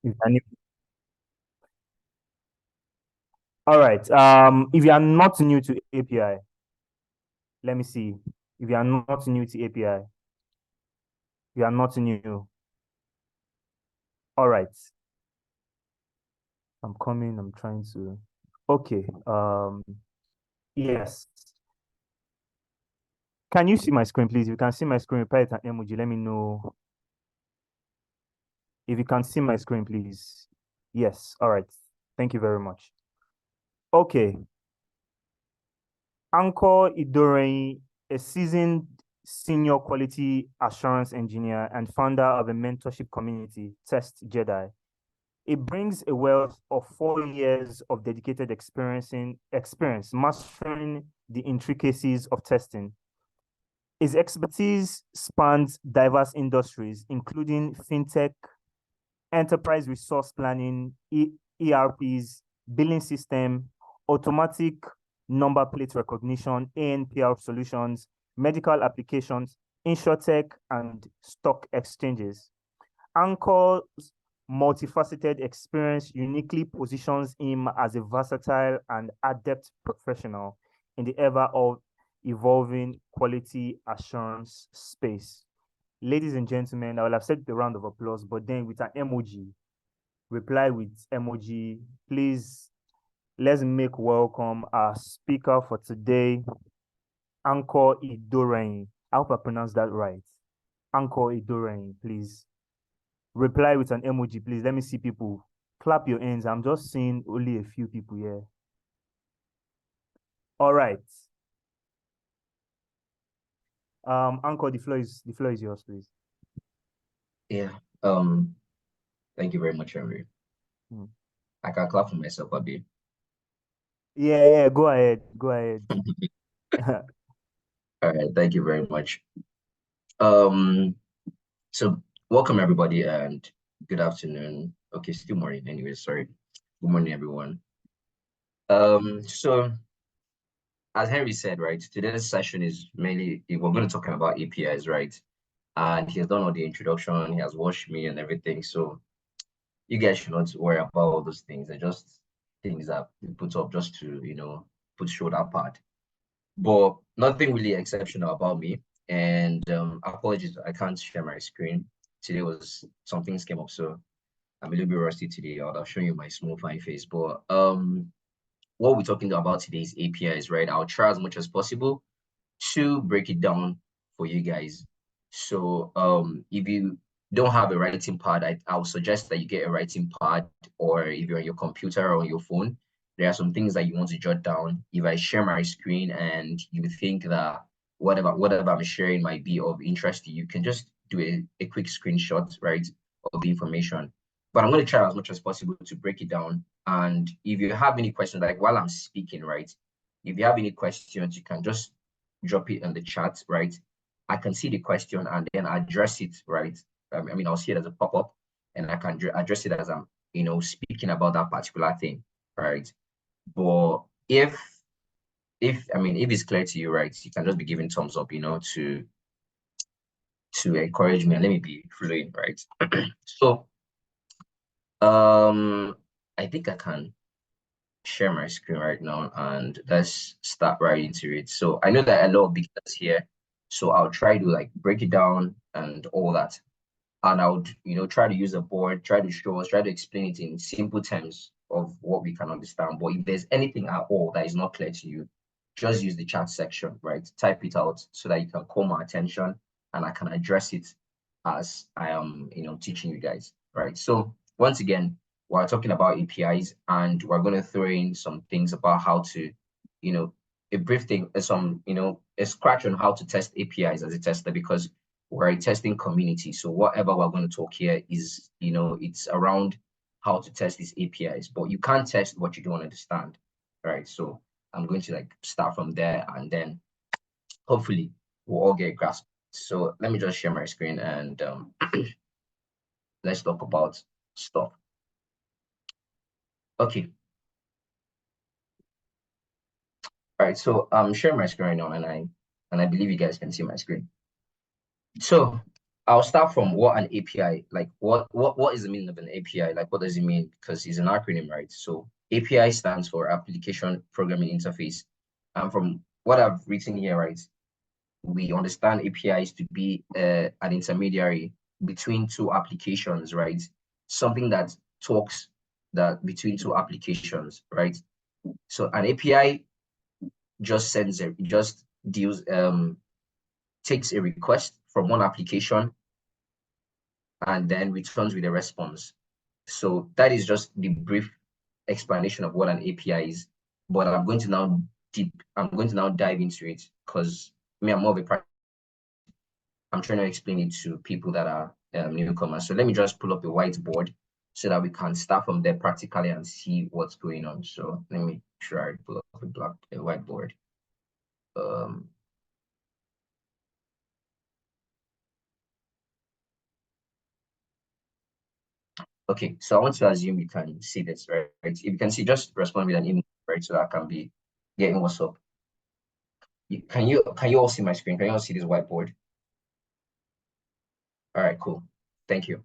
If you're new- All right. If you are not new to API, let me see. If you are not new to API, you are not new. All right. I'm coming. I'm trying to. Okay. Yes. Can you see my screen, please? If you can see my screen, reply it an emoji. Let me know if you can see my screen, please. Yes. All right. Thank you very much. Okay. Anchor Idoren, a seasoned senior quality assurance engineer and founder of a mentorship community, Test Jedi. It brings a wealth of 4 years of dedicated experience mastering the intricacies of testing. His expertise spans diverse industries, including fintech, enterprise resource planning, ERPs, billing system, automatic number plate recognition, ANPR solutions, medical applications, insurtech, and stock exchanges. Anchor's multifaceted experience uniquely positions him as a versatile and adept professional in the ever evolving quality assurance space. Ladies and gentlemen, I will accept the round of applause, but then with an emoji, reply with emoji. Please, let's make welcome our speaker for today, Anchor Idoren. I hope I pronounced that right. Anchor Idoren, please. Reply with an emoji, please. Let me see people. Clap your hands. I'm just seeing only a few people here. All right. Anchor, the floor is yours, please. Yeah. Um, Thank you very much, Henry. Hmm. I can clap for myself a bit. Yeah, yeah. Go ahead. Go ahead. All right, thank you very much. Um, so welcome everybody and good afternoon. Okay, still morning anyway, sorry. Good morning, everyone. So as Henry said, right, today's session is mainly we're going to talk about APIs, right? And he has done all the introduction, he has watched me and everything. So you guys should not worry about all those things. They're just things that we put up just to, put show that part. But nothing really exceptional about me. And apologies, I can't share my screen. Today was some things came up, so I'm a little bit rusty today. I'll show you my small fine face. But what we're talking about today is APIs, right? I'll try as much as possible to break it down for you guys. So if you don't have a writing pad, I would suggest that you get a writing pad, or if you're on your computer or on your phone, there are some things that you want to jot down. If I share my screen and you think that whatever I'm sharing might be of interest to you, you can just do a quick screenshot, right, of the information. But I'm going to try as much as possible to break it down. And if you have any questions, like while I'm speaking, right, if you have any questions, you can just drop it in the chat, right? I can see the question and then address it, right? I'll see it as a pop-up and I can address it as I'm, speaking about that particular thing, right? But if it's clear to you, right, you can just be giving thumbs up, to encourage me and let me be fluent, right? So, I think I can share my screen right now and let's start right into it. So I know that a lot of beginners here, so I'll try to like break it down and all that. And I would, try to use a board, try to show us, try to explain it in simple terms of what we can understand. But if there's anything at all that is not clear to you, just use the chat section, right? Type it out so that you can call my attention and I can address it as I am, teaching you guys, right? So once again, we're talking about APIs and we're going to throw in some things about how to, you know, a brief thing, a scratch on how to test APIs as a tester because we're a testing community. So whatever we're going to talk here is, it's around how to test these APIs, but you can't test what you don't understand, right? So I'm going to like start from there and then hopefully we'll all get a grasp. So let me just share my screen and let's talk about stuff. Okay. All right. So I'm sharing my screen right now and I believe you guys can see my screen. So I'll start from what an API, like what is the meaning of an API? Like what does it mean? Because it's an acronym, right? So API stands for Application Programming Interface. And from what I've written here, right, we understand APIs to be an intermediary between two applications, right? Something that talks that between two applications, right? So an API just sends it, just deals takes a request from one application and then returns with a response. So that is just the brief explanation of what an API is. But I'm going to now dive into it because I'm more of a I'm trying to explain it to people that are newcomers. So let me just pull up a whiteboard so that we can start from there practically and see what's going on. So let me try to pull up a whiteboard. Okay, so I want to assume you can see this, right? If you can see, just respond with an email, right? So that I can be getting what's up. Can you all see my screen? Can you all see this whiteboard? All right, cool. Thank you.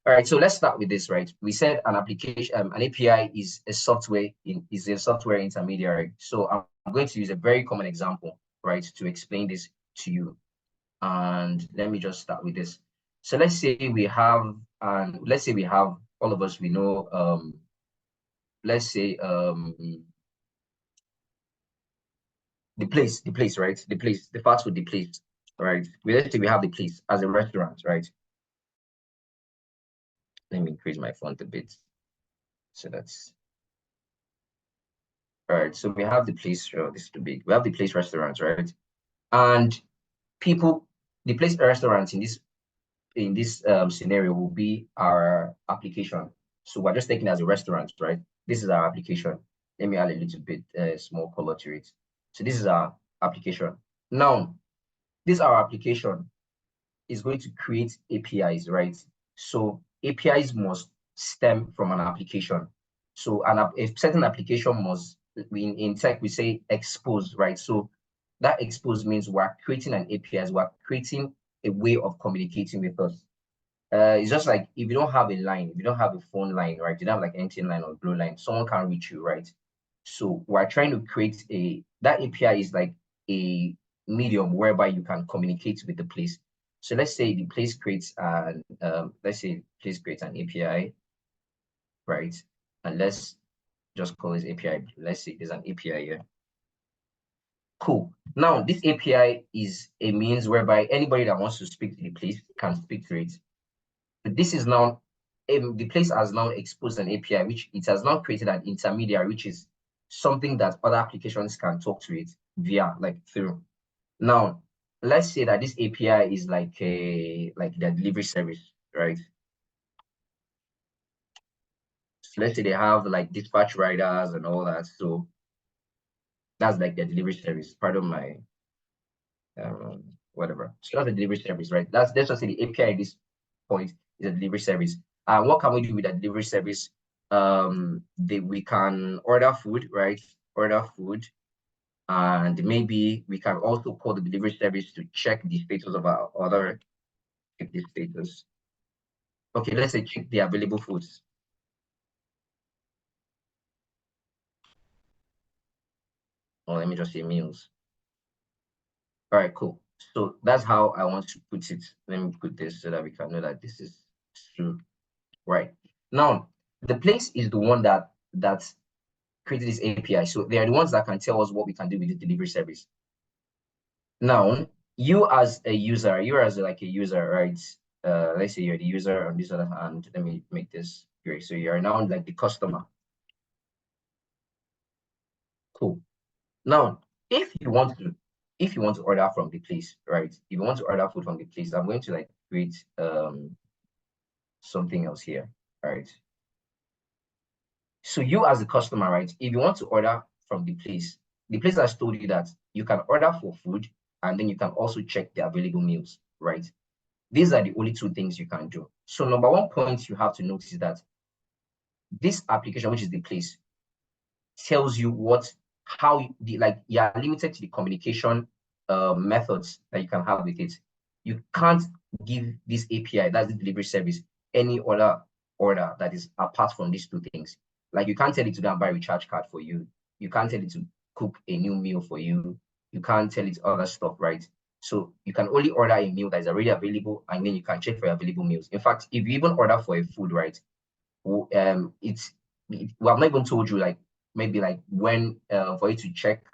All right, so let's start with this, right? We said an application, an API is a software intermediary. So I'm going to use a very common example, right, to explain this to you. And let me just start with this. So let's say we have, all of us, we know, let's say the place, right? The fast food, the place, right? Let's say we have the place as a restaurant, right? Let me increase my font a bit. So that's all right. So we have the place, this is too big. We have the place restaurants, right? And people, the place restaurants in this scenario will be our application. So we're just taking it as a restaurant, right? This is our application. Let me add a little bit small color to it. So this is our application. Now, this our application is going to create APIs, right? So APIs must stem from an application. So a certain application must, in tech, we say expose, right? So that expose means we're creating an API, we're creating a way of communicating with us. It's just like if you don't have a line, if you don't have a phone line, right? You don't have like MTN line or Blue line, someone can reach you, right? So we're trying to create that API is like a medium whereby you can communicate with the place. So let's say the place creates an place creates an API, right? And let's just call this API. Let's say there's an API here. Cool. Now this API is a means whereby anybody that wants to speak to the place can speak to it. This is now the place has now exposed an API, which it has now created an intermediary, which is something that other applications can talk to it via, like through. Now, let's say that this API is like the delivery service, right? So let's say they have like dispatch riders and all that. So that's like the delivery service, part of my whatever. So that's a delivery service, right? Let's just say the API at this point is a delivery service. And what can we do with that delivery service? We can order food, right? Order food. And maybe we can also call the delivery service to check the status of our order, check the status. Okay, let's say check the available foods. Or let me just say meals. All right, cool. So that's how I want to put it. Let me put this so that we can know that this is true. Right. Now, the place is the one that created this API. So they are the ones that can tell us what we can do with the delivery service. Now, you as a user, like a user, right? Let's say you're the user on this other hand. Let me make this great. So you are now like the customer. Cool. Now, if you want to order from the place, right? If you want to order food from the place, I'm going to like create something else here, right? So you as a customer, right? If you want to order from the place has told you that you can order for food and then you can also check the available meals, right? These are the only two things you can do. So number one point you have to notice is that this application, which is the place, tells you how you are limited to the communication methods that you can have with it. You can't give this API, that's the delivery service, any other order that is apart from these two things. Like you can't tell it to go and buy a recharge card for you. You can't tell it to cook a new meal for you. You can't tell it other stuff, right? So you can only order a meal that is already available, and then you can check for available meals. In fact, if you even order for a food, right, we have not even told you like maybe like when for you to check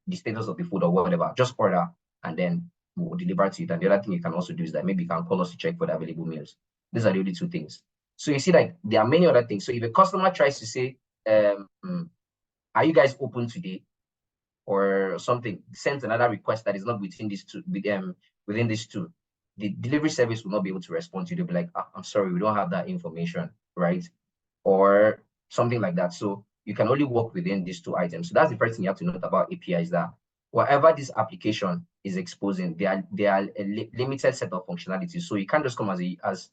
the status of the food or whatever. Just order and then we'll deliver to you. And the other thing you can also do is that maybe you can call us to check for the available meals. These are the only two things. So you see, like there are many other things. So if a customer tries to say, are you guys open today? Or something, sends another request that is not within these two, within these two, the delivery service will not be able to respond to you. They'll be like, I'm sorry, we don't have that information, right? Or something like that. So you can only work within these two items. So that's the first thing you have to note about API is that whatever this application is exposing, they are a limited set of functionalities. So you can't just come as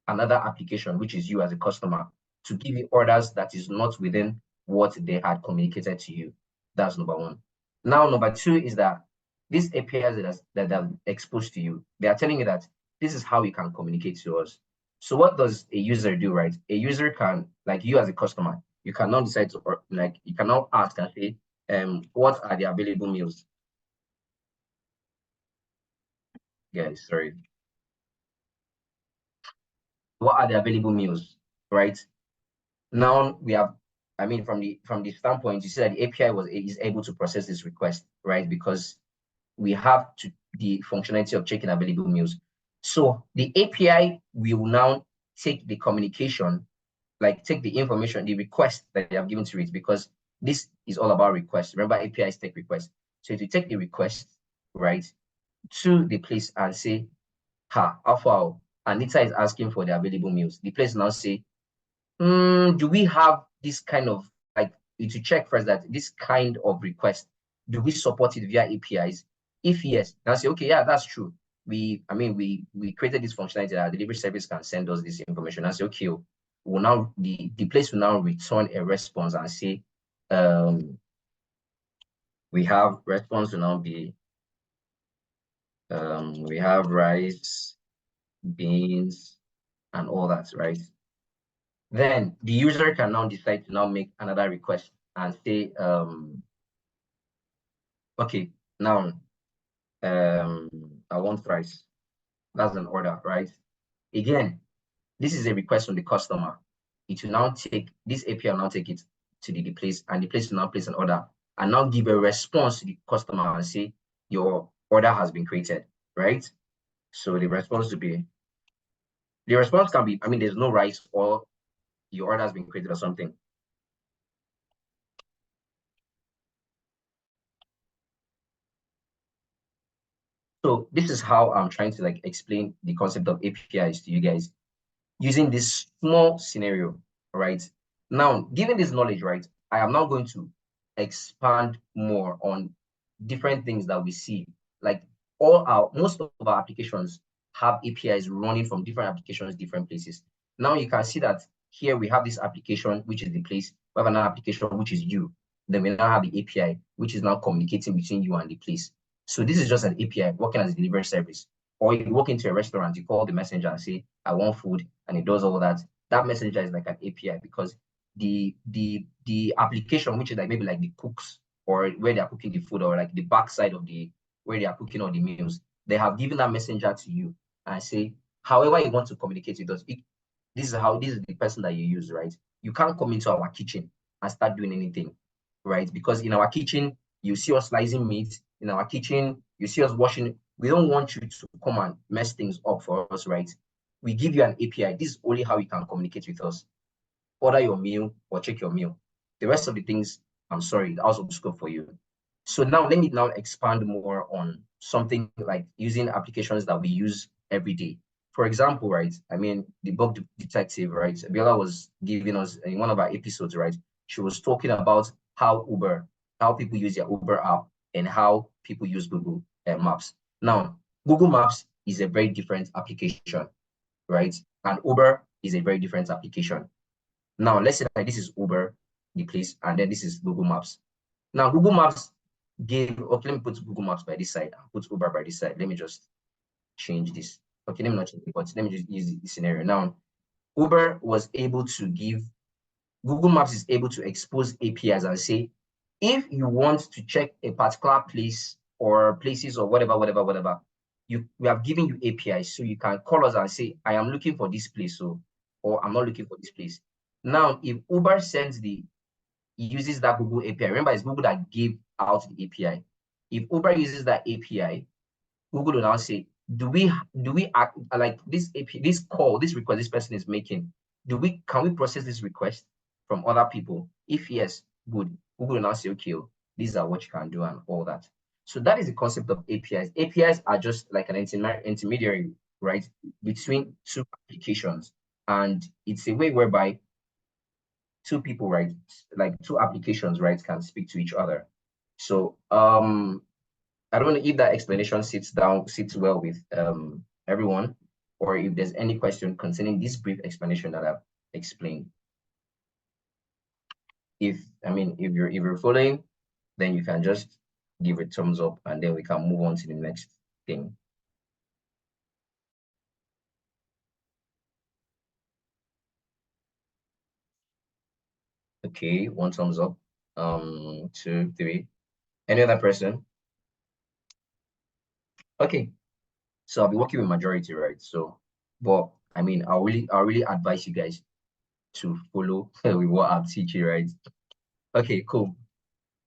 another application, which is you as a customer, to give you orders that is not within what they had communicated to you. That's number one. Now, number two is that these APIs that are exposed to you, they are telling you that this is how you can communicate to us. So what does a user do, right? A user can, like you as a customer, you cannot decide to, or like you cannot ask and say, what are the available meals? Guys, sorry. What are the available meals, right? Now we have, I mean, from the standpoint, you see that the API is able to process this request, right? Because we have the functionality of checking available meals. So the API will now take the communication, like take the information, the request that you have given to it, because this is all about requests. Remember, APIs take requests. So if you take the request, right, to the place and say, Alpha, Anita is asking for the available meals. The place now say, do we have this kind of, like, to check first that this kind of request, do we support it via APIs? If yes, then say, okay, yeah, that's true. We created this functionality that our delivery service can send us this information. And say, okay, will now the place will now return a response and say, we have response will now be, we have rice, beans, and all that, right? Then the user can now decide to now make another request and say, okay, now I want rice. That's an order, right? Again, this is a request from the customer. It will now take, this API will now take it to the place, and the place will now place an order and now give a response to the customer and say, your order has been created, right? So the response can be, I mean, there's no rice or your order has been created or something. So this is how I'm trying to like explain the concept of APIs to you guys using this small scenario, right? Now, given this knowledge, right, I am now going to expand more on different things that we see. Like most of our applications have APIs running from different applications, different places. Now you can see that here we have this application, which is the place. We have another application, which is you. Then we now have the API, which is now communicating between you and the place. So this is just an API working as a delivery service. Or you walk into a restaurant, you call the messenger and say, I want food, and it does all that. That messenger is like an API because the application, which is like maybe like the cooks or where they are cooking the food, or like the backside of the where they are cooking all the meals, they have given that messenger to you and say, however you want to communicate with us, this is the person that you use, right? You can't come into our kitchen and start doing anything, right? Because in our kitchen, you see us slicing meat. In our kitchen, you see us washing. We don't want you to come and mess things up for us, right? We give you an API. This is only how you can communicate with us. Order your meal or check your meal. The rest of the things, I'm sorry, out of scope for you. So now let me now expand more on something like using applications that we use every day. For example, right? I mean, the bug detective, right? Bella was giving us in one of our episodes, right? She was talking about how people use their Uber app and how people use Google Maps. Now, Google Maps is a very different application, right? And Uber is a very different application. Now, let's say that this is Uber, the place, and then this is Google Maps. Now, Google Maps okay, let me put Google Maps by this side and put Uber by this side. Let me just change this. okay, let me not change it, but let me just use the scenario. Now, Uber was able to give, Google Maps is able to expose APIs and say, if you want to check a particular place or places or whatever, we have given you APIs, so you can call us and say, I am looking for this place, so, or I'm not looking for this place. Now, if Uber uses that Google API, remember it's Google that gave out the API. If Uber uses that API, Google will now say, do we act like this API, this request this person is making? Can we process this request from other people? If yes, good. Google will now say, okay, these are what you can do and all that. So that is the concept of APIs. APIs are just like an intermediary, right, between two applications, and it's a way whereby two people, right, like two applications, right, can speak to each other. So I don't know if that explanation sits well with everyone, or if there's any question concerning this brief explanation that I've explained. If you're following, then you can just give a thumbs up, and then we can move on to the next thing. Okay, one thumbs up. 2, 3. Any other person? Okay, so I'll be working with majority, right? So, but I mean, I'll really advise you guys to follow with what I'm teaching, right? Okay, cool.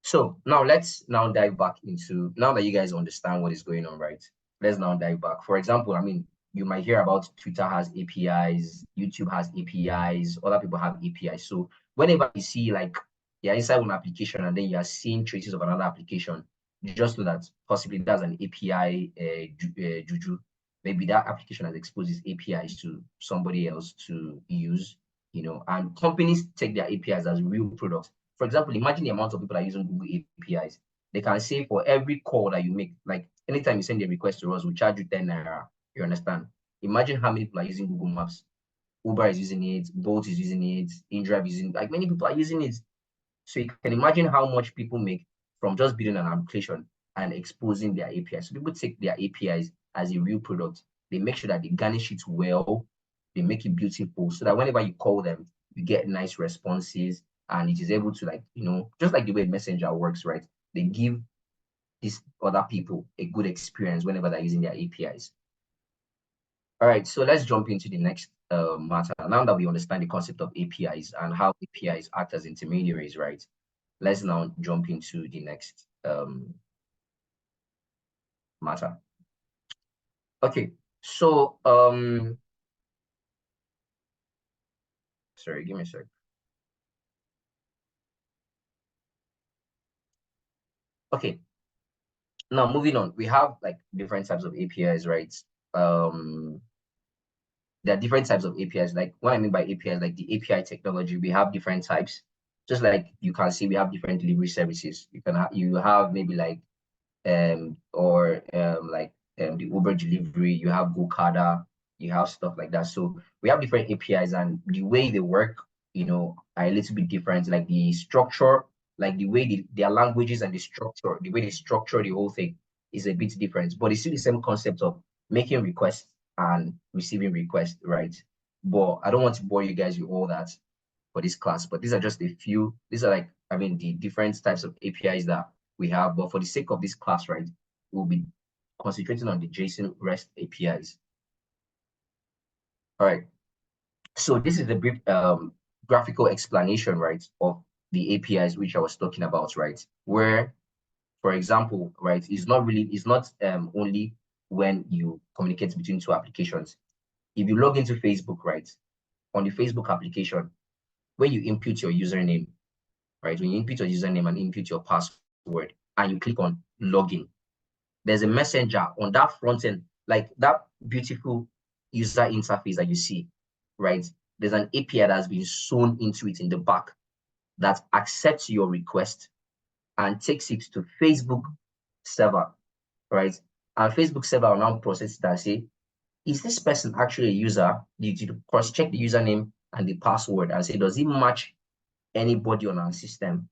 So now let's now dive back into, now that you guys understand what is going on, right? Let's now dive back. For example, I mean, you might hear about Twitter has APIs, YouTube has APIs, other people have APIs. So whenever you see like you're inside one application and then you are seeing traces of another application, you just know that possibly that's an API juju. Maybe that application has exposed its APIs to somebody else to use, and companies take their APIs as real products. For example, imagine the amount of people that are using Google APIs. They can say for every call that you make, like anytime you send a request to us, we charge you 10 naira. You understand? Imagine how many people are using Google Maps. Uber is using it, Bolt is using it, InDrive is using it. Like many people are using it. So you can imagine how much people make from just building an application and exposing their APIs. So people take their APIs as a real product. They make sure that they garnish it well, they make it beautiful, so that whenever you call them, you get nice responses, and it is able to, like, just like the way Messenger works, right? They give these other people a good experience whenever they're using their APIs. All right, so let's jump into the next matter. Now that we understand the concept of APIs and how APIs act as intermediaries, right? Let's now jump into the next matter. Okay, so sorry, give me a sec. Okay, now moving on, we have like different types of APIs, right? There are different types of APIs. Like what I mean by APIs, like the API technology, we have different types. Just like you can see, we have different delivery services. You have maybe like the Uber delivery, you have Gokada, you have stuff like that. So we have different APIs, and the way they work, are a little bit different. Like the structure, like the way their languages and the structure, the way they structure the whole thing is a bit different. But it's still the same concept of making requests and receiving requests, right? But I don't want to bore you guys with all that for this class, but these are just a few. These are like, the different types of APIs that we have. But for the sake of this class, right, we'll be concentrating on the JSON REST APIs. All right. So this is the brief graphical explanation, right, of the APIs which I was talking about, right? Where, for example, right, it's not only when you communicate between two applications. If you log into Facebook, right, on the Facebook application, when you input your username, right, when you input your username and input your password, and you click on login, there's a messenger on that front end, like that beautiful user interface that you see, right? There's an API that has been sewn into it in the back that accepts your request and takes it to Facebook server, right? And Facebook server will now process it and say, is this person actually a user? Did you cross-check the username and the password and say, does it match anybody on our system?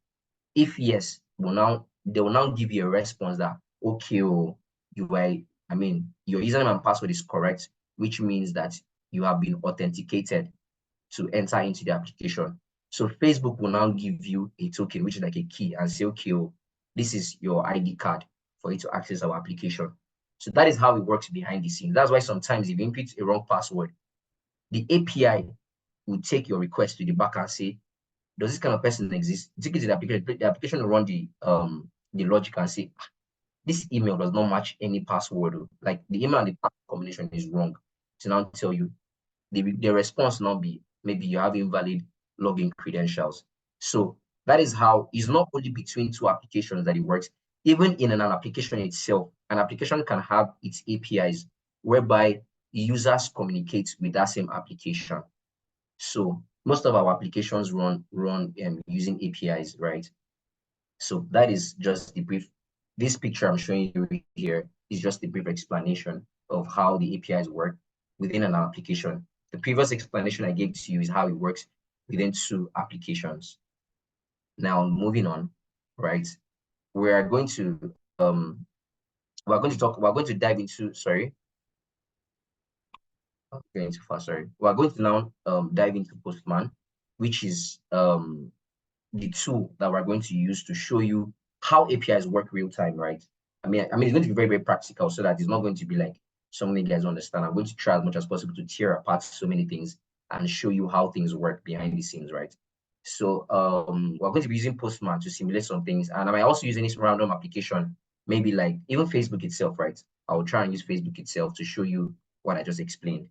If yes, they will now give you a response that, okay, your username and password is correct. which means that you have been authenticated to enter into the application. So Facebook will now give you a token, which is like a key, and say, okay, oh, this is your ID card for you to access our application. So that is how it works behind the scenes. That's why sometimes if you input a wrong password, the API will take your request to the back and say, does this kind of person exist? Take it to the application will run the logic and say, this email does not match any password. Like the email and the password combination is wrong. To now tell you, the response now be maybe you have invalid login credentials. So that is how it's not only between two applications that it works. Even in an application itself, an application can have its APIs whereby users communicate with that same application. So most of our applications run using APIs, right? So that is just the brief. This picture I'm showing you here is just a brief explanation of how the APIs work within an application. The previous explanation I gave to you is how it works within two applications. Now moving on, right? We are going to dive into, sorry, I'm going too fast, sorry. We're going to now dive into Postman, which is the tool that we're going to use to show you how APIs work real time, right? I mean, it's going to be very, very practical so that it's not going to be like something you guys understand. I'm going to try as much as possible to tear apart so many things and show you how things work behind the scenes, right? So we're going to be using Postman to simulate some things, and I might also use any random application, maybe like even Facebook itself, right? I will try and use Facebook itself to show you what I just explained.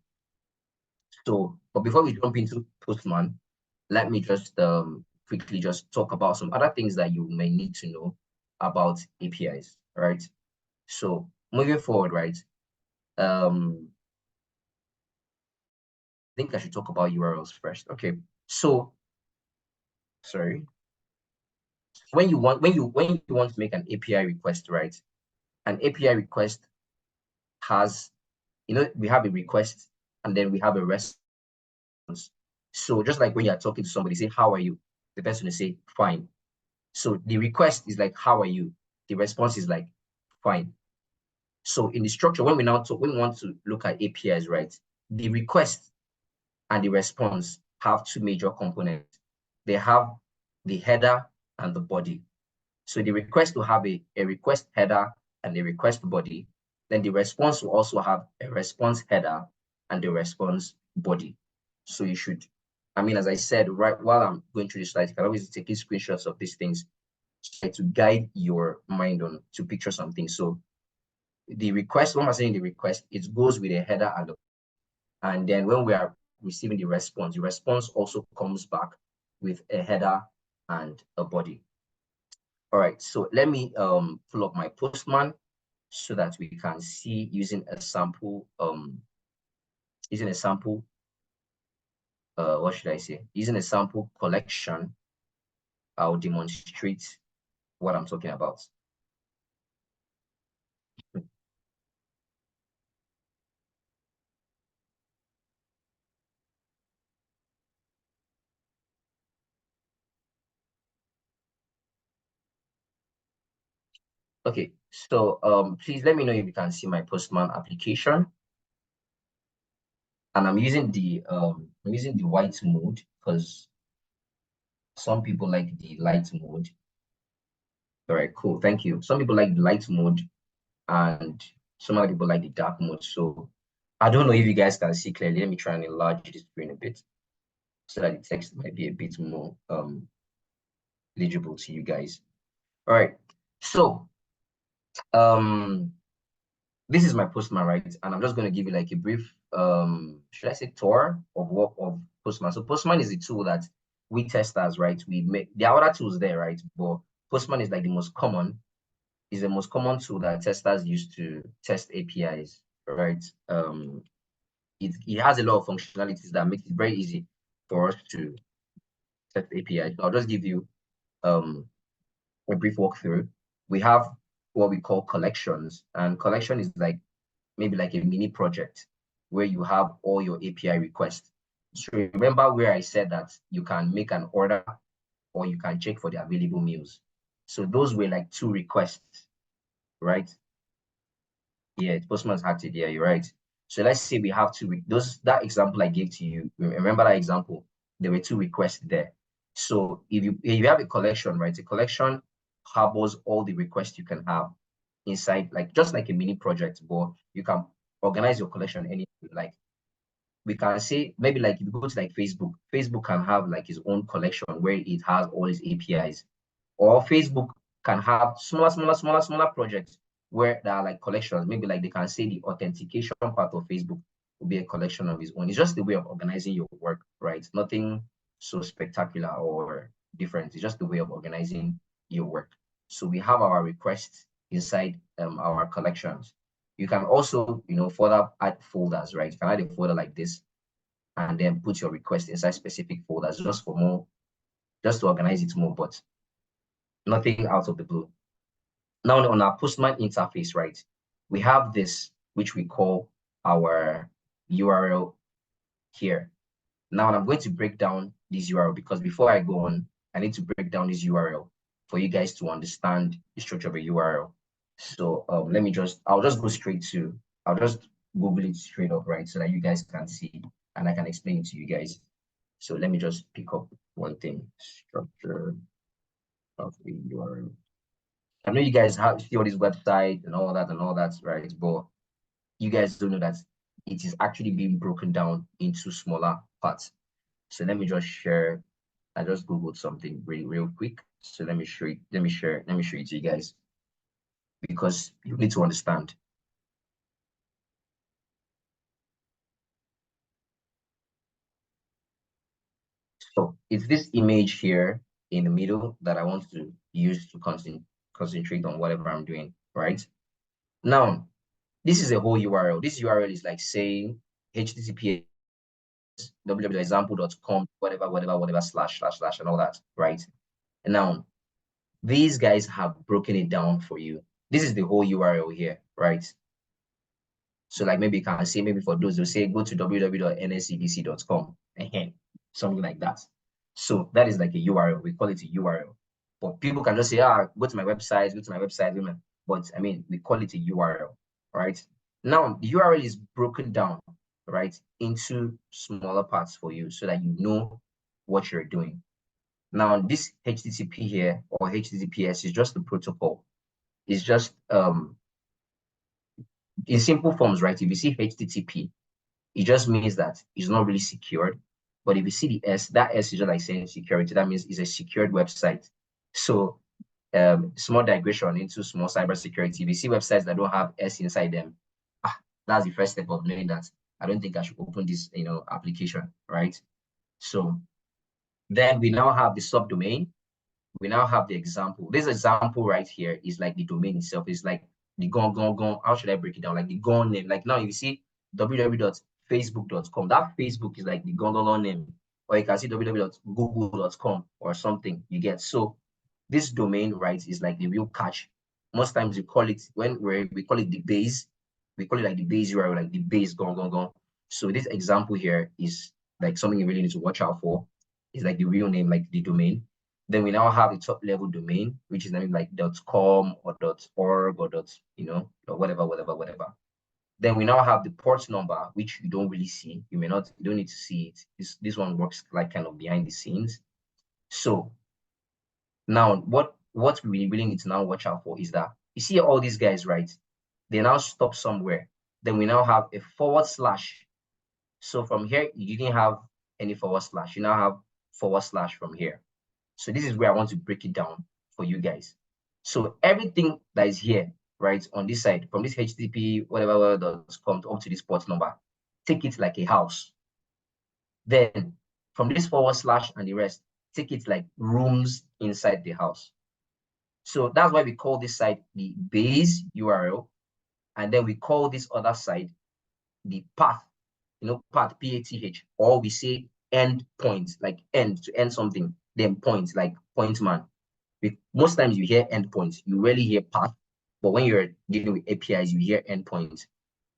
So, but before we jump into Postman, let me just quickly just talk about some other things that you may need to know about APIs, right? So moving forward, right? I think I should talk about URLs first. Okay. So sorry. When you want to make an API request, right? An API request has, we have a request and then we have a response. So just like when you're talking to somebody, say, how are you? The person will say, fine. So the request is like, how are you? The response is like, fine. So in the structure, when we want to look at APIs, right? The request and the response have two major components. They have the header and the body. So the request will have a request header and a request body. Then the response will also have a response header and a response body. So you should, as I said, right while I'm going through the slides, you can always take screenshots of these things to guide your mind on to picture something. So the request, when we're saying the request, it goes with a header and then when we are receiving the response also comes back with a header and a body. All right, so let me pull up my Postman so that we can see using a sample what should I say? Using a sample collection, I'll demonstrate what I'm talking about. Okay, so please let me know if you can see my Postman application. And I'm using the white mode because some people like the light mode. All right, cool. Thank you. Some people like the light mode and some other people like the dark mode. So I don't know if you guys can see clearly. Let me try and enlarge the screen a bit so that the text might be a bit more legible to you guys. All right. So this is my Postman, right? And I'm just going to give you like a brief should I say tour of Postman. So Postman is a tool that we testers, right? We make there are other tools there, right? But Postman is like the most common tool that testers use to test APIs, right? It has a lot of functionalities that makes it very easy for us to test APIs. So I'll just give you a brief walkthrough. We have what we call collections, and collection is like maybe like a mini project where you have all your API requests. So remember where I said that you can make an order or you can check for the available meals. So those were like two requests, right? Yeah, Postman's hacked it. Yeah, you're right. So let's say we have that example I gave to you. Remember that example? There were 2 requests there. So if you have a collection, right? A collection harbors all the requests you can have inside, like just like a mini project, but you can organize your collection any like. We can say maybe like if you go to like Facebook can have like its own collection where it has all its APIs, or Facebook can have smaller projects where there are like collections. Maybe like they can say the authentication part of Facebook will be a collection of its own. It's just the way of organizing your work, right? Nothing so spectacular or different. It's just the way of organizing your work. So we have our requests inside our collections. You can also, further add folders, right? You can add a folder like this and then put your request inside specific folders just to organize it more, but nothing out of the blue. Now on our Postman interface, right, we have this, which we call our URL here. Now I'm going to break down this URL because before I go on, I need to break down this URL for you guys to understand the structure of a URL. So I'll just Google it straight up, right, so that you guys can see and I can explain it to you guys. So let me just pick up one thing, structure of a URL. I know you guys have see all this website and all that, right? But you guys don't know that it is actually being broken down into smaller parts. So let me just share. I just Googled something real quick. So let me show it. Let me share it to you guys because you need to understand. So it's this image here in the middle that I want to use to concentrate on whatever I'm doing, right? Now, this is a whole URL. This URL is like saying HTTPS www.example.com, whatever, slash, and all that, right? And now, these guys have broken it down for you. This is the whole URL here, right? So like maybe you can say, maybe for those who say, go to www.nscdc.com, something like that. So that is like a URL. We call it a URL. But people can just say, go to my website, but I mean, we call it a URL, right? Now, the URL is broken down, right, into smaller parts for you so that you know what you're doing. Now, this HTTP here or HTTPS is just the protocol. It's just in simple forms, right? If you see HTTP, it just means that it's not really secured. But if you see the S, that S is just like saying security. That means it's a secured website. So small digression into small cybersecurity. If you see websites that don't have S inside them, that's the first step of knowing that I don't think I should open this, application, right? So then we now have the subdomain. We now have the example. This example right here is like the domain itself. It's like the gone. How should I break it down? Like the gone name. Like now if you see www.facebook.com, that Facebook is like the gone name. Or you can see www.google.com or something. You get so this domain, right, is like the real catch. Most times we call it we call it the base. We call it like the base URL, like the base gone. So this example here is like something you really need to watch out for. It's like the real name, like the domain. Then we now have the top level domain, which is maybe like .com or .org or or whatever. Then we now have the port number, which you don't really see. You don't need to see it. This one works like kind of behind the scenes. So now what we really need to now watch out for is that you see all these guys, right? They now stop somewhere. Then we now have a /. So from here, you didn't have any /. You now have / from here. So this is where I want to break it down for you guys. So everything that is here, right, on this side, from this HTTP, whatever.com up to this port number, take it like a house. Then from this / and the rest, take it like rooms inside the house. So that's why we call this site the base URL. And then we call this other side the path, path, PATH, or we say end point, like end to end something, then point, like point man. Most times you hear endpoints, you rarely hear path, but when you're dealing with APIs, you hear endpoints.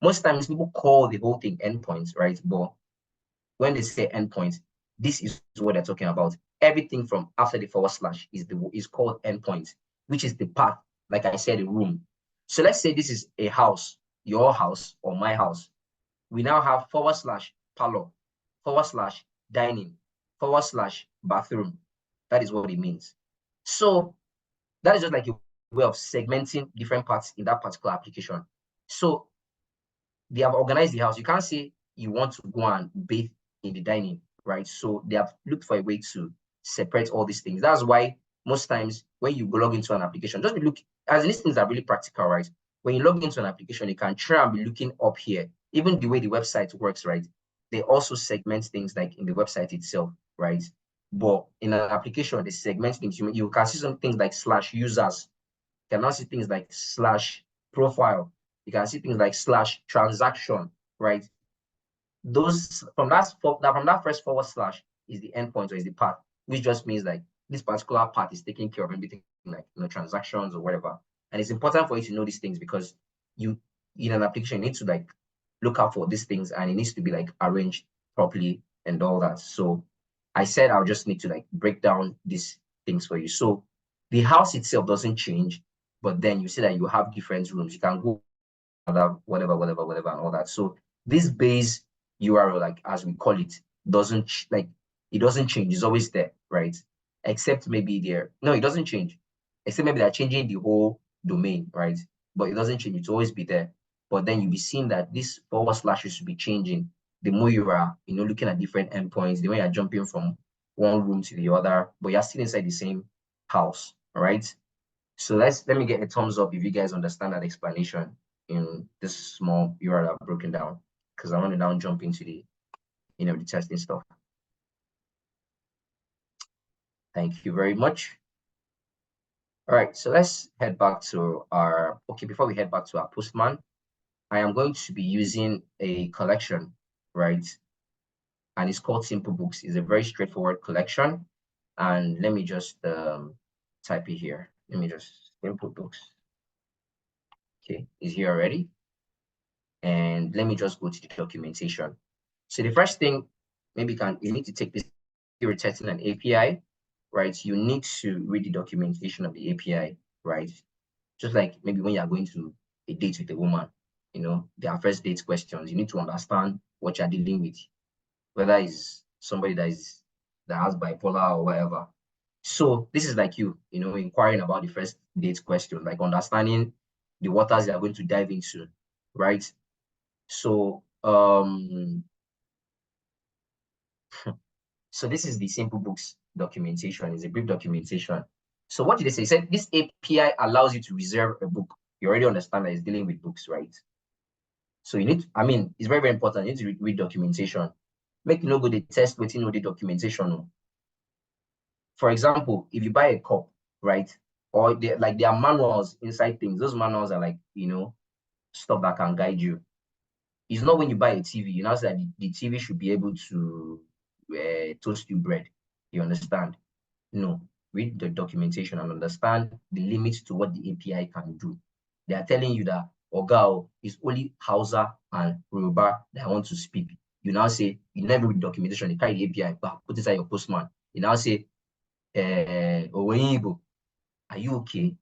Most times people call the whole thing endpoints, right? But when they say endpoints, this is what they're talking about. Everything from after the / is called endpoint, which is the path, like I said, a room. So let's say this is a house, your house or my house. we now have /parlor, /dining, /bathroom. That is what it means. So that is just like a way of segmenting different parts in that particular application. So they have organized the house. You can't say you want to go and bathe in the dining, right? So they have looked for a way to separate all these things. That's why most times when you log into an application, just be looking, as these things are really practical, right? When you log into an application, you can try and be looking up here. Even the way the website works, right? They also segment things like in the website itself, right? But in an application, they segment things. You can see some things like /users. You can now see things like /profile. You can see things like /transaction, right? Those from that first / is the endpoint or is the path, which just means like this particular path is taking care of everything like transactions or whatever. And it's important for you to know these things because you in an application you need to like look out for these things and it needs to be like arranged properly and all that. So I said I'll just need to like break down these things for you. So the house itself doesn't change, but then you see that you have different rooms. You can go whatever, and all that. So this base URL, like as we call it, doesn't change. It's always there, right? Except maybe it doesn't change. Except maybe they're changing the whole domain, right? But it doesn't change. It's always be there. But then you'll be seeing that this / should be changing the more you are, looking at different endpoints, the way you're jumping from one room to the other, but you're still inside the same house, all right? So let me get a thumbs up if you guys understand that explanation in this small URL I've broken down, because I want to now jump into the the testing stuff. Thank you very much. All right, so let's head back to our before we head back to our Postman, I am going to be using a collection, right? And it's called Simple Books. It's a very straightforward collection. And let me just type it here. Let me just Simple Books. Okay, is here already. And let me just go to the documentation. So the first thing, maybe you need to take this, you're testing an API, right? You need to read the documentation of the API, right? Just like maybe when you're going to a date with a woman, their first date questions, you need to understand what you're dealing with, whether it's somebody that has bipolar or whatever. So this is like you inquiring about the first date question, like understanding the waters you are going to dive into, right? So so this is the Simple Books documentation. It's a brief documentation. So what did they say? It said this API allows you to reserve a book. You already understand that it's dealing with books, right? So you need, it's very, very important. You need to read documentation. Make go the test waiting the documentation. For example, if you buy a cup, right? Or there are manuals inside things. Those manuals are like, stuff that can guide you. It's not when you buy a TV, you know, say that the TV should be able to toast you bread. You understand? No. Read the documentation and understand the limits to what the API can do. They are telling you that Ogao is only Hausa and Yoruba that I want to speak. You now say, you never read documentation, you carry the API, but put it inside your Postman. You now say, Owenyibo, are you okay?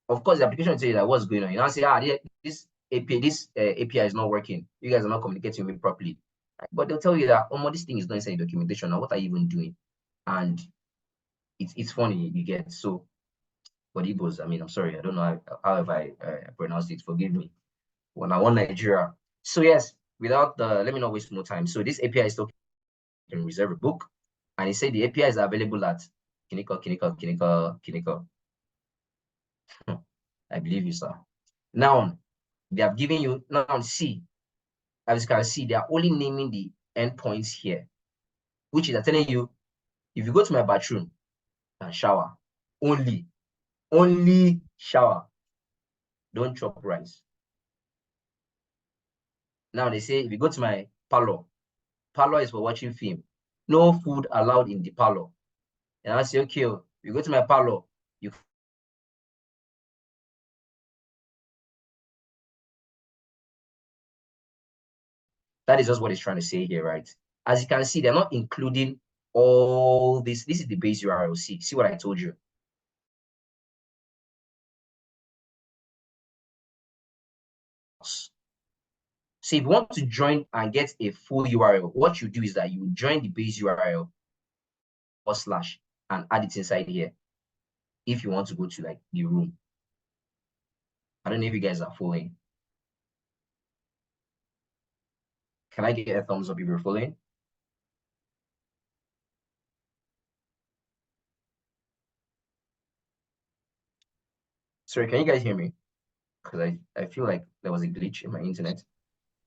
Of course, the application will tell you that what's going on. You now say, this API is not working. You guys are not communicating with me properly. But they'll tell you that, oh, this thing is not inside documentation. Now, what are you even doing? And it's funny, you get. So, but Igbos, I'm sorry, I don't know how I pronounced it. Forgive me. When I want Nigeria. So yes, without let me not waste more time. So this API is still can reserve a book, and it said the API is available at Kiniko. I believe you, sir. Now they have given you now see. As you can see, they are only naming the endpoints here, which is telling you if you go to my bathroom and shower, only shower, don't chop rice. Now they say if you go to my parlor is for watching film, no food allowed in the parlor. And I say, okay, you go to my parlor, that is just what it's trying to say here, right? As you can see, they're not including all this. This is the base URL. See what I told you. So if you want to join and get a full URL, what you do is that you join the base URL / and add it inside here. If you want to go to like the room. I don't know if you guys are following. Can I get a thumbs up if you're following? Sorry, can you guys hear me? Because I feel like there was a glitch in my internet.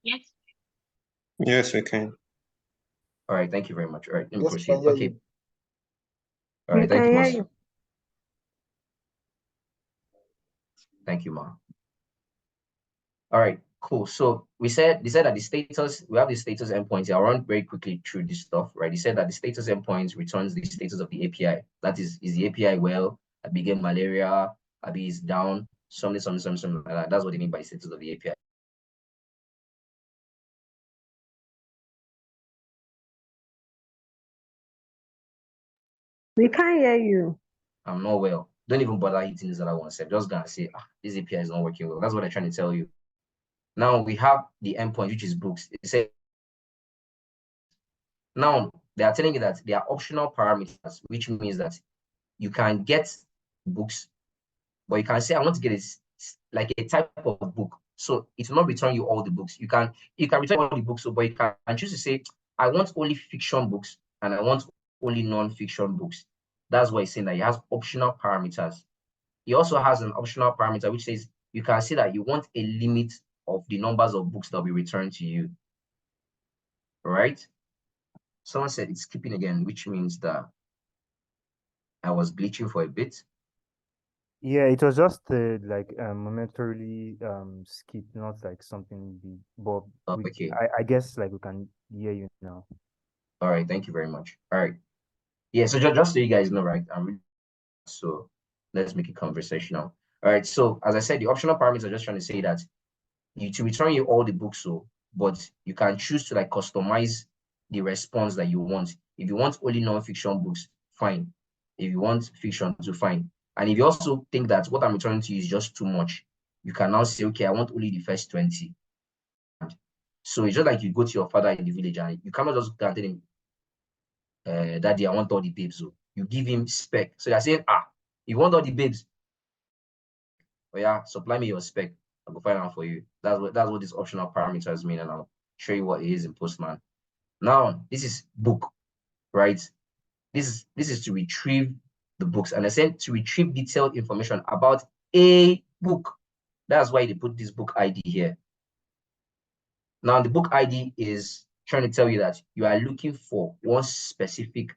Yes. Yes, we can. All right, thank you very much. All right, let me Yes, proceed. can hear Okay. you. All right, We thank can you, hear Mas. you. Thank you, Ma. All right, cool. So they said that the status, we have the status endpoints. I'll run very quickly through this stuff, right? They said that the status endpoints returns the status of the API. That is the API well, I begin malaria, Abi is down, something like that. That's what they mean by status of the API. We can't hear you. I'm not well. Don't even bother hitting this other one. Just gonna say, this API is not working well. That's what I'm trying to tell you. Now we have the endpoint, which is books. It says now they are telling you that they are optional parameters, which means that you can get books, but you can say I want to get like a type of book. So it will not return you all the books. You can return all the books, but you can choose to say I want only fiction books and I want only non-fiction books. That's why it's saying that it has optional parameters. It also has an optional parameter which says you can see that you want a limit of the numbers of books that will be returned to you. All right. Someone said it's skipping again, which means that I was glitching for a bit. Yeah, it was just like momentarily skip, not like something big. But Okay. I guess like we can hear you now. All right, thank you very much. All right. Yeah, so just so you guys know, right? So let's make it conversational. All right. So as I said, the optional parameters are just trying to say that to return you all the books, but you can choose to like customize the response that you want. If you want only non-fiction books, fine. If you want fiction to fine. And if you also think that what I'm returning to you is just too much, you can now say, okay, I want only the first 20. So it's just like you go to your father in the village and you cannot just go and tell him, Daddy, I want all the babes. So you give him spec. So you're saying, you want all the babes? Oh yeah, supply me your spec. I'll go find out for you. That's what these optional parameters mean, and I'll show you what it is in Postman. Now, this is book, right? This is to retrieve the books, and I said to retrieve detailed information about a book. That's why they put this book ID here. Now, the book ID is trying to tell you that you are looking for one specific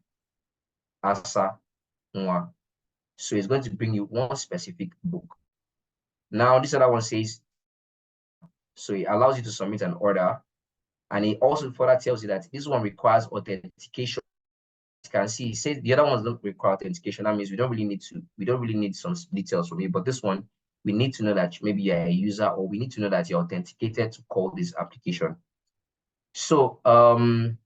ASA one. So it's going to bring you one specific book. Now, this other one says, so it allows you to submit an order. And it also further tells you that this one requires authentication. You can see, it says the other ones don't require authentication. That means we don't really need some details from you. But this one, we need to know that maybe you're a user, or we need to know that you're authenticated to call this application. So I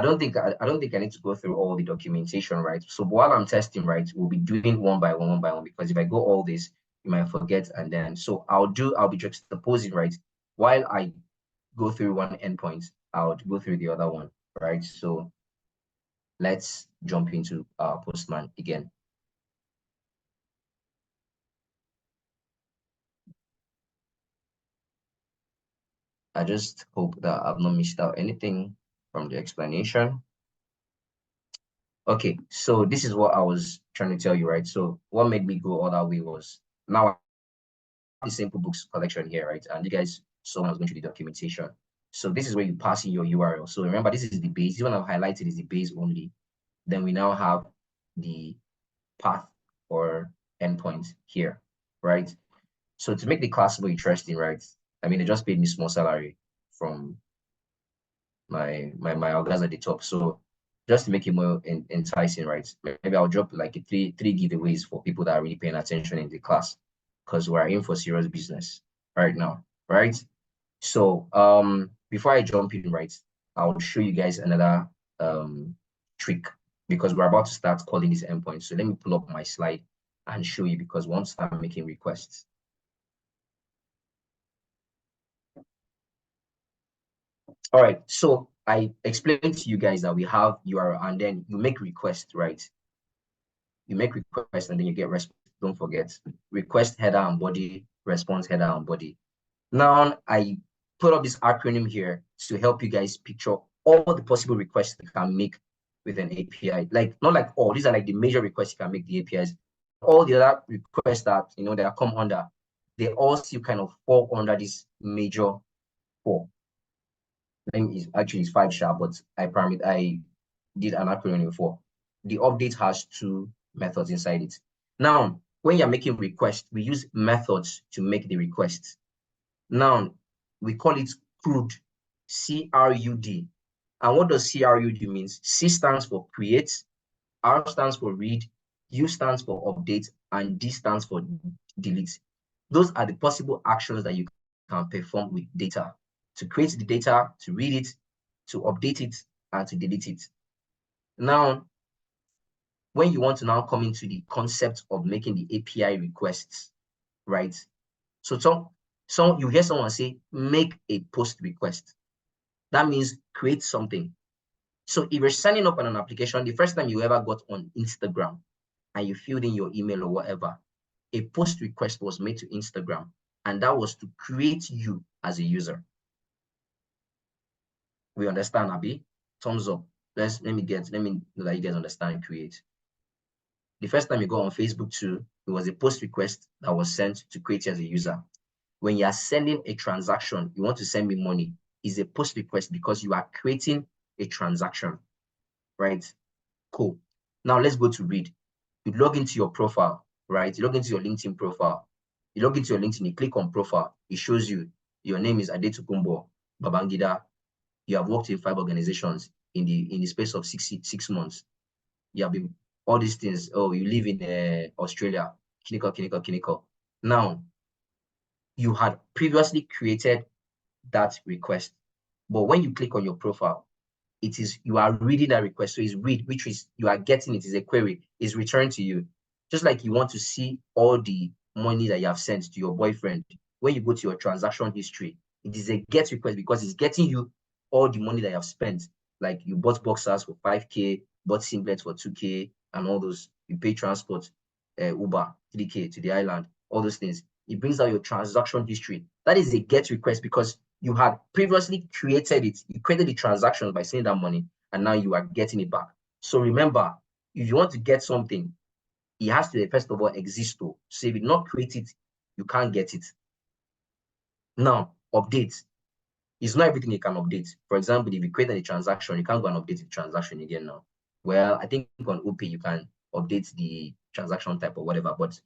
don't think I need to go through all the documentation, right? So while I'm testing, right, we'll be doing one by one, because if I go all this, you might forget. And then so I'll be juxtaposing, right? While I go through one endpoint, I'll go through the other one, right? So let's jump into Postman again. I just hope that I've not missed out anything from the explanation. Okay, so this is what I was trying to tell you, right? So what made me go all that way was now the simple books collection here, right? And you guys saw when I was going through the documentation. So this is where you pass in your URL. So remember, this is the base. This one I've highlighted is the base only. Then we now have the path or endpoint here, right? So to make the class more interesting, right? I mean, they just paid me small salary from my guys at the top. So just to make it more enticing, right? Maybe I'll drop like three giveaways for people that are really paying attention in the class, because we're in for serious business right now, right? So before I jump in, right, I'll show you guys another trick, because we're about to start calling these endpoints. So let me pull up my slide and show you, because we want to start making requests. All right, so I explained to you guys that we have URL and then you make request, right? You make request and then you get response. Don't forget request header and body, response header and body. Now I put up this acronym here to help you guys picture all the possible requests you can make with an API. Like not like all, these are like the major requests you can make the APIs. All the other requests that that come under, they all still kind of fall under this major four. Name is actually it's 5 sharp, but I did an acronym before. The update has 2 methods inside it. Now, when you're making requests, we use methods to make the requests. Now, we call it CRUD, C-R-U-D. And what does C-R-U-D means? C stands for create, R stands for read, U stands for update, and D stands for delete. Those are the possible actions that you can perform with data. To create the data, to read it, to update it, and to delete it. Now, when you want to now come into the concept of making the API requests, right? So you hear someone say, make a post request. That means create something. So if you're signing up on an application, the first time you ever got on Instagram and you filled in your email or whatever, a post request was made to Instagram, and that was to create you as a user. We understand, Abi? Thumbs up. Let me know that you guys understand create. The first time you go on Facebook too, it was a post request that was sent to create you as a user. When you are sending a transaction, you want to send me money, is a post request because you are creating a transaction, right? Cool. Now let's go to read. You log into your profile, right? You log into your LinkedIn profile. You log into your LinkedIn, you click on profile. It shows you your name is Adetukumbo Babangida. You have worked in 5 organizations in the space of 6 months. You have been all these things. Oh, you live in Australia. Kiniko. Now, you had previously created that request, but when you click on your profile, it is you are reading that request. So it's read, which is you are getting it is a query, is returned to you. Just like you want to see all the money that you have sent to your boyfriend. When you go to your transaction history, it is a get request because it's getting you all the money that you have spent. Like you bought boxers for 5K, bought singlets for 2K, and all those. You pay transport, Uber, 3K to the island, all those things. It brings out your transaction history. That is a get request because you had previously created it. You created the transaction by sending that money, and now you are getting it back. So remember, if you want to get something, it has to first of all exist. So if you not create it, you can't get it. Now, update. It's not everything you can update. For example, if you create a transaction, you can't go and update the transaction again now. Well, I think on OP you can update the transaction type or whatever, but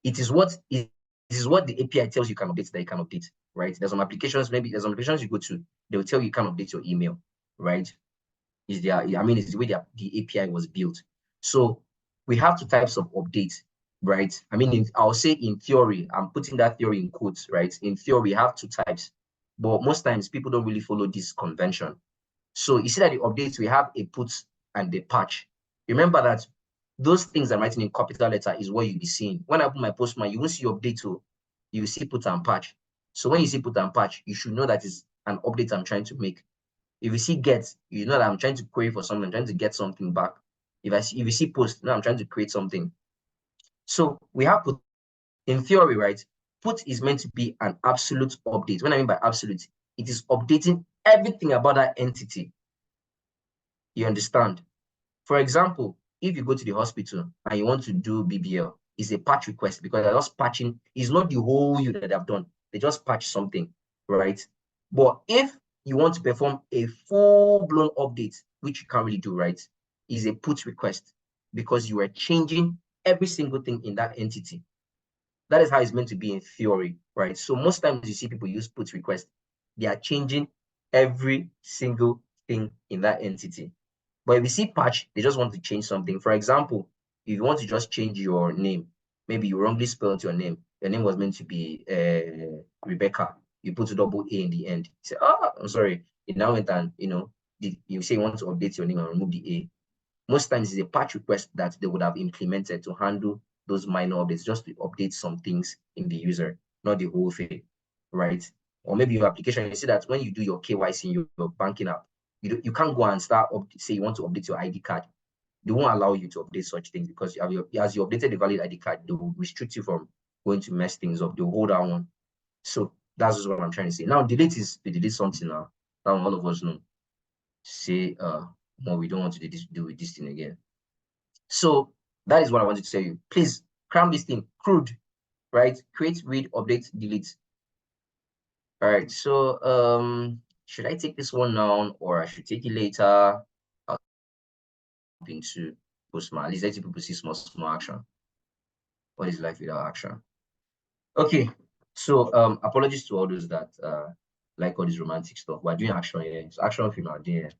it is what the API tells you can update that you can update, right? There's some applications, there's some applications you go to, they will tell you can update your email, right? It's the way the API was built. So we have 2 types of update, right? I'll say in theory, I'm putting that theory in quotes, right? In theory, we have 2 types, but most times people don't really follow this convention. So you see that the updates, we have a put and the patch. Remember that those things I'm writing in capital letter is what you'll be seeing. When I put my Postman, you won't see update, so you see put and patch. So when you see put and patch, you should know that it's an update I'm trying to make. If you see get, you know that I'm trying to query for something, I'm trying to get something back. If you see post, now I'm trying to create something. So we have put in theory, right? Put is meant to be an absolute update. What I mean by absolute, it is updating everything about that entity. You understand? For example, if you go to the hospital and you want to do BBL, it's a patch request because they're just patching. It's not the whole you that they've done. They just patch something, right? But if you want to perform a full-blown update, which you can't really do, right, is a put request because you are changing every single thing in that entity. That is how it's meant to be in theory, right? So most times you see people use put request, they are changing every single thing in that entity. But if you see patch, they just want to change something. For example, if you want to just change your name, maybe you wrongly spelled your name. Your name was meant to be Rebecca. You put a double A in the end. You say, oh, I'm sorry. It now went and, you say you want to update your name and remove the A. Most times it's a patch request that they would have implemented to handle those minor updates, just to update some things in the user, not the whole thing, right? or maybe your application, you see that when you do your KYC in your banking app, you can't go and start say you want to update your ID card. They won't allow you to update such things because as you updated the valid ID card, they will restrict you from going to mess things up. They'll hold that one. So that's just what I'm trying to say. Now, delete is to delete something now. That one all of us know. Say, no, we don't want to do with this thing again. So that is what I wanted to tell you. Please cram this thing, crude, right? Create, read, update, delete. All right. So should I take this one now or I should take it later? I'll into Postman. At least let people see small action. What is life without action? Okay. So apologies to all those that like all this romantic stuff. We're doing action here. It's action film out there.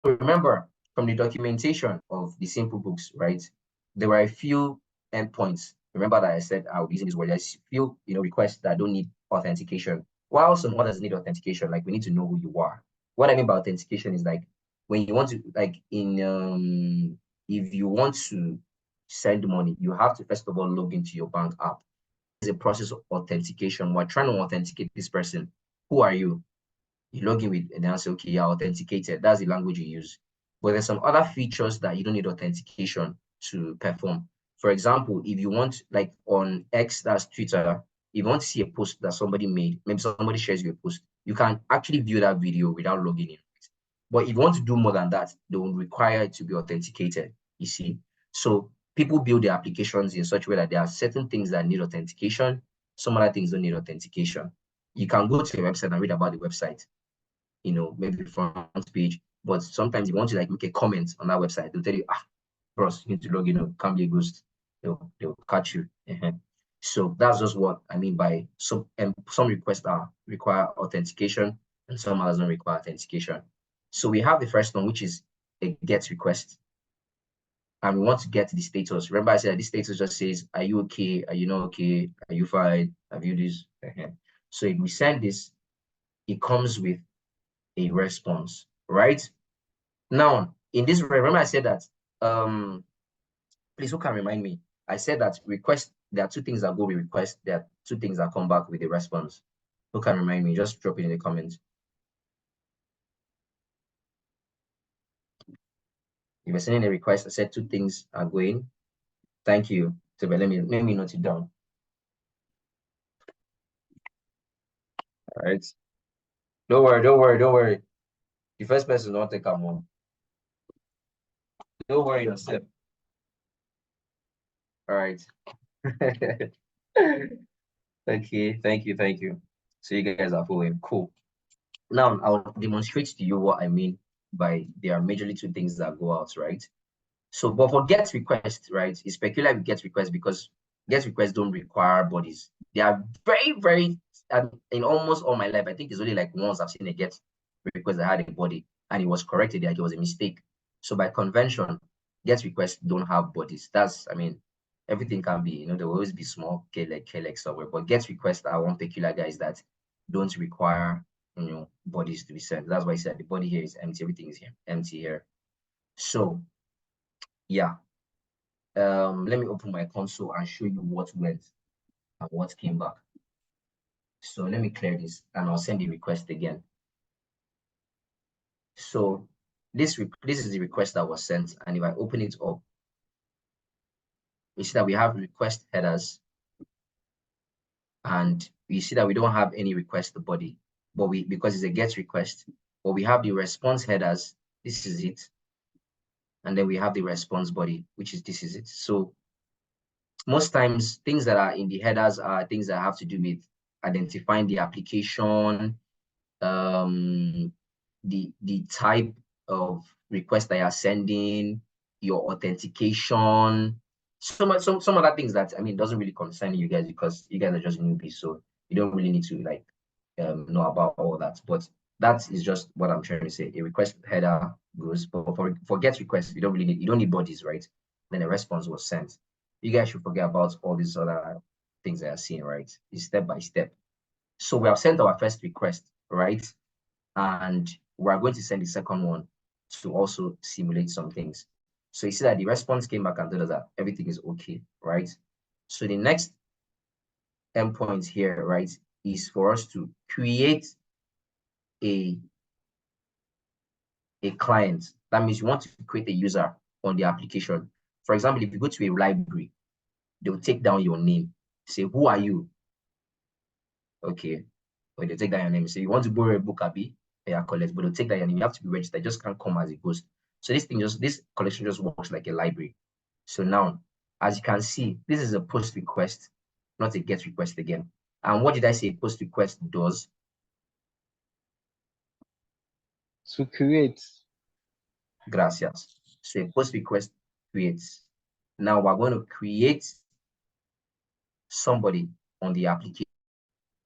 Remember, from the documentation of the simple books, right? There were a few endpoints. Remember that I said I'll be using this word. There's few, requests that don't need authentication. While some others need authentication, like we need to know who you are. What I mean by authentication is like when you want to, like if you want to send money, you have to first of all log into your bank app. It's a process of authentication. We're trying to authenticate this person. Who are you? You log in with and then say, okay, you're authenticated. That's the language you use. But there's some other features that you don't need authentication to perform. For example, if you want, like on X, that's Twitter, if you want to see a post that somebody made, maybe somebody shares you a post, you can actually view that video without logging in. But if you want to do more than that, they will require it to be authenticated, you see. So people build their applications in such a way that there are certain things that need authentication, some other things don't need authentication. You can go to a website and read about the website, maybe front page, but sometimes you want to like make a comment on that website, they'll tell you, bros, you need to log in, can't be a ghost, they'll catch you. So that's just what I mean by some requests require authentication and some others don't require authentication. So we have the first one, which is a GET request. And we want to get the status. Remember I said this status just says, are you okay? Are you not okay? Are you fine? Have you this? So if we send this, it comes with a response, right? Now, in this, remember I said that, please, who can remind me? I said that request, there are two things that go with request, there are two things that come back with a response. Who can remind me? Just drop it in the comments. If you're sending a request, I said two things are going. Thank you. So let me note it down. All right. Don't worry. The first person not take a home. Don't worry yourself. All right. Okay, thank you. So you guys are following. Cool. Now I'll demonstrate to you what I mean by there are majorly two things that go out, right? So, but for GET request, right, it's peculiar with GET request because GET requests don't require bodies. They are very, in almost all my life, I think it's only like once I've seen a GET request that had a body and it was corrected, like it was a mistake. So by convention, GET requests don't have bodies. That's, I mean, everything can be, there will always be small K-like somewhere, but GET requests are one peculiar guys that don't require, bodies to be sent. That's why I said the body here is empty, everything is here, empty here. So yeah, let me open my console and show you what went and what came back. So let me clear this and I'll send the request again. So this is the request that was sent, and if I open it up, you see that we have request headers, and you see that we don't have any request body, but because it's a GET request, but we have the response headers. This is it, and then we have the response body, which is this is it. So most times things that are in the headers are things that have to do with identifying the application, the type of request that you're sending, your authentication, some other things that, I mean, doesn't really concern you guys because you guys are just newbies, so you don't really need to like know about all that. But that is just what I'm trying to say. A request header goes, but for GET requests, you don't need bodies, right? Then a response was sent. You guys should forget about all these other things that you're seeing, right? It's step by step. So we have sent our first request, right? And we're going to send the second one to also simulate some things. So you see that the response came back and told us that everything is okay, right? So the next endpoint here, right, is for us to create a client. That means you want to create a user on the application. For example, if you go to a library, they'll take down your name, say, who are you? Okay. Or they take down your name, say, you want to borrow a book, Abi? Yeah, collect, but they'll take down your name. You have to be registered. It just can't come as it goes. So this collection just works like a library. So now, as you can see, this is a post request, not a get request again. And what did I say post request does? To create. Gracias. So a post request creates. Now we're going to create somebody on the application,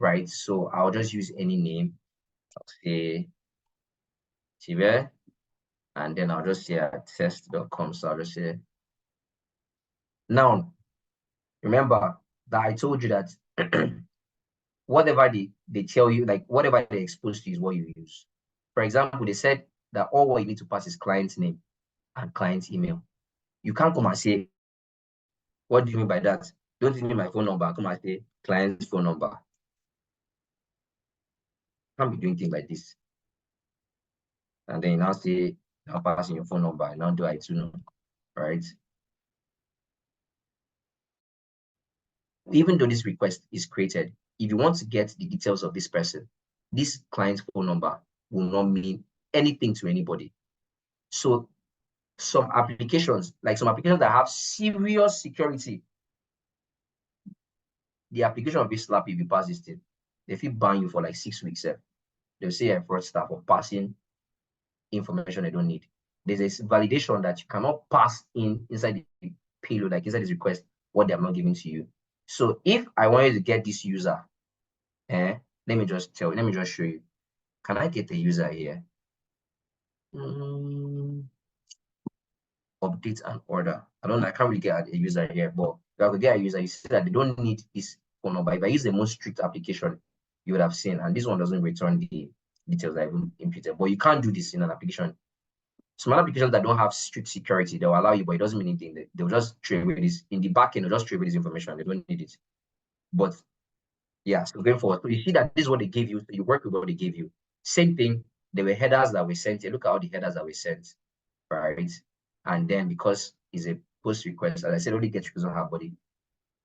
right? So I'll just use any name. I'll say Tibe, and then I'll just say test.com. So I'll just say, now, remember that I told you that whatever they tell you, like whatever they expose to is what you use. For example, they said that all what you need to pass is client's name and client's email. You can't come and say, what do you mean by that? Don't give me my phone number. Come and say client's phone number. Can't be doing things like this. And then you now say, now passing your phone number, and now do I too know, right? Even though this request is created, if you want to get the details of this person, this client's phone number will not mean anything to anybody. So some applications that have serious security, the application will be slap if you pass this thing. They feel ban you for like 6 weeks. They'll say a fraud staff of passing information they don't need. There's a validation that you cannot pass inside the payload, like inside this request, what they are not giving to you. So if I wanted to get this user, let me just show you. Can I get the user here? Update and order. I can't really get a user here, but if I could get a user, you see that they don't need this phone number. If I use the most strict application you would have seen, and this one doesn't return the details I even imputed, but you can't do this in an application. Some other applications that don't have strict security, they'll allow you, but it doesn't mean anything. They'll just trade with this in the back end, they'll just trade with this information. They don't need it. But yeah, so going forward, so you see that this is what they gave you, so you work with what they gave you. Same thing, there were headers that were sent here. Look at all the headers that were sent, right? And then because it's a post request, as I said, only get request on her body,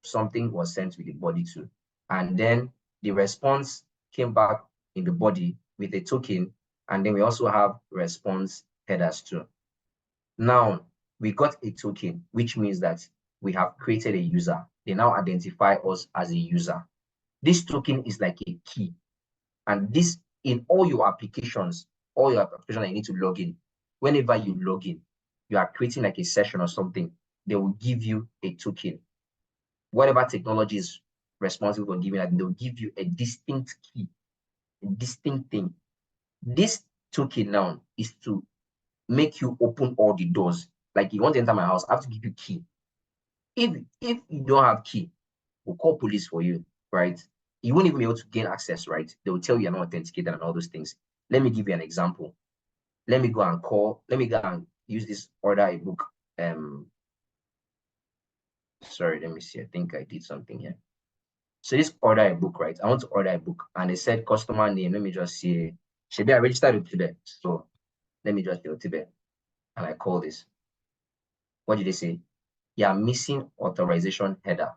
something was sent with the body too. And then the response came back in the body with a token. And then we also have response headers too. Now we got a token, which means that we have created a user. They now identify us as a user. This token is like a key. And this in all your applications that you need to log in. Whenever you log in, you are creating like a session or something, they will give you a token. Whatever technology is responsible for giving that, they'll give you a distinct key, a distinct thing. This token now is to make you open all the doors. Like you want to enter my house, I have to give you key. If you don't have key, we'll call police for you, right? You won't even be able to gain access, right? They will tell you you're not authenticated and all those things. Let me give you an example. Let me go and use this order a book. Sorry, let me see. I think I did something here. So this order a book, right? I want to order a book, and it said customer name. Let me just see. Should be I registered with Tibet. So let me just do Tibet, and I call this. What did they say? You are missing authorization header.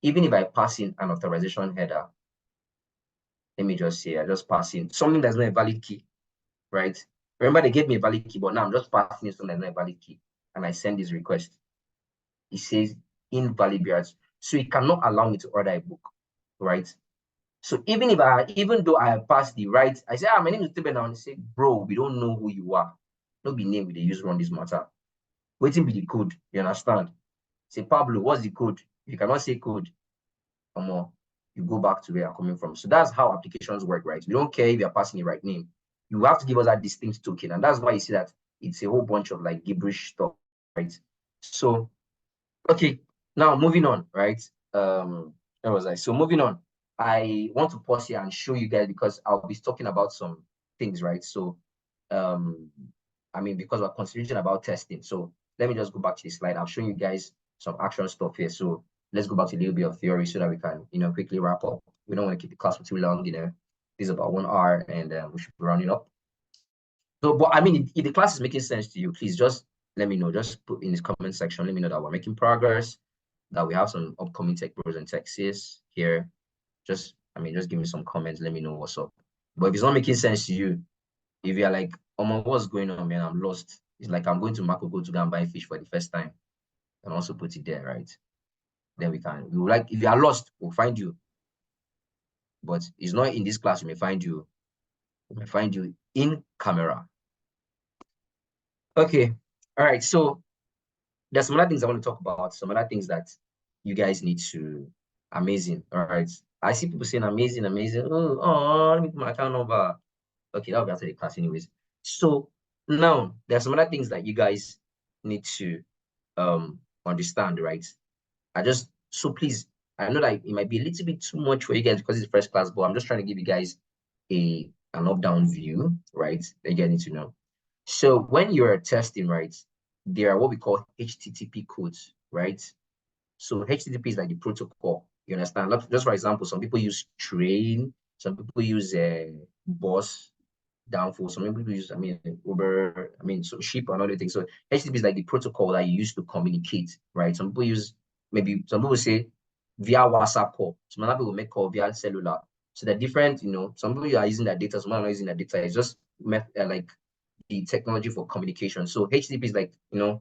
Even if I pass in an authorization header, let me just say I just pass in something that's not a valid key, right? Remember they gave me a valid key, but now I'm just passing in something that's not a valid key, and I send this request. It says invalid BRs. So it cannot allow me to order a book, right? So even though I passed the right, I say, my name is Tibet now, and they say, bro, we don't know who you are. No be name with the use run this matter. Waiting be the code, you understand? Say, Pablo, what's the code? You cannot say code. Come on, you go back to where you're coming from. So that's how applications work, right? We don't care if you're passing the right name. You have to give us that distinct token. And that's why you see that it's a whole bunch of like gibberish stuff, right? So, okay, now moving on, right? Where was I? So moving on, I want to pause here and show you guys because I'll be talking about some things, right? So, I mean, because we're concentrating about testing. So let me just go back to the slide. I've shown you guys some action stuff here. So let's go back to a little bit of theory so that we can, quickly wrap up. We don't want to keep the class for too long, This is about 1 hour and we should be running up. So, but I mean, if the class is making sense to you, please just let me know. Just put in this comment section, let me know that we're making progress, that we have some upcoming tech bros and tech sis here. Just give me some comments, let me know what's up. But if it's not making sense to you, if you're like, oh my, what's going on, man? I'm lost. It's like I'm going to Makogo to go and buy fish for the first time. And also put it there, right? Then we will like, if you are lost, we'll find you. But it's not in this class, we may find you in camera. Okay. All right. So there's some other things I want to talk about, some other things that you guys need to. Amazing. All right. I see people saying amazing, amazing. Oh, let me put my account number. Okay, that'll be after the class anyways. So now there's some other things that you guys need to understand, right? So please, I know that it might be a little bit too much for you guys because it's first class, but I'm just trying to give you guys an up-down view, right? That you need to know. So when you're testing, right, there are what we call HTTP codes, right? So HTTP is like the protocol. You understand? Just for example, some people use train, some people use bus, downfall. Some people use, Uber, so ship and other things. So HTTP is like the protocol that you use to communicate, right? Some people use, some people say via WhatsApp call. Some other people make call via cellular. So they're different, some people are using that data, some are not using that data. It's just like the technology for communication. So HTTP is like, the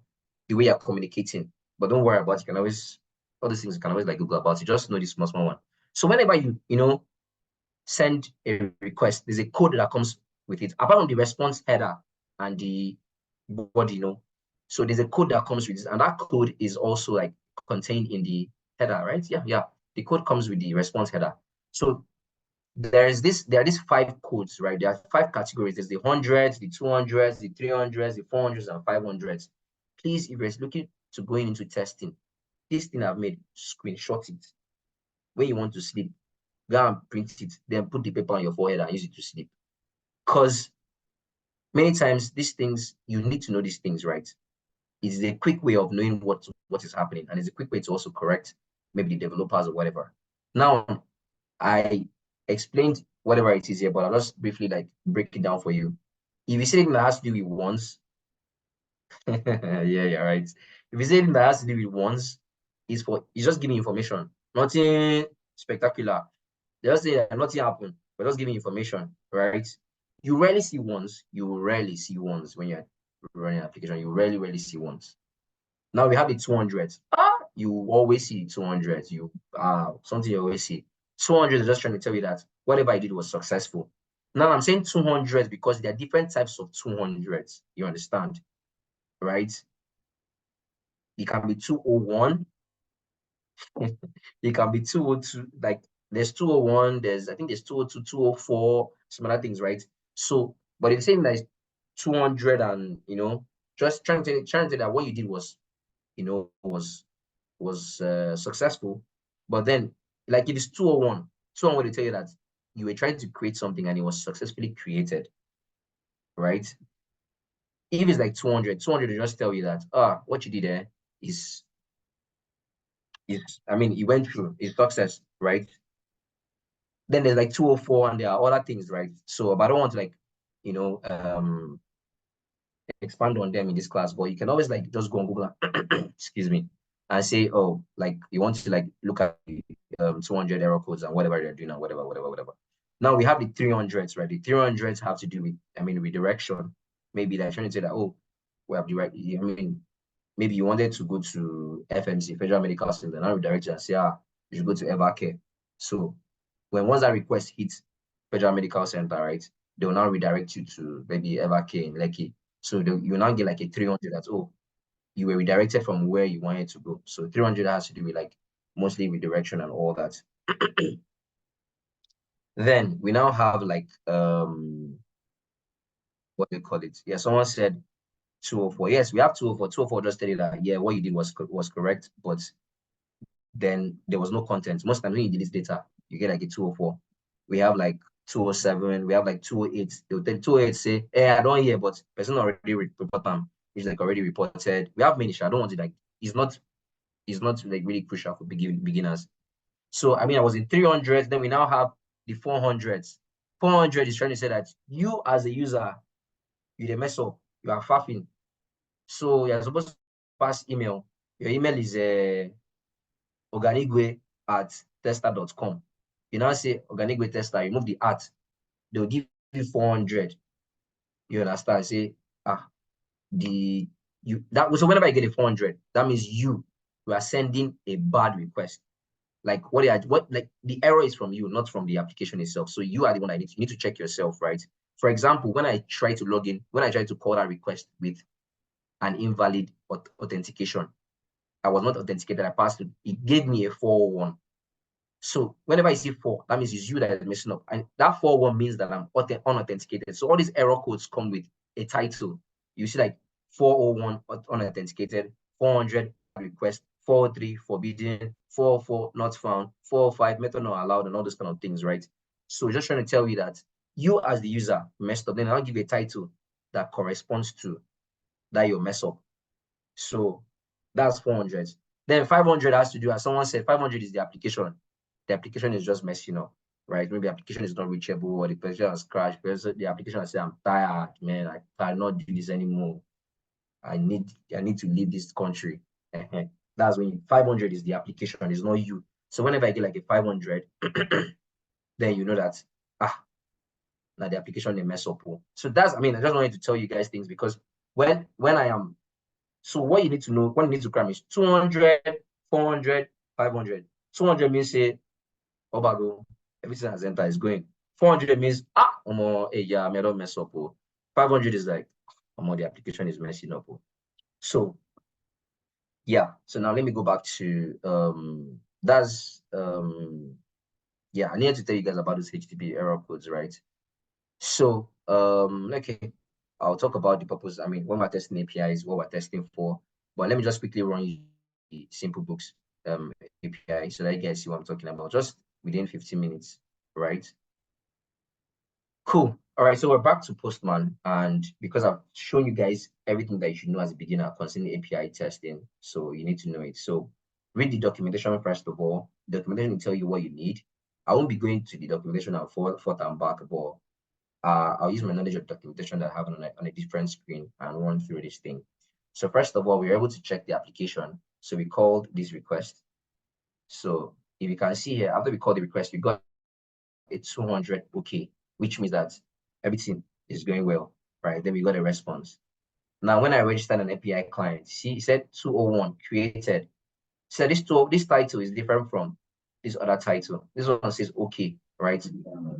way you're communicating. But don't worry about it. You can always, all these things you can always like Google about it. Just know this small one. So whenever you, send a request, there's a code that comes with it. Apart from the response header and the body, so there's a code that comes with it, and that code is also like contained in the header, right? Yeah. The code comes with the response header. So there are these 5 codes, right? There are 5 categories. There's the 100s, the 200s, the 300s, the 400s, and 500s. Please, if you're looking to going into testing, this thing I've made, screenshot it. When you want to sleep, go and print it, then put the paper on your forehead and use it to sleep. Because many times these things, you need to know these things, right? It's a quick way of knowing what is happening, and it's a quick way to also correct maybe the developers or whatever. Now, I explained whatever it is here, but I'll just briefly like break it down for you. If you say anything that has to do with ones, yeah, right. If you say anything that has to do with ones, it's just giving information, nothing spectacular. They just say that nothing happened, but just giving information, right? You rarely see ones. You will rarely see ones when you're running an application. You rarely see ones. Now we have the 200. You always see 200. Something you always see. 200 is just trying to tell you that whatever I did was successful. Now I'm saying 200 because there are different types of 200s. You understand, right? It can be 201. It can be 202. Like there's 201. I think there's 202, 204, some other things, right? So, but it's saying that 200 and just trying to tell that what you did was successful. But then, like if it's 201, 201 will tell you that you were trying to create something and it was successfully created, right? If it's like 200 will just tell you that what you did there is you went through, it's success, right? Then there's like 204 and there are other things, right? So, but I don't want to like expand on them in this class, but you can always like just go on Google excuse me, and say, oh, like you want to like look at 200 error codes and whatever they're doing and whatever. Now we have the 300s, right? The 300s have to do with redirection. Maybe they're trying to say that, oh, we have direct. Maybe you wanted to go to FMC, Federal Medical Center, and now redirect you and say, you should go to Evercare. So once that request hits Federal Medical Center, right, they will now redirect you to maybe Evercare in Lekki. So you now get like a 300 that, oh, you were redirected from where you wanted to go. So 300 has to do with like mostly redirection and all that. Then we now have like, what do you call it? Yeah, someone said 204. Yes, we have 204. 204 just tell you that, yeah, what you did was correct, but then there was no content. Most times when you delete data, you get like a 204. We have like 207, we have like 208. They will tell 208 say, I don't hear, but person already report them. It's like already reported. We have many, I don't want to like, it's not is not like really crucial for beginners. So I mean, I was in 300, then we now have the 400s. 400 is trying to say that you as a user, you dey mess up, you are faffing. So you're supposed to pass email. Your email is organigwe@tester.com. You now say organigwe tester, remove the @ they'll give you 400. You understand? Say, so whenever I get a 400, that means you are sending a bad request. Like like the error is from you, not from the application itself. So you are the one you need to check yourself, right? For example, when I try to log in, when I try to call that request with an invalid authentication, I was not authenticated. I passed it gave me a 401. So whenever I see 4, that means it's you that is messing up. And that 401 means that I'm unauthenticated. So all these error codes come with a title. You see like 401 unauthenticated, 400 request, 403 forbidden, 404 not found, 405 method not allowed, and all those kind of things, right? So just trying to tell you that you as the user messed up. Then I'll give you a title that corresponds to that you mess up. So that's 400. Then 500 has to do, as someone said, 500 is the application. The application is just messing up, right? Maybe the application is not reachable, or the application has crashed because the application has said, I'm tired, man, I cannot do this anymore. I need to leave this country. That's when 500 is the application, it's not you. So whenever I get like a 500, then you know that now the application they mess up. So that's, I just wanted to tell you guys things, because when I am, so what you need to know, what you need to cram is 200, 400, 500. 200 means say, Obago, everything has entered, is going. 400 means, hey, yeah, I don't mess up. 500 is like, the application is messing up. So, yeah. So now let me go back to, yeah, I need to tell you guys about those HTTP error codes, right? So, okay, I'll talk about the purpose. When we're testing APIs, what we're testing for, but let me just quickly run you the simple books API so that you guys see what I'm talking about, just within 15 minutes, right? Cool. All right, so we're back to Postman, and because I've shown you guys everything that you should know as a beginner concerning API testing, so you need to know it. So read the documentation first of all. The documentation will tell you what you need. I won't be going to the documentation and forth and back, but I'll use my knowledge of documentation that I have on a different screen and run through this thing. So first of all, we were able to check the application. So we called this request. So if you can see here, after we called the request, we got a 200 okay, which means that everything is going well, right? Then we got a response. Now, when I registered an API client, see, it said 201 created. So this title is different from this other title. This one says okay, right?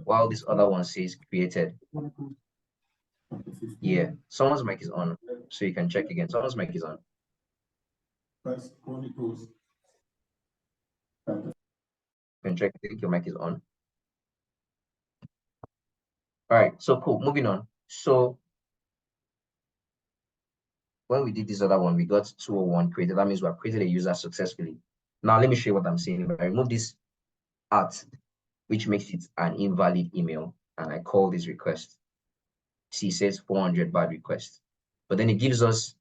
While this other one says created. Yeah, someone's mic is on, so you can check again. Someone's mic is on. You can check, I think your mic is on. All right, so cool, moving on. So when we did this other one, we got 201 created. That means we have created a user successfully. Now, let me show you what I'm saying. If I remove this @ which makes it an invalid email, and I call this request, see, it says 400 bad request. But then it gives us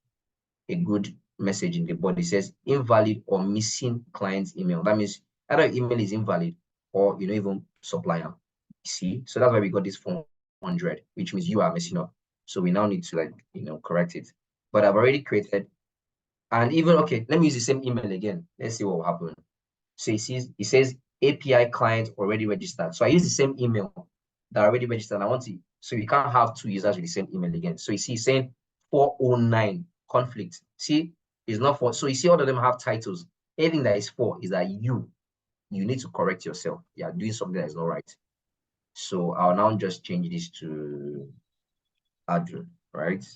a good message in the body. It says invalid or missing client's email. That means either email is invalid or you don't even supply them. See, so that's why we got this 400, which means you are messing up. So we now need to correct it. But I've already created, and even okay, let me use the same email again. Let's see what will happen. So it says API client already registered. So I use the same email that already registered. I want to, so you can't have two users with the same email again. So you see, it's saying 409 conflict. See, it's not 4. So you see, all of them have titles. Anything that is 4 is that you need to correct yourself. You are doing something that is not right. So I'll now just change this to Adrian, right?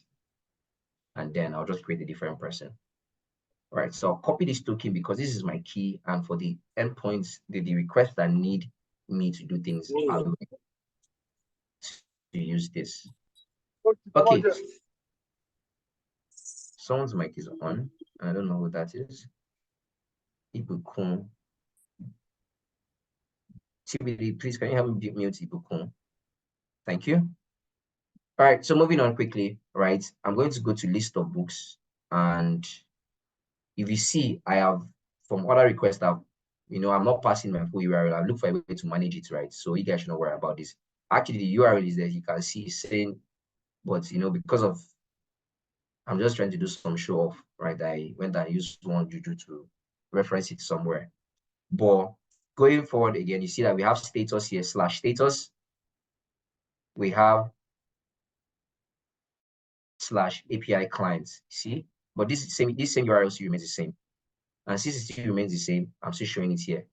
And then I'll just create a different person. All right, so I'll copy this token because this is my key, and for the endpoints, the requests that need me to do things, I'll to use this. Okay. Someone's mic is on. I don't know who that is. Ibukun. TBD, please can you help me mute Ibukun? Thank you. All right, so moving on quickly, right? I'm going to go to list of books, and if you see, I have from other requests that, I'm not passing my full URL. I look for a way to manage it, right? So you guys should not worry about this. Actually, the URL is there. You can see it's saying, but because of, I'm just trying to do some show off, right? I used one Juju to reference it somewhere. But going forward again, you see that we have status here, /status. We have /API clients. See, but this same URL still remains the same. And since it still remains the same, I'm still showing it here.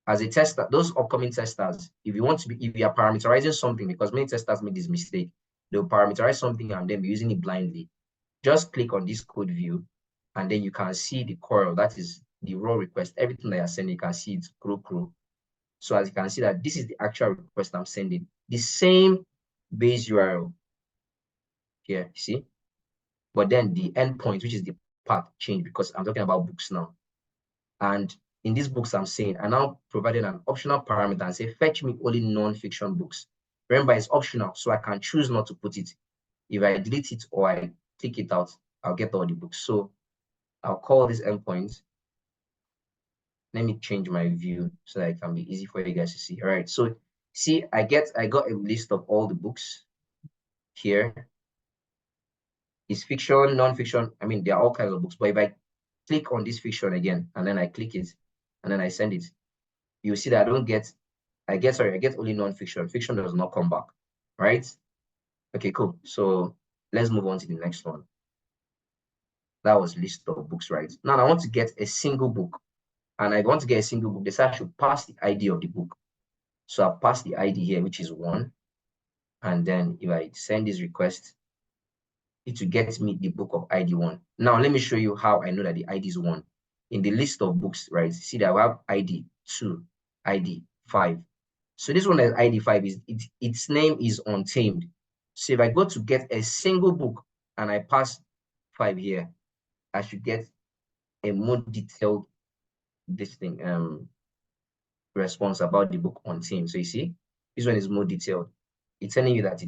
As a tester, those upcoming testers, if you are parameterizing something, because many testers make this mistake, they'll parameterize something and then be using it blindly. Just click on this code view, and then you can see the curl, that is the raw request. Everything that you're sending, you can see it's grow. So as you can see that this is the actual request I'm sending. The same base URL here, see? But then the endpoint, which is the path, changed because I'm talking about books now. And in these books I'm saying, I now provided an optional parameter and say, fetch me only non-fiction books. Remember, it's optional, so I can choose not to put it. If I delete it or I click it out, I'll get all the books. So I'll call this endpoint. Let me change my view so that it can be easy for you guys to see. All right, so see, I got a list of all the books here. It's fiction, non-fiction. I mean, there are all kinds of books, but if I click on this fiction again, and then I click it, and then I send it, you see that I get only non-fiction. Fiction does not come back, right? Okay, cool. So let's move on to the next one. That was list of books, right? Now I want to get a single book, and I want to get a single book. They say I should pass the ID of the book. So I'll pass the ID here, which is 1. And then if I send this request, it will get me the book of ID 1. Now let me show you how I know that the ID is 1. In the list of books, right? See that I have ID 2, ID 5. So this one that ID 5 is its name is untamed. So if I go to get a single book and I pass 5 here, I should get a more detailed response about the book untamed. So you see, this one is more detailed. It's telling you that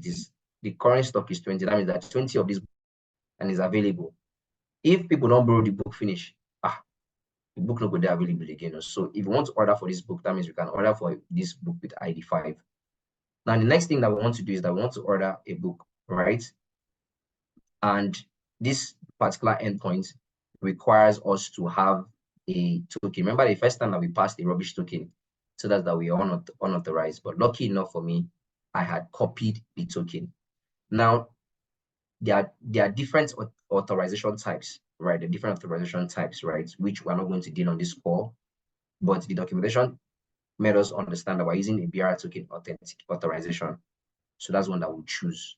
the current stock is 20. That means that 20 of this and is available. If people don't borrow the book finish, the book not go there available again. So if you want to order for this book, that means we can order for this book with ID 5. Now the next thing that we want to do is that we want to order a book, right? And this particular endpoint requires us to have a token. Remember the first time that we passed a rubbish token, so that we are unauthorized. But lucky enough for me, I had copied the token. Now there are different authorization types, right? The different authorization types, right? Which we're not going to deal on this call, but the documentation made us understand that we're using a BR token authentic authorization. So that's one that we'll choose.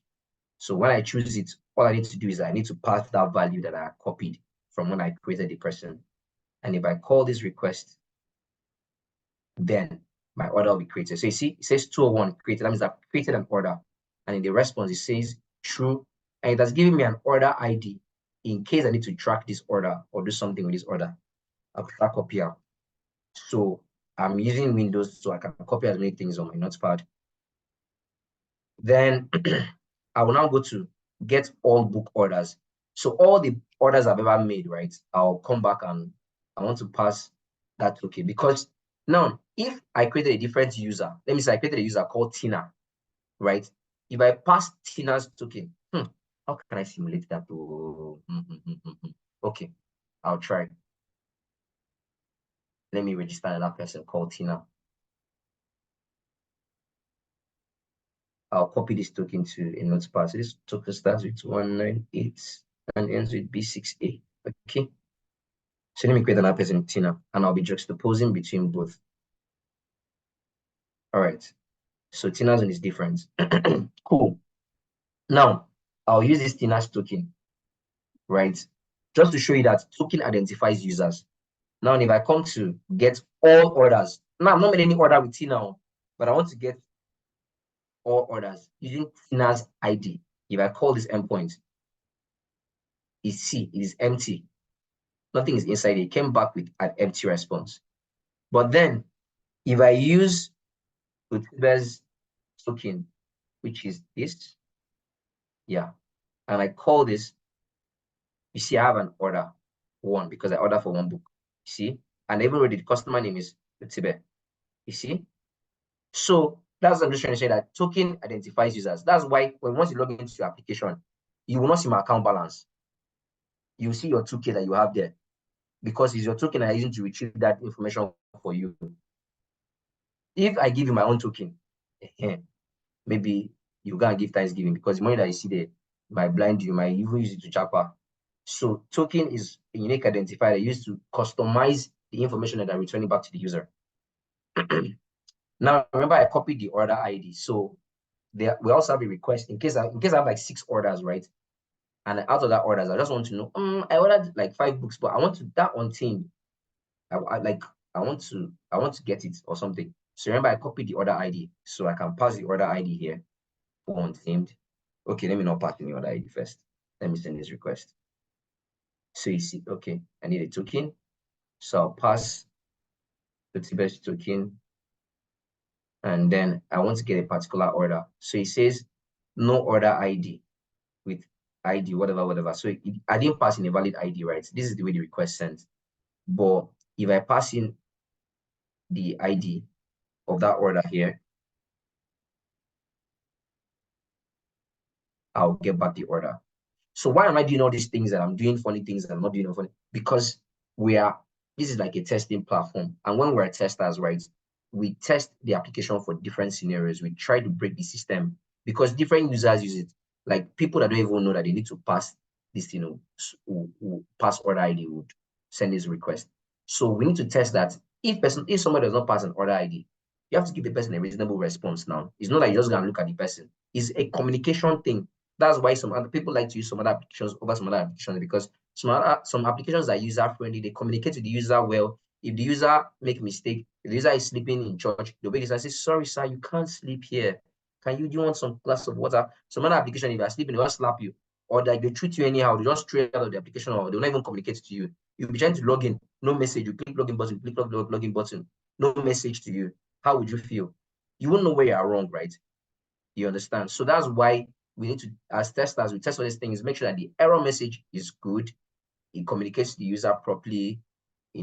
So when I choose it, all I need to do is I need to pass that value that I copied from when I created the person. And if I call this request, then my order will be created. So you see, it says 201 created. That means I've created an order. And in the response, it says true. And it has given me an order ID in case I need to track this order or do something with this order. I'll track up here. So I'm using Windows so I can copy as many things on my notepad. Then I will now go to get all book orders. So all the orders I've ever made, right? I'll come back and I want to pass that token because now if I created a different user, let me say I created a user called Tina, right? If I pass Tina's token, how can I simulate that? Okay, I'll try. Let me register another person called Tina. I'll copy this token to a notepad. So this token starts with 198 and ends with B6A. Okay. So let me create another person, Tina, and I'll be juxtaposing between both. All right. So Tina's one is different. Cool. Now I'll use this Tina's token, right? Just to show you that token identifies users. Now, if I come to get all orders, now I'm not making any order with Tina, but I want to get all orders using Tina's ID. If I call this endpoint, it is empty. Nothing is inside. It came back with an empty response. But then, if I use Utibe's token, which is this, and I call this, you see, I have an order 1 because I order for 1 book. You see, And even already the customer name is Tibe. You see? So that's what I'm just trying to say, that token identifies users. That's why once you log into your application, you will not see my account balance. You will see your 2K that you have there, because it's your token I'm using to retrieve that information for you. If I give you my own token, maybe you can't give Thanksgiving, because the money that you see there might blind you, might even use it to chapa. So token is a unique identifier used to customize the information that I'm returning back to the user. Now, remember, I copied the order ID. So there, we also have a request in case I have like 6 orders, right? And out of that orders, I just want to know, I ordered like 5 books, but I want to that on team. I want to get it or something. So remember, I copied the order ID, so I can pass the order ID here for unthemed. Okay, let me not pass the order ID first. Let me send this request. So you see, okay, I need a token. So I'll pass the Tibet token, and then I want to get a particular order. So it says no order ID with ID, whatever. So I didn't pass in a valid ID, right? This is the way the request sent. But if I pass in the ID of that order here, I'll get back the order. So why am I doing all these things that I'm doing funny things that I'm not doing funny? Because this is like a testing platform. And when we're testers, right, we test the application for different scenarios. We try to break the system because different users use it. Like people that don't even know that they need to pass this, who pass order ID would send this request. So we need to test that if somebody does not pass an order ID, you have to give the person a reasonable response now. It's not like you're just gonna look at the person. It's a communication thing. That's why some other people like to use some other applications over some other applications, because some applications are user friendly. They communicate with the user well. If the user make a mistake, if the user is sleeping in church, the way they say, "Sorry, sir, you can't sleep here. Do you want some glass of water?" Some other application, if you're sleeping, they just slap you, or like they treat you anyhow. They just straight out of the application, or they'll not even communicate to you. You'll be trying to log in, no message. You click login button, click login button, no message to you. How would you feel? You won't know where you are wrong, right? You understand? So that's why we need to, as testers, we test all these things, make sure that the error message is good, it communicates to the user properly,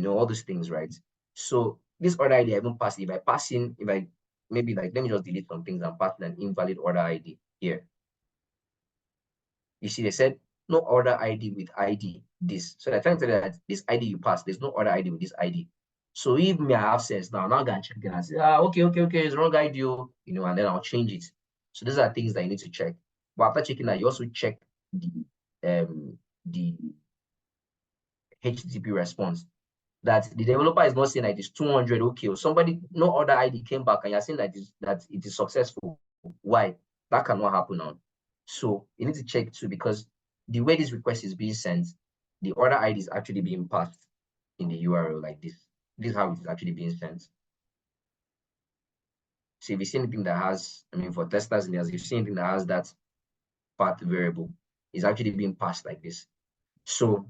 all those things, right? So this order ID I even pass, if I maybe like, let me just delete some things and pass an invalid order ID here. You see, they said no order ID with ID this. So they're trying to tell you that this ID you pass, there's no order ID with this ID. So if me I have sense now, I'm not gonna check it and say, okay, it's wrong ID, and then I'll change it. So these are things that you need to check. But after checking that, you also check the HTTP response. That the developer is not saying that it's 200, okay, or somebody, no other ID came back and you're saying that it is successful. Why? That cannot happen now. So you need to check too, because the way this request is being sent, the order ID is actually being passed in the URL like this. This is how it is actually being sent. So if you see anything that has, for testers, if you see anything that has that path variable, is actually being passed like this. So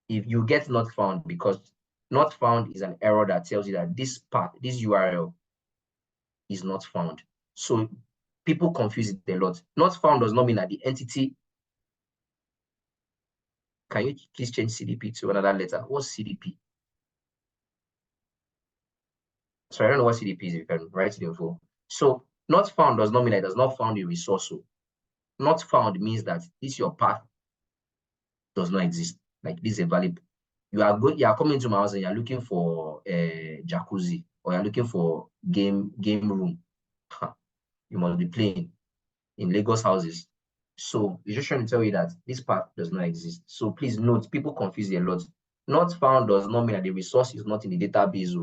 if you get not found, because not found is an error that tells you that this path, this URL is not found. So people confuse it a lot. Not found does not mean that the entity. Can you please change CDP to another letter? What's CDP? So I don't know what CDP is. You can write it in full. So not found does not mean that it does not found a resource. So not found means that this your path does not exist. Like this is a valid. You are coming to my house and you're looking for a jacuzzi, or you're looking for game room. You must be playing in Lagos houses. So it's just trying to tell you that this path does not exist. So please note, people confuse a lot. Not found does not mean that the resource is not in the database.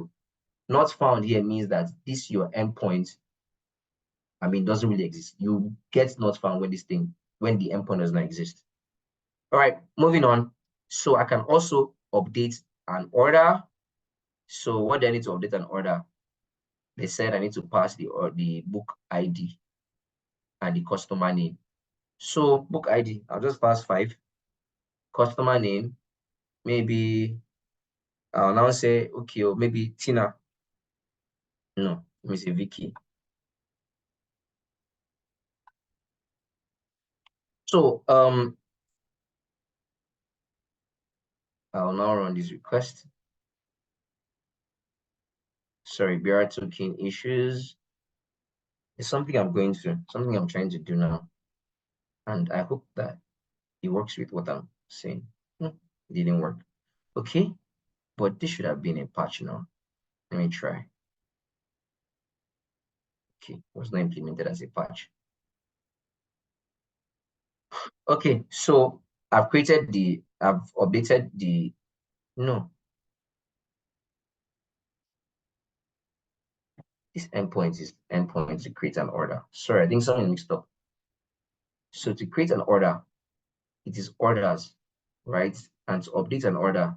Not found here means that this your endpoint, doesn't really exist. You get not found when the endpoint does not exist. All right, moving on. So I can also update an order. So what do I need to update an order? They said I need to pass the book ID and the customer name. So book ID, I'll just pass 5. Customer name, maybe I'll now say, okay, or maybe Tina. No, let me say Vicky. So I'll now run this request. Sorry, BR token issues. It's something I'm trying to do now. And I hope that it works with what I'm saying. It didn't work. Okay, but this should have been a patch now. Let me try. Okay, it was not implemented as a patch. Okay, so I've updated the, no. This endpoint is endpoint to create an order. Sorry, I think something mixed up. So to create an order, it is orders, right? And to update an order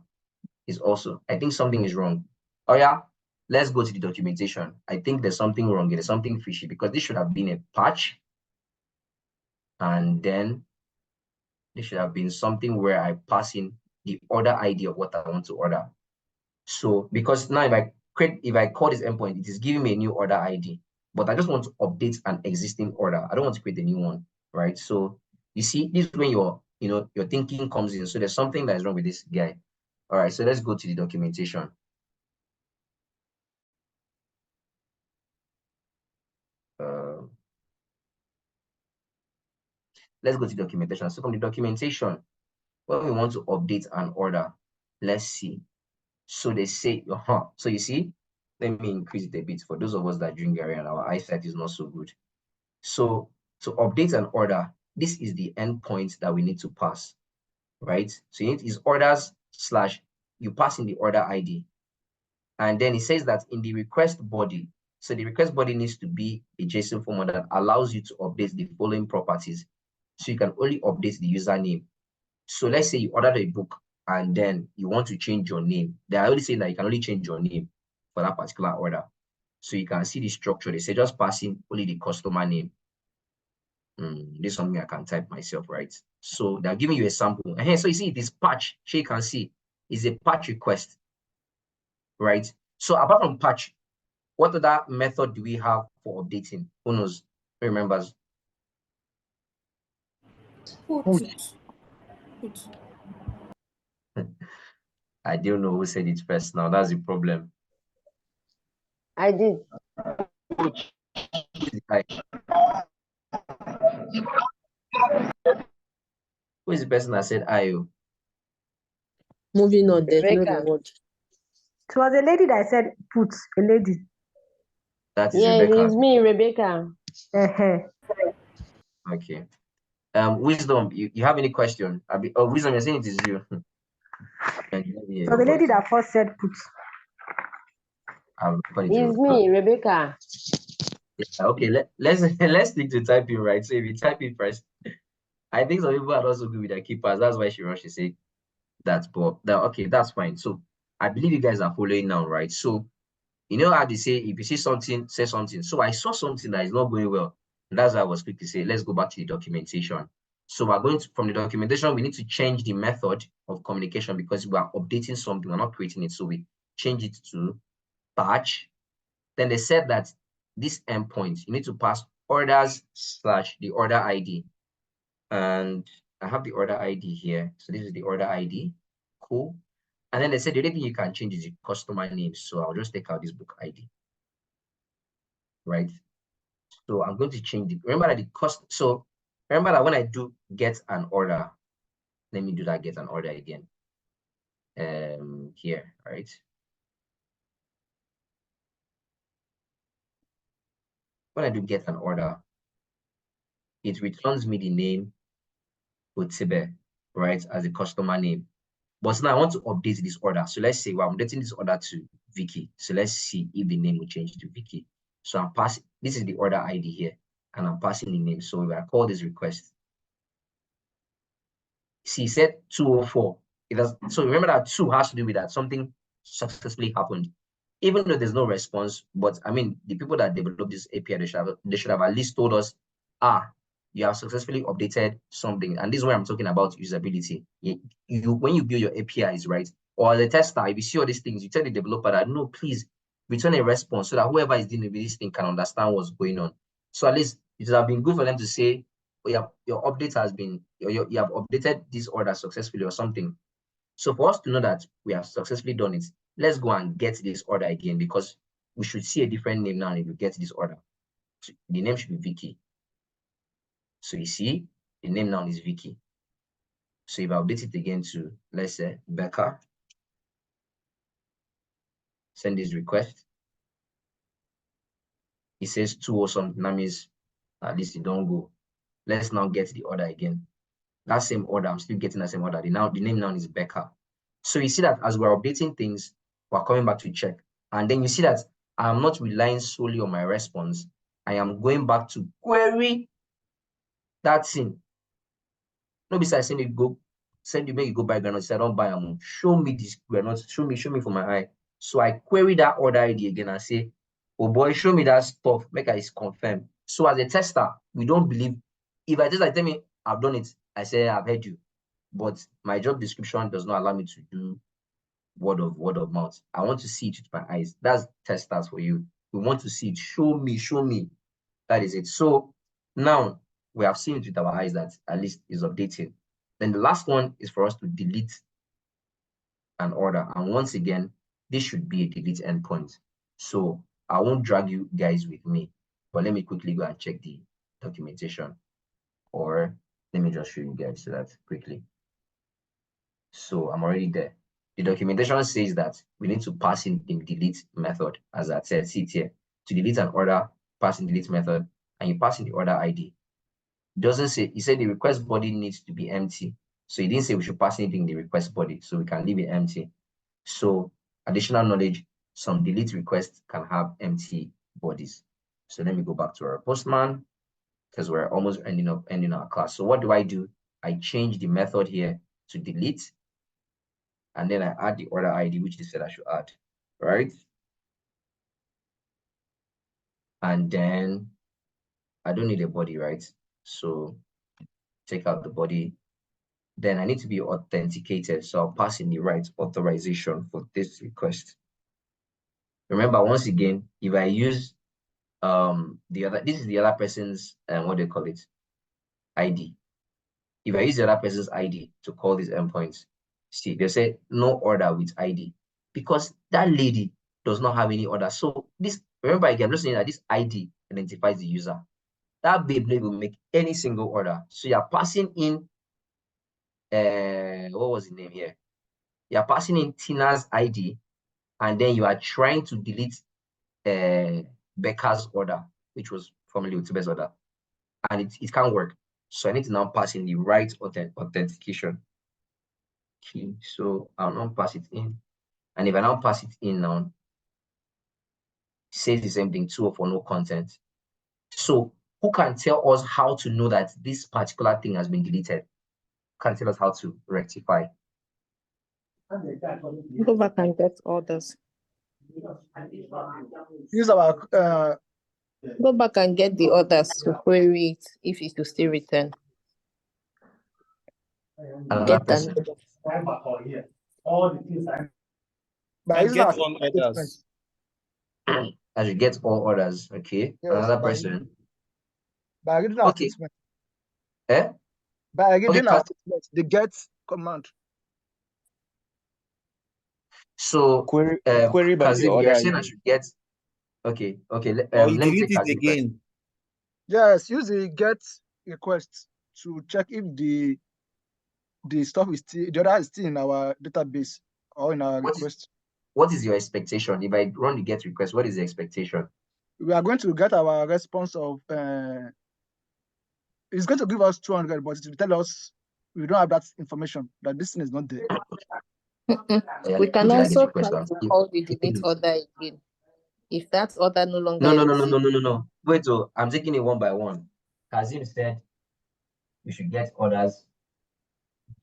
is also, I think something is wrong. Oh yeah, let's go to the documentation. I think there's something wrong. There's something fishy because this should have been a patch. And then this should have been something where I pass in the order ID of what I want to order. So because now if I call this endpoint, it is giving me a new order ID, but I just want to update an existing order. I don't want to create a new one, right? So you see, this is when your thinking comes in. So there's something that is wrong with this guy. All right, so let's go to the documentation. Let's go to documentation. So from the documentation, when we want to update an order, let's see. So they say, so you see, let me increase it a bit for those of us that drink Gary and our eyesight is not so good. So to update an order, this is the endpoint that we need to pass, right? So it is orders / you pass in the order ID. And then it says that in the request body, so the request body needs to be a JSON format that allows you to update the following properties. So you can only update the username. So let's say you ordered a book and then you want to change your name. They are only saying that you can only change your name for that particular order. So you can see the structure. They say just passing only the customer name. This is something I can type myself, right? So they're giving you a sample. And here, so you see this patch, so you can see is a patch request, right? So apart from patch, what other method do we have for updating? Who knows? Who remembers? Put. I don't know who said it first now. That's the problem. I did. Who's the guy? Who is the person that said IO? Moving on, there's no Rebecca. reward. It was a lady that said put, a lady. That is Yeah, Rebecca. it's me, Rebecca. Okay. Wisdom, you have any question? Oh, Wisdom, you're saying it is you. So the lady that first said put. It's me, Rebecca. Yeah, okay, let's stick to typing, right? So if you type it first, I think some people are also good with their keypads. That's why she rushed to say that, but okay, that's fine. So I believe you guys are following now, right? So you know how they say if you see something, say something. So I saw something that is not going well. And that's why I was quick to say, let's go back to the documentation. So we're going to, from the documentation, we need to change the method of communication because we are updating something, we're not creating it. So we change it to batch. Then they said that this endpoint, you need to pass orders / the order ID. And I have the order ID here. So this is the order ID. Cool. And then they said the only thing you can change is the customer name. So I'll just take out this book ID. Right. So I'm going to change it. Remember that so remember that when I do get an order, let me do that get an order again. Here, right? When I do get an order, it returns me the name Otibe, right, as a customer name. But now I want to update this order. So let's say, well, I'm updating this order to Vicky. So let's see if the name will change to Vicky. So I'm passing, this is the order ID here, and I'm passing the name. So I call this request. See, set 204. So remember that 2 has to do with that something successfully happened. Even though there's no response, but I mean, the people that developed this API, they should have at least told us, you have successfully updated something. And this is where I'm talking about usability. When you build your APIs, right? Or the tester, if you see all these things, you tell the developer that, no, please return a response so that whoever is dealing with this thing can understand what's going on. So at least it would have been good for them to say, oh, your update has been, you have updated this order successfully or something. So for us to know that we have successfully done it, let's go and get this order again, because we should see a different name now if you get this order. So the name should be Vicky. So you see, the name now is Vicky. So if I update it again to, let's say, Becca, send this request. It says 2 or something. That means at least it don't go. Let's now get the order again. That same order, I'm still getting the same order. The name now is Becca. So you see that as we're updating things, we're coming back to check. And then you see that I'm not relying solely on my response. I am going back to query that thing. No, besides saying you go, send you make you go buy granite. I don't buy them. Show me this granite. Show me for my eye. So I query that order ID again and say, oh boy, show me that stuff. Make it confirm. So as a tester, we don't believe. If I just tell me I've done it, I say I've heard you. But my job description does not allow me to do word of mouth. I want to see it with my eyes. That's testers for you. We want to see it. Show me. That is it. So now we have seen it with our eyes that at least is updating. Then the last one is for us to delete an order. And once again, this should be a delete endpoint. So I won't drag you guys with me, but let me quickly go and check the documentation. Or let me just show you guys that quickly. So I'm already there. The documentation says that we need to pass in the delete method, as I said, see it here. To delete an order, pass in delete method, and you pass in the order ID. It doesn't say, he said the request body needs to be empty. So he didn't say we should pass anything in the request body, so we can leave it empty. So additional knowledge, some delete requests can have empty bodies. So let me go back to our Postman, because we're almost ending our class. So what do? I change the method here to delete, and then I add the order ID, which they said I should add, right? And then I don't need a body, right? So take out the body. Then I need to be authenticated. So I'll pass in the right authorization for this request. Remember, once again, if I use this is the other person's what do you call it? ID. If I use the other person's ID to call these endpoints, see, they say no order with ID because that lady does not have any order. So this, remember again, I'm just saying that this ID identifies the user. That Beyblade will make any single order. So you're passing in, what was the name here? You're passing in Tina's ID, and then you are trying to delete Becca's order, which was formerly Utebe's order, and it can't work. So I need to now pass in the right authentication key. So I'll now pass it in, and if I now pass it in now, it says the same thing, 2 for no content. So who can tell us how to know that this particular thing has been deleted? Who can tell us how to rectify? Go back and get orders. Use our Go back and get the orders to query it if it will still return. Another Get person. by using our all others. As you get all orders, okay. Yes, Another by person. by reading our Okay. statement. Eh? By reading our Okay. statement, the get command. So Query by the Kazim, you're order saying I ID. should get okay. Or you Let me delete take it Kazim first. again. Yes, use the get request to check if the stuff is still, the order is still in our database or in our request. What is your expectation? If I run the get request, what is the expectation? We are going to get our response of it's going to give us 200, but it will tell us we don't have that information, that this thing is not there. Yeah, We can put that also request try down. to call the delete order again. If that order no longer No. Wait, I'm taking it one by one. Kazim said we should get orders,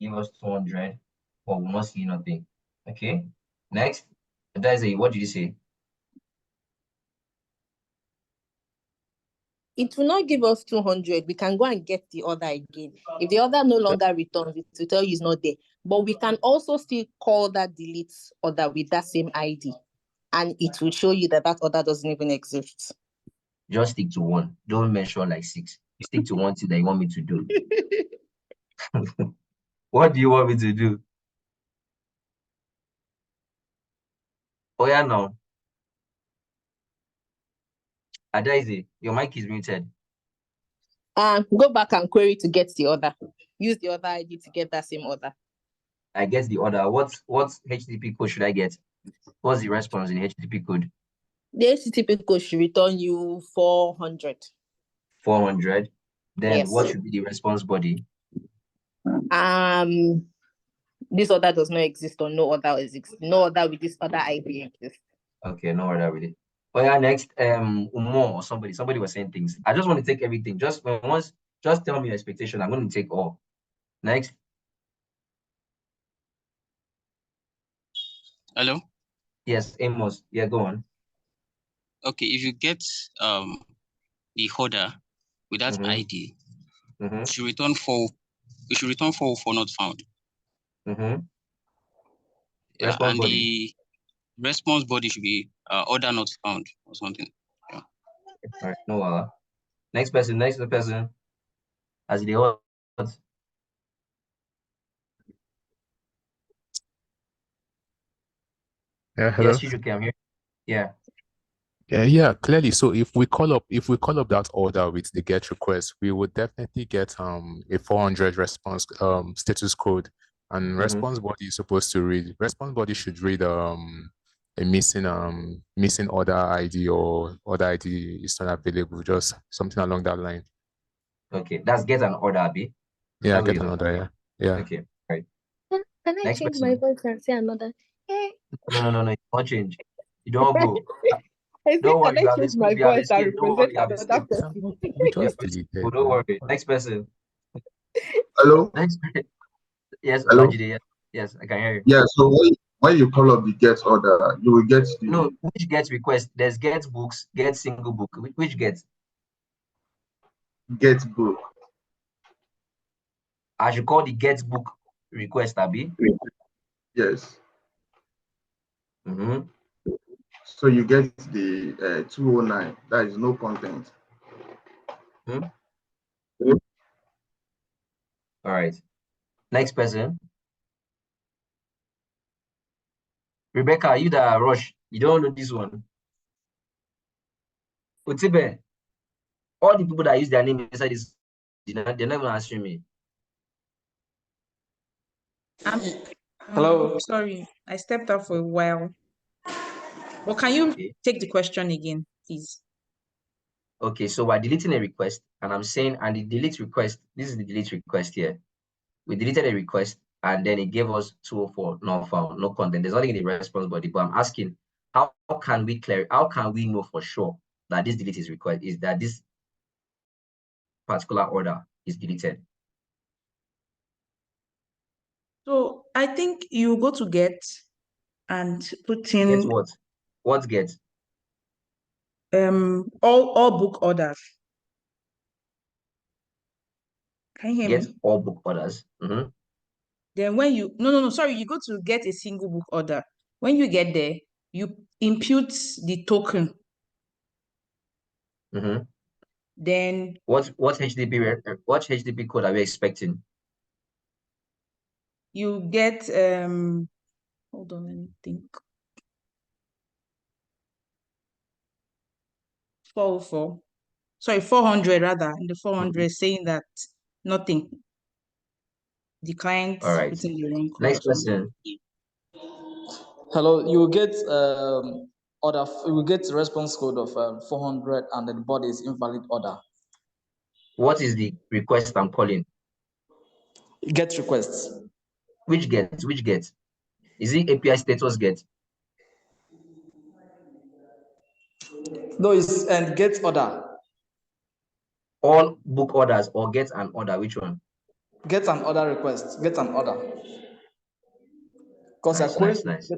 give us 200, but we must see nothing. Okay. Next, what did you say? it will not give us 200. We can go and get the order again. If the order no longer returns, it will tell you it's not there. But we can also still call that delete order with that same ID. And it will show you that order doesn't even exist. Just stick to one. Don't mention like 6. Stick to one thing that you want me to do. What do you want me to do? Oh yeah, no. Adaize, your mic is muted. Go back and query to get the order. Use the other ID to get that same order. I get the order. What HTTP code should I get? What's the response in HTTP code? The HTTP code should return you 400. 400. Then Yes. what should be the response body? This order does not exist, or no order exists. No order with this other ID exists. Okay, no order really. Oh yeah, next, Umo or somebody was saying things. I just want to take everything. Just tell me your expectation. I'm going to take all. Next. Hello? Yes, Amos. Yeah, go on. Okay, if you get the order with that ID, you should return 404 not found. Yeah, Response and body. the response body should be order not found or something. Yeah. All right, no. Next person. As the order. Yeah, hello. Yes, Shijuke, I'm here. Yeah. Yeah, clearly. So if we call up that order with the get request, we would definitely get a 400 response status code, and response body is supposed to read. Response body should read a missing order ID, or order ID is not available, just something along that line. Okay, that's get an order, Abi. Yeah, get an order. Yeah. Okay, right. Can I Next change person. my voice and say another? Hey. No, you can't change. You don't go. I think, Don't worry, can I change my voice and represent another person? We just deleted. Don't worry. Next person. Hello? Next. Yes, Hello? Olajide. Yes, I can hear you. Yeah, so when you call up the get order, you will get the... No, which get request? There's get books, get single book. Which get? Get book. I should call the get book request, Abi? Yes. So you get the 209. That is no content. All right. Next person. Rebecca, you that rush. You don't know this one. Utibe. All the people that use their name inside this, they're not even answering me. Hello. Sorry, I stepped out for a while. But can you take the question again, please? Okay, so we're deleting a request, and I'm saying, and the delete request, this is the delete request here. We deleted a request, and then it gave us 204 not found, no content. There's nothing in the response body, but I'm asking, how can we know for sure that this delete is that this particular order is deleted? So I think you go to get and put in Get what? What get? all book orders. Can you hear Get me? all book orders. Then when you sorry, you go to get a single book order. When you get there, you impute the token. Then what HTTP code are we expecting? You get hold on, let me think. 404. Sorry, 400 rather. In the 400 saying that nothing. The client All right. putting the wrong code. Next person. Hello, you will get you will get the response code of 400, and then the body is invalid order. What is the request I'm calling? Get requests. Which get? Which get? Is it API status get? No, it's and get order. All book orders or get an order? Which one? Get an order request. Get an order. Because Nice. Next.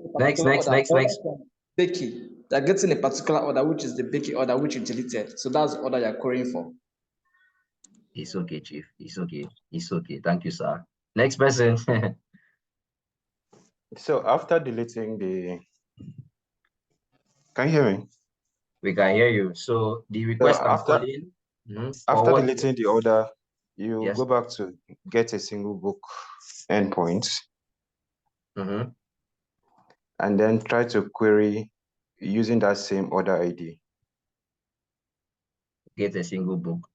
Becky, they're getting a particular order, which is the Becky order, which you deleted. So that's the order you're querying for. It's okay, Chief. It's okay. Thank you, sir. Next person. So after deleting can you hear me? We can hear you. So the request So I'm calling. After deleting the order, you go back to get a single book endpoint. And then try to query using that same order ID. get a single book,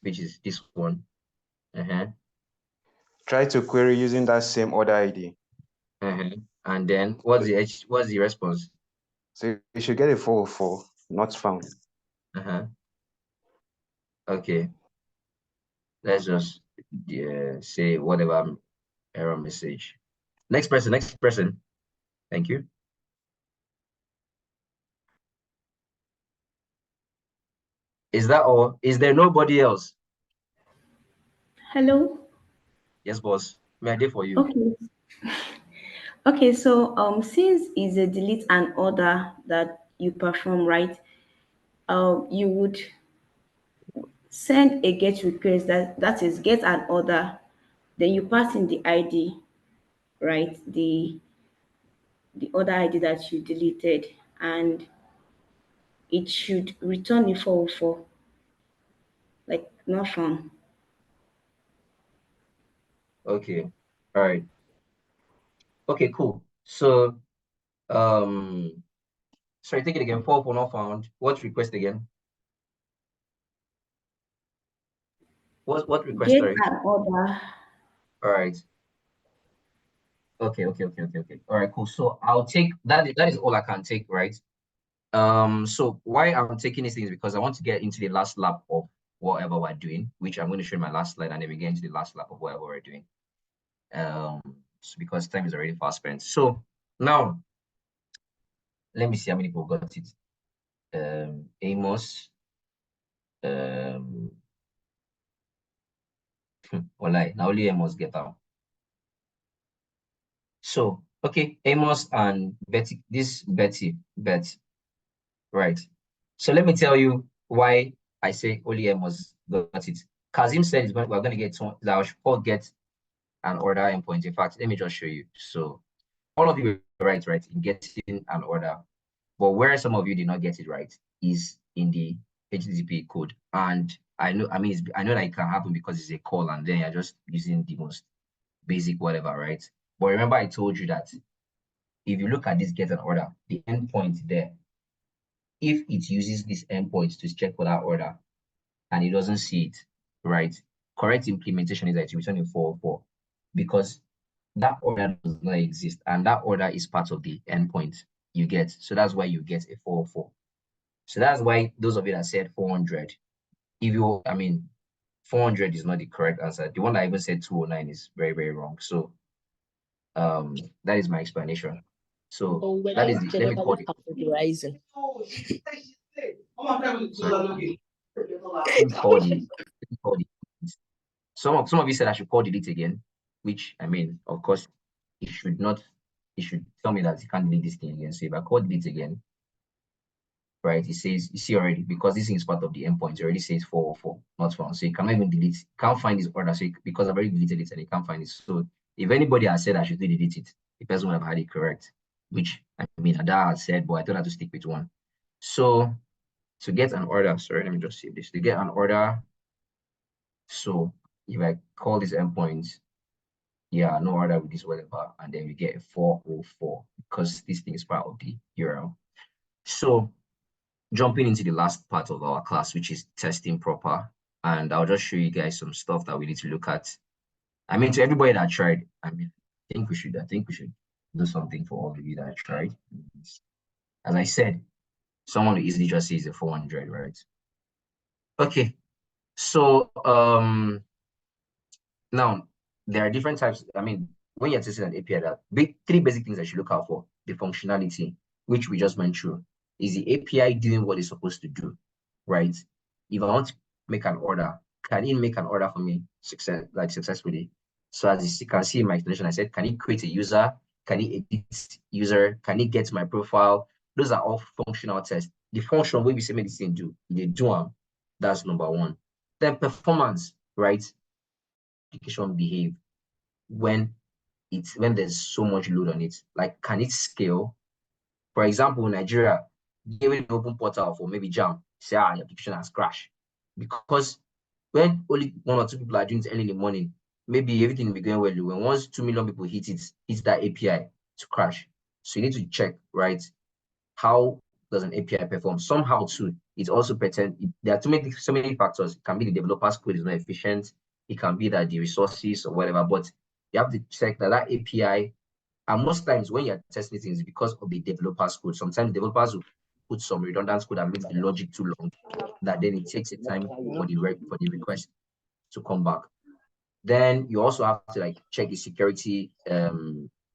which is this one. Try to query using that same order ID. And then what's the response? So you should get a 404, not found. Okay. Let's just say whatever error message. Next person. Thank you. Is that all? Is there nobody else? Hello. Yes, boss. May I do for you? Okay. Okay, so since it's a delete and order that you perform, right? You would send a get request that is get an order, then you pass in the ID, right? The order ID that you deleted, and it should return the 404, like not found. Okay. All right. Okay, cool. So sorry, take it again. 404 not found. What request again? What request? Get Sorry. an order. All right. Okay. All right, cool. So I'll take that. That is all I can take, right? So why I'm taking these things because I want to get into the last lap of whatever we're doing, which I'm going to show in my last slide, and then we get into the last lap of whatever we're doing. So because time is already fast spent. So now let me see how many people got it. Amos. Well, now only Amos get out. So okay, Amos and Betty. Betty. Right. So let me tell you why I say only Amos got it. Kazim said we're going to get that I should get an order endpoint. In fact, let me just show you. So all of you were right in getting an order, but where some of you did not get it right is in the HTTP code. And I know that it can happen because it's a call and then you're just using the most basic whatever, right? But remember I told you that if you look at this get an order, the endpoint there, if it uses this endpoint to check for that order and it doesn't see it, right? Correct implementation is that it's returning 404 because that order does not exist and that order is part of the endpoint you get. So that's why you get a 404. So that's why those of you that said 400, 400 is not the correct answer. The one that I even said 209 is very, very wrong. So that is my explanation. So that is let me call it. Some of you said I should call delete again, which of course it should not. It should tell me that you can't delete this thing again. So if I call delete again, right, it says you see already because this thing is part of the endpoint. It already says 404 not found. So you cannot even delete. Can't find this order. So because I've already deleted it and you can't find it. So if anybody has said I should delete it, the person would have had it correct. Which Ada had said, but I thought I had to stick with one. So to get an order, sorry, let me just save this. To get an order, so if I call this endpoint, yeah, no order with this whatever, and then we get a 404 because this thing is part of the URL. So jumping into the last part of our class, which is testing proper, and I'll just show you guys some stuff that we need to look at. To everybody that tried, I think we should do something for all of you that tried. As I said, someone who easily just says a 400, right? Okay, so now there are different types. When you're testing an API, there are three basic things that you look out for. The functionality, which we just went through. Is the API doing what it's supposed to do, right? If I want to make an order, can it make an order for me successfully? So as you can see in my explanation, I said, can it create a user? Can it edit user? Can it get my profile? Those are all functional tests. The function where we say medicine do, they do them. That's number one. Then performance, right? Application behave when there's so much load on it. Like, can it scale? For example, in Nigeria, giving an open portal for maybe Jam, say, your application has crashed. Because when only one or two people are doing it early in the morning, maybe everything will be going well. When once 2 million people hit that API to crash. So you need to check, right, how does an API perform? Somehow too, it's also pretend there are so many factors. It can be the developer's code is not efficient. It can be that the resources or whatever, but you have to check that API. And most times when you're testing things, because of the developer's code, sometimes developers will put some redundant code that makes the logic too long, that then it takes a time for the request to come back. Then you also have to like check the security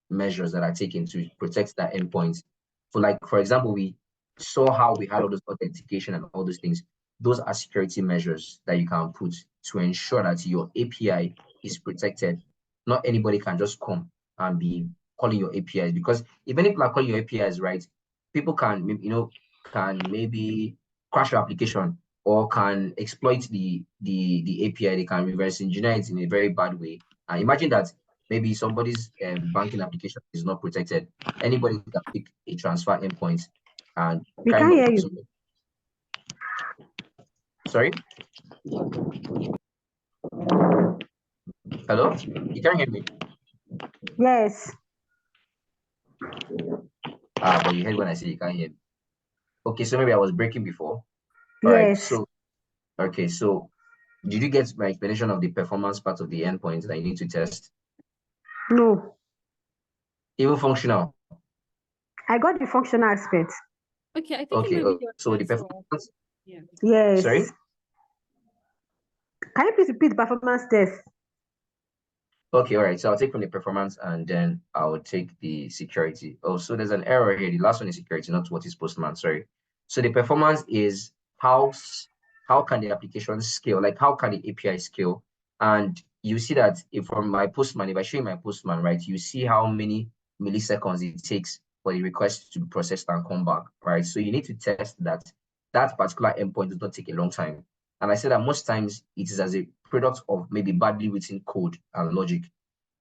measures that are taken to protect that endpoint. For example, we saw how we had all those authentication and all those things. Those are security measures that you can put to ensure that your API is protected. Not anybody can just come and be calling your APIs, because if many people are calling your APIs, right, people can maybe crash your application or can exploit the API. They can reverse engineer it in a very bad way. Imagine that maybe somebody's banking application is not protected. Anybody can pick a transfer endpoint and we can't hear you. Sorry? Hello? You can't hear me? Yes. But you heard when I said you can't hear me. Okay, so maybe I was breaking before. Yes. Right, so okay, so did you get my explanation of the performance part of the endpoint that you need to test? No. Even functional? I got the functional aspect. Okay, I think okay, it might be so the performance. Yeah. Yes. Sorry? Can you please repeat the performance test? Okay, all right. So I'll take from the performance and then I'll take the security. Oh, so there's an error here. The last one is security, not what is Postman. Sorry. So the performance is how can the application scale? Like how can the API scale? And you see that if from my Postman, if I show you my Postman, right, you see how many milliseconds it takes for the request to be processed and come back, right? So you need to test that particular endpoint does not take a long time. And I said that most times it is as a product of maybe badly written code and logic.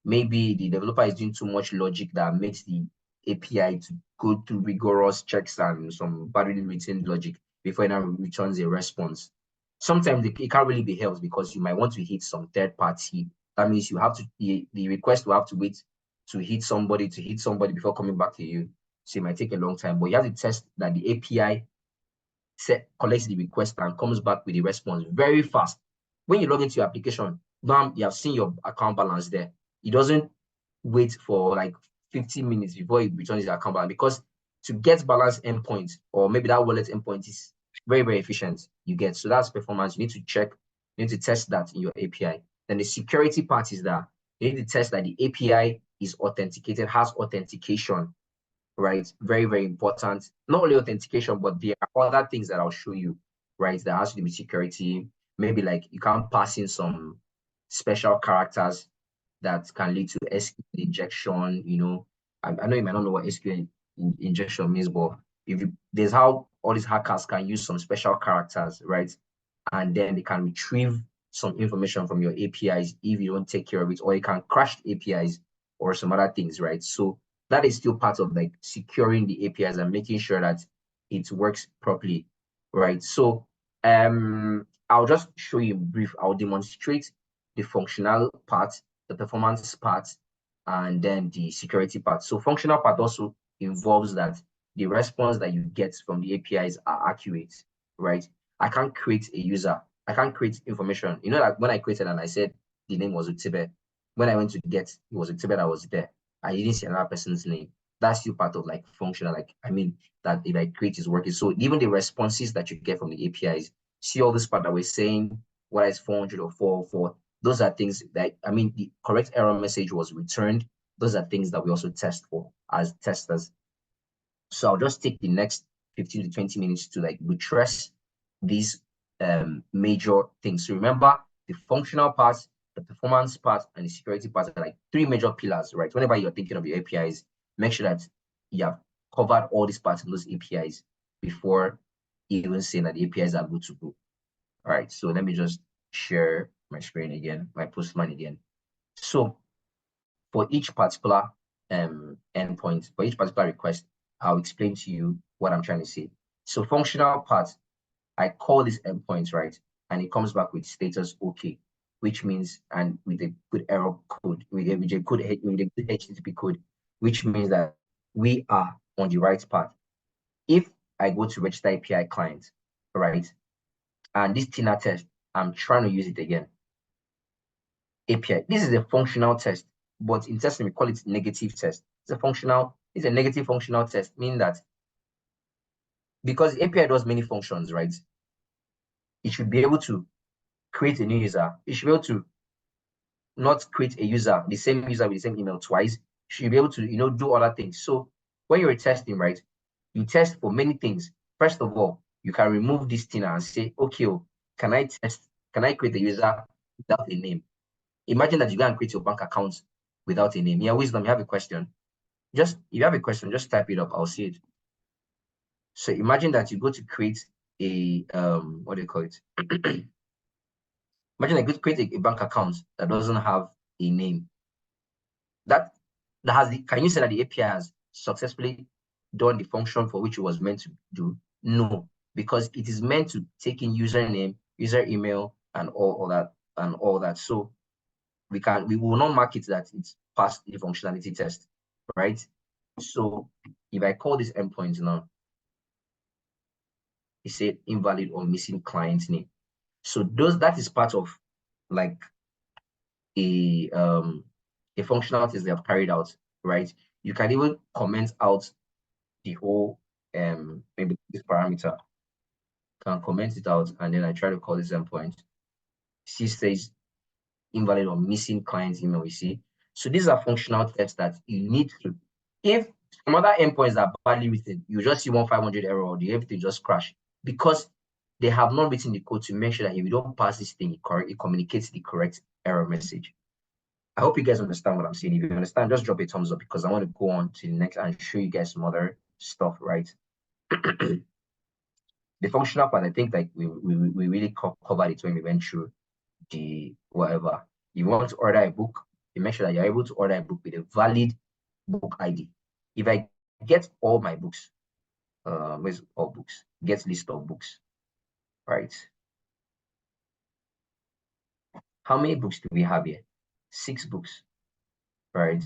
Maybe the developer is doing too much logic that makes the API to go through rigorous checks and some badly written logic before it now returns a response. Sometimes it can't really be helped because you might want to hit some third party. That means you have to the request will have to wait to hit somebody before coming back to you. So it might take a long time, but you have to test that the API collects the request and comes back with the response very fast. When you log into your application, bam, you have seen your account balance there. It doesn't wait for like 15 minutes before it returns the account balance, because to get balance endpoint or maybe that wallet endpoint is very, very efficient. You get, so that's performance. You need to check, you need to test that in your API. Then the security part is that you need to test that the API is authenticated, has authentication, right? Very, very important. Not only authentication, but there are other things that I'll show you, right? That has to do with security. Maybe like you can pass in some special characters that can lead to SQL injection. You know, I know you might not know what SQL injection means, but there's how all these hackers can use some special characters, right? And then they can retrieve some information from your APIs if you don't take care of it, or you can crash the APIs or some other things, right? So that is still part of like securing the APIs and making sure that it works properly, right? So I'll just show you brief. I'll demonstrate the functional part, the performance part, and then the security part. So functional part also involves that the response that you get from the APIs are accurate, right? I can't create a user. I can't create information. You know, like when I created and I said the name was Utibe, when I went to get, it was Utibe that was there. I didn't see another person's name. That's still part of like functional. Like, I mean, that if I create is working. So even the responses that you get from the APIs, see all this part that we're saying, whether it's 400 or 404, those are things that, I mean, the correct error message was returned. Those are things that we also test for as testers. So I'll just take the next 15 to 20 minutes to like buttress these major things. So remember, the functional parts, the performance part, and the security part are like three major pillars, right? Whenever you're thinking of your APIs, make sure that you have covered all these parts in those APIs before even saying that the APIs are good to go. All right, so let me just share my screen again, my Postman again. So for each particular endpoint, for each particular request, I'll explain to you what I'm trying to say. So functional part, I call this endpoint, right? And it comes back with status okay, which means, and with a good error code, with a good HTTP code, which means that we are on the right path. If I go to register API client, right? And this TINA test, I'm trying to use it again. API. This is a functional test, but in testing we call it negative test. It's a negative functional test, meaning that because API does many functions, right? It should be able to create a new user. It should be able to not create a user, the same user with the same email twice. You should be able to, do other things. So when you're testing, right, you test for many things. First of all, you can remove this thing and say, okay, can I create a user without a name? Imagine that you go and create your bank account without a name. Yeah, Wisdom, you have a question. If you have a question, just type it up. I'll see it. So imagine that you go to create a what do you call it? Imagine I go to create a bank account that doesn't have a name. Can you say that the API has successfully done the function for which it was meant to do? No, because it is meant to take in username, user email, and all that. So we will not mark it that it's passed the functionality test, right? So if I call this endpoint now, it said invalid or missing client name. So that is part of like a functional test they have carried out, right? You can even comment out the whole maybe this parameter. Can comment it out, and then I try to call this endpoint. See, says invalid or missing client email. You see, so these are functional tests that you need to. If some other endpoints are badly written, you just see 1500 error or everything just crash because they have not written the code to make sure that if you don't pass this thing, it communicates the correct error message. I hope you guys understand what I'm saying. If you understand, just drop a thumbs up because I want to go on to the next and show you guys some other stuff, right? The functional part, I think like we really covered it when we went through the whatever. You want to order a book, you make sure that you're able to order a book with a valid book ID. If I get all my books, where's all books? Get list of books, right? How many books do we have here? 6 books, right?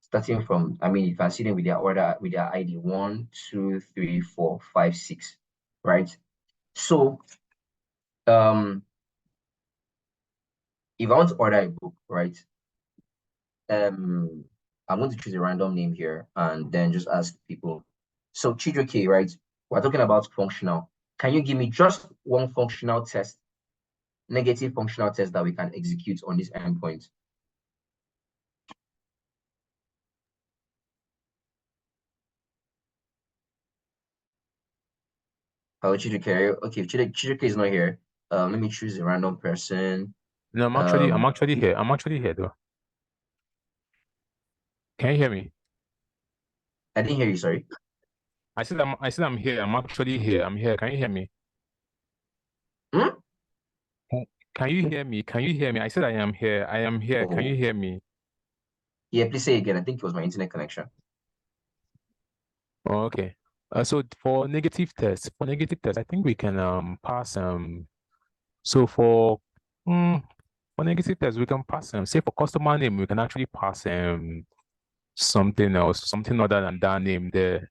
Starting from, you can see them with their order, with their ID 1, 2, 3, 4, 5, 6, right? So, if I want to order a book, right? I'm going to choose a random name here and then just ask people. So Chidroke, right? We're talking about functional. Can you give me just one functional test, negative functional test that we can execute on this endpoint? Oh, Chidroke. Okay, Chidroke is not here. Let me choose a random person. No, I'm actually here. I'm actually here though. Can you hear me? I didn't hear you, sorry. I said I'm here. I'm actually here. I'm here. Can you hear me? Can you hear me? Can you hear me? I said I am here. I am here. Can you hear me? Yeah, please say again. I think it was my internet connection. Oh, okay. So for negative tests, I think we can pass so for negative tests we can pass say for customer name we can actually pass something else, something other than that name there.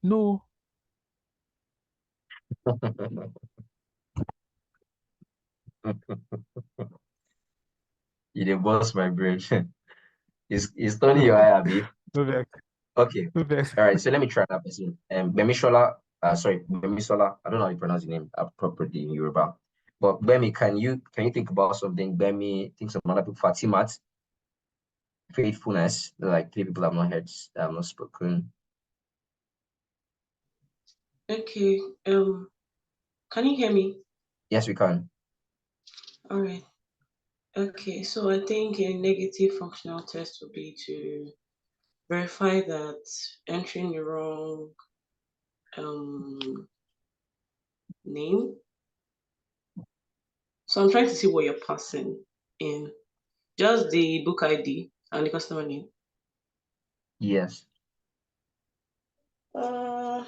No. You didn't bust my brain. It's turning your eye, Abi. Okay. All right. So let me try that person. Bemisola. Bemisola. I don't know how you pronounce your name appropriately in Yoruba. But Bemi, can you think about something? Bemi, think some other people. Fatimat, faithfulness. Like 3 people I've not heard. I've not spoken. Okay. Can you hear me? Yes, we can. All right. Okay. So I think a negative functional test would be to verify that entering the wrong name. So I'm trying to see what you're passing in. Just the book ID and the customer name. Yes. Well,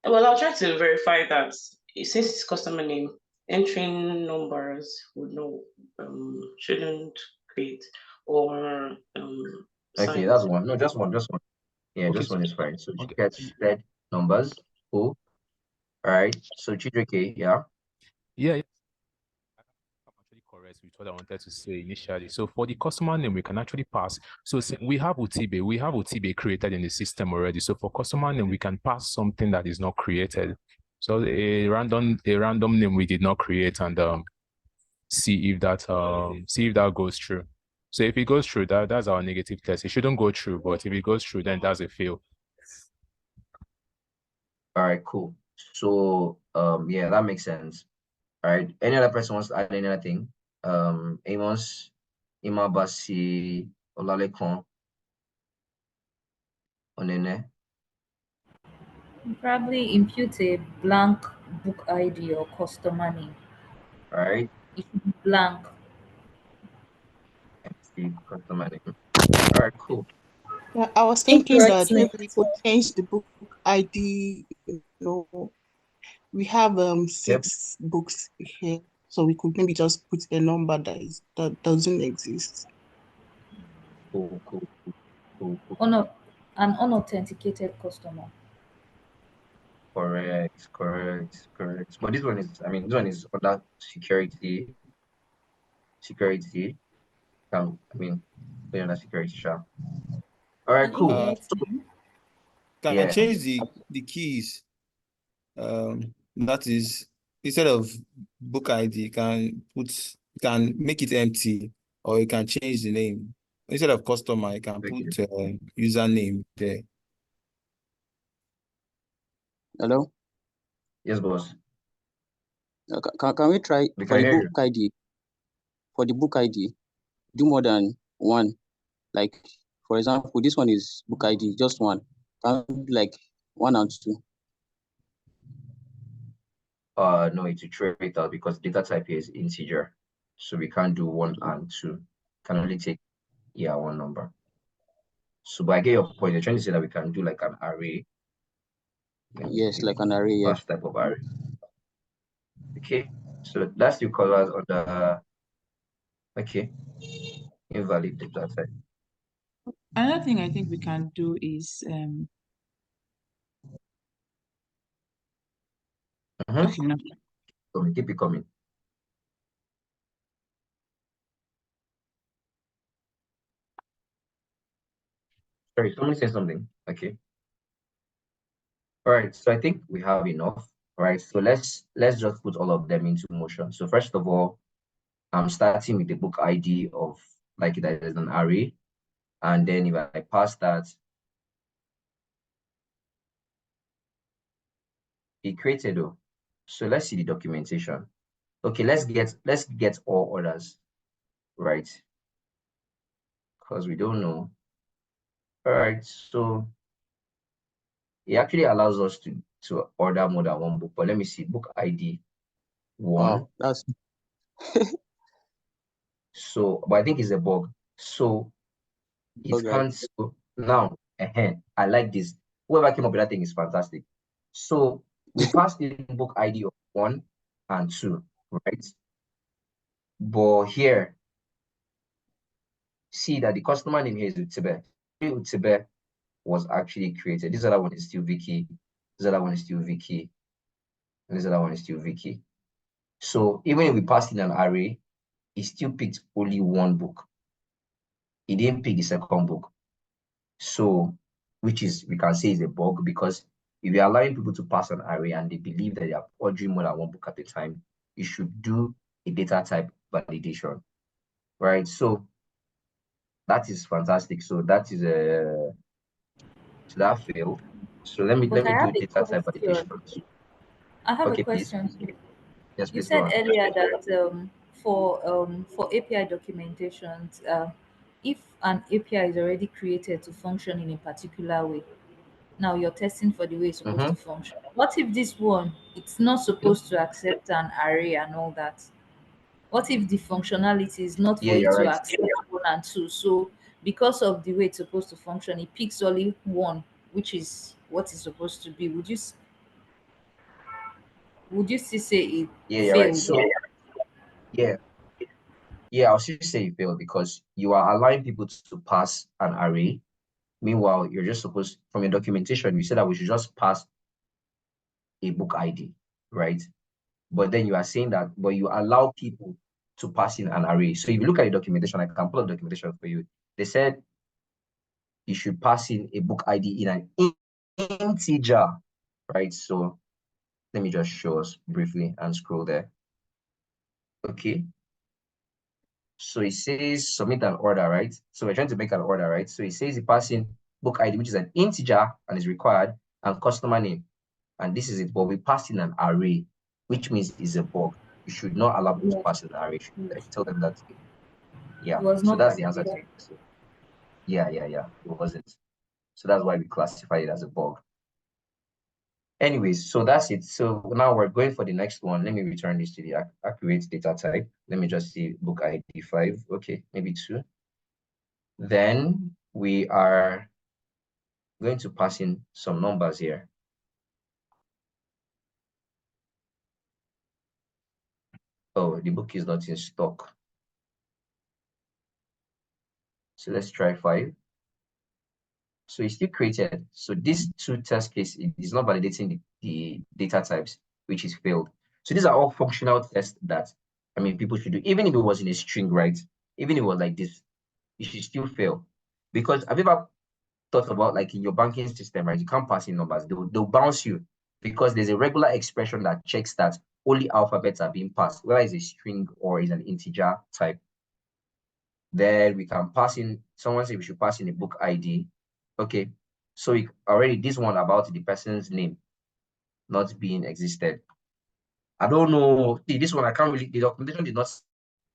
I'll try to verify that since it's customer name, entering numbers would know shouldn't create or okay, that's one. No, just one. Yeah, okay, just one is fine. So she said numbers. Cool. All right. So Chidrike, yeah. Yeah. I'm actually correct with what I wanted to say initially. So for the customer name, we can actually pass. So we have Utibe created in the system already. So for customer name, we can pass something that is not created. So a random name we did not create, and see if that goes through. So if it goes through, that's our negative test. It shouldn't go through, but if it goes through, then that's a fail. All right, cool. So yeah, that makes sense. All right. Any other person wants to add anything? Amos, Imabasi, Olalekon, Onene. Probably impute a blank book ID or customer name. All right. It should be blank. Empty customer name. All right, cool. Yeah, I was thinking that maybe we could change the book ID. We have 6 books here, so we could maybe just put a number that doesn't exist. Cool. An unauthenticated customer. Correct. But this one is under security. Under security, sure. All right, cool. Can I change the keys? That is, instead of book ID, you can make it empty, or you can change the name. Instead of customer, you can put username there. Hello? Yes, boss. Can we try for the book ID? For the book ID, do more than one. Like, for example, this one is book ID, just one. Can we do like 1 and 2? No, it's a trade out because data type here is integer. So we can't do 1 and 2. Can only take one number. So but I get your point. You're trying to say that we can do like an array. Yes, like an array, yeah. First type of array. Okay. So that's the colors on the invalid data type. Another thing I think we can do is okay, no. Keep it coming. Sorry, somebody say something. Okay. All right, so I think we have enough. All right, so let's just put all of them into motion. So first of all, I'm starting with the book ID of like that is an array, and then if I pass that, it created though. So let's see the documentation. Okay, let's get all others, right? Because we don't know. All right, so it actually allows us to order more than one book. But let me see, book ID 1. Wow, that's so, but I think it's a bug. So it can't. So now, I like this. Whoever came up with that thing is fantastic. So we passed in book ID of 1 and 2, right? But here, see that the customer name here is Utibe. Utibe was actually created. This other one is still Vicky. This other one is still Vicky. And this other one is still Vicky. So even if we passed in an array, it still picked only one book. It didn't pick the second book. So, which is, we can say is a bug, because if you're allowing people to pass an array and they believe that they are ordering more than one book at a time, you should do a data type validation, right? So that is fantastic. So that is so that failed. So let me do data type validation. I have Okay, a question. please. Yes, You please said go on. earlier that for API documentations, if an API is already created to function in a particular way, now you're testing for the way it's supposed to function. What if this one, it's not supposed to accept an array and all that? What if the functionality is not for it to accept 1 and 2? So because of the way it's supposed to function, it picks only 1, which is what it's supposed to be. Would you still say it failed? Right. So I'll still say it failed because you are allowing people to pass an array. Meanwhile, you're just supposed, from your documentation, you said that we should just pass a book ID, right? But then you are saying that, but you allow people to pass in an array. So if you look at the documentation, I can pull up documentation for you. They said you should pass in a book ID in an integer, right? So let me just show us briefly and scroll there. Okay. So it says submit an order, right? So we're trying to make an order, right? So it says you pass in book ID, which is an integer and is required, and customer name. And this is it, but we passed in an array, which means it's a bug. You should not allow people to pass in an array. I should tell them that. Yeah. So that's the answer to it. Yeah. It wasn't. So that's why we classify it as a bug. Anyways, so that's it. So now we're going for the next one. Let me return this to the accurate data type. Let me just see book ID 5. Okay, maybe 2. Then we are going to pass in some numbers here. Oh, the book is not in stock. So let's try 5. So it's still created. So these 2 test case is not validating the data types, which is failed. So these are all functional tests that, I mean, people should do. Even if it was in a string, right? Even if it was like this, it should still fail. Because have you ever thought about, like, in your banking system, right? You can't pass in numbers. They'll bounce you because there's a regular expression that checks that only alphabets are being passed, whether it's a string or is an integer type. Then we can pass in, someone said we should pass in a book ID. Okay, so we already, this one about the person's name not being existed. I don't know. See, this one I can't really, the documentation did not,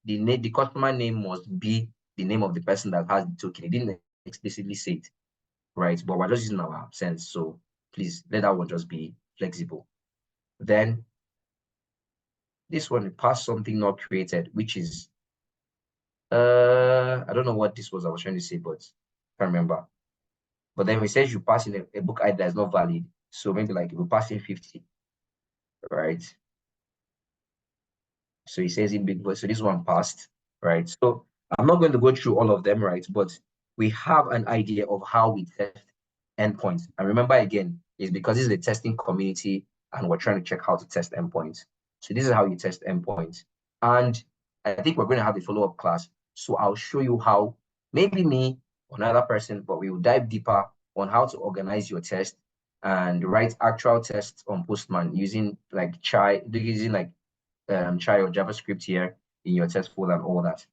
the customer name must be the name of the person that has the token. It didn't explicitly say it, right? But we're just using our sense. So please let that one just be flexible. Then this one, pass something not created, which is, I don't know what this was I was trying to say, but I can't remember. But then we said you pass in a book ID that is not valid. So maybe like we pass in 50, right? So it says in big boy. So this one passed, right? So I'm not going to go through all of them, right? But we have an idea of how we test endpoints. And remember again, it's because this is a testing community and we're trying to check how to test endpoints. So this is how you test endpoints. And I think we're going to have a follow-up class. So I'll show you how, maybe me or another person, but we will dive deeper on how to organize your test and write actual tests on Postman using like chai, using like chai or JavaScript here in your test folder and all that.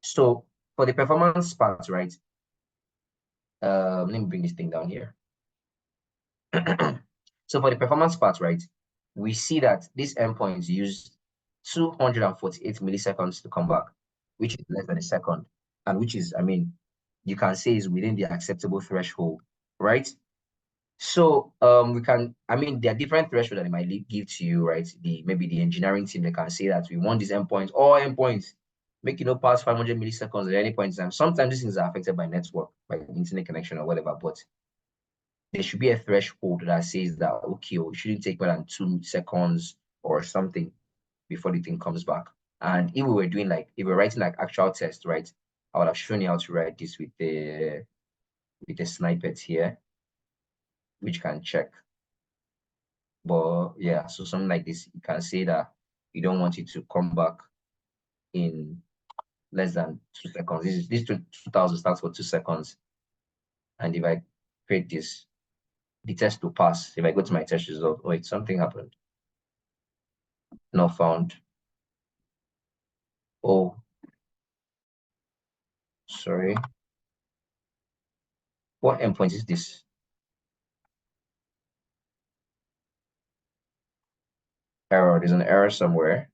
So for the performance part, right? Let me bring this thing down here. So for the performance part, right, we see that these endpoints use 248 milliseconds to come back, which is less than a second, and which is, I mean, you can say is within the acceptable threshold, right? So we can, I mean, there are different thresholds that they might give to you, right? Maybe the engineering team, they can say that we want these endpoints, all endpoints, make it no past 500 milliseconds at any point in time. Sometimes these things are affected by network, by internet connection or whatever, but there should be a threshold that says that, okay, we shouldn't take more than 2 seconds or something before the thing comes back. And if we were doing like, if we're writing like actual tests, right, I would have shown you how to write this with the snippet here, which can check. But yeah, so something like this, you can say that you don't want it to come back in less than 2 seconds. This 2000 starts for 2 seconds. And if I create this, the test will pass. If I go to my test result, wait, something happened. Not found. Oh, sorry. What endpoint is this? Error. There's an error somewhere.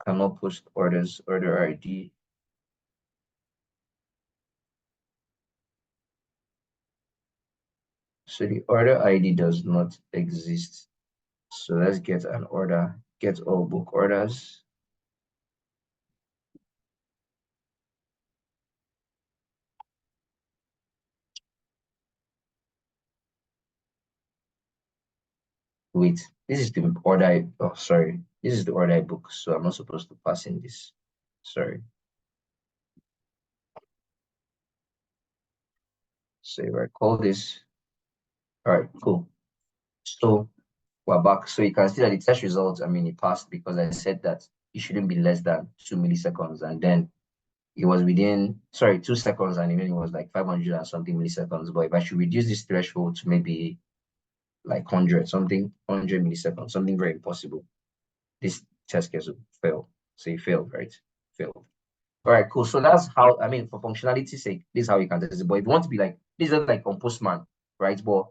Cannot post orders, order ID. So the order ID does not exist. So let's get an order, get all book orders. Wait, this is the order. Oh, sorry. This is the order book. So I'm not supposed to pass in this. Sorry. say, right, call this. All right, cool. So we're back. So you can see that the test results, I mean, it passed because I said that it shouldn't be less than 2 milliseconds. And then it was within, 2 seconds, and even it was like 500 and something milliseconds. But if I should reduce this threshold to maybe like 100 milliseconds, something very impossible, this test case will fail. So you failed, right? Failed. All right, cool. So that's how, I mean, for functionality's sake, this is how you can test it. But if you want to be like, this is like on Postman, right? But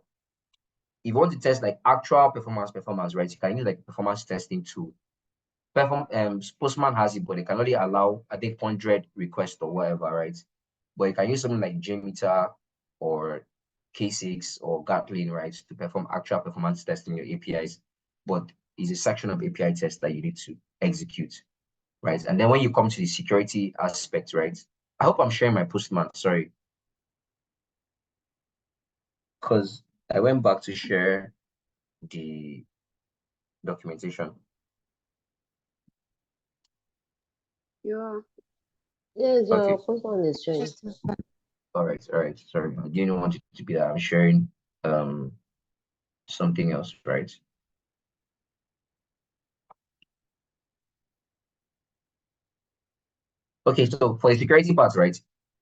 if you want to test like actual performance, right, you can use like performance testing tool. Postman has it, but they can only allow, I think, 100 requests or whatever, right? But you can use something like JMeter or K6 or Gatling, right, to perform actual performance testing your APIs. But it's a section of API tests that you need to execute, right? And then when you come to the security aspect, right? I hope I'm sharing my Postman, sorry. Because I went back to share the documentation. Yeah. Yes, Okay. your Postman is showing. All right, sorry. I didn't want it to be that I'm sharing something else, right? Okay, so for the security part, right,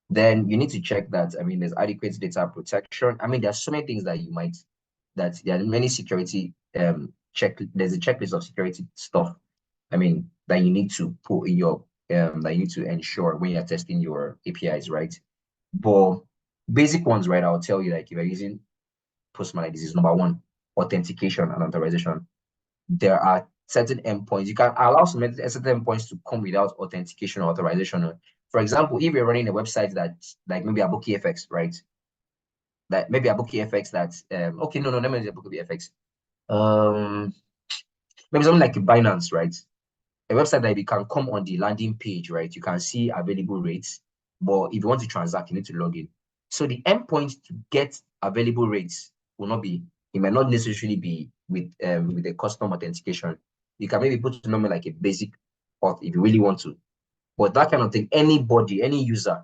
then you need to check that, I mean, there's adequate data protection. I mean, there's so many things that you might, that there are many security there's a checklist of security stuff, I mean, that you need to put in your, that you need to ensure when you're testing your APIs, right? But basic ones, right, I'll tell you, like if you're using Postman, this is number one, authentication and authorization. There are certain endpoints. You can allow certain endpoints to come without authentication or authorization. For example, if you're running a website that, like maybe Aboki FX, right? That maybe Aboki FX that, okay, no, let me use Aboki FX. Maybe something like Binance, right? A website that you can come on the landing page, right? You can see available rates, but if you want to transact, you need to log in. So the endpoint to get available rates will not be, it might not necessarily be with a custom authentication. You can maybe put a number like a basic auth if you really want to. But that kind of thing, anybody, any user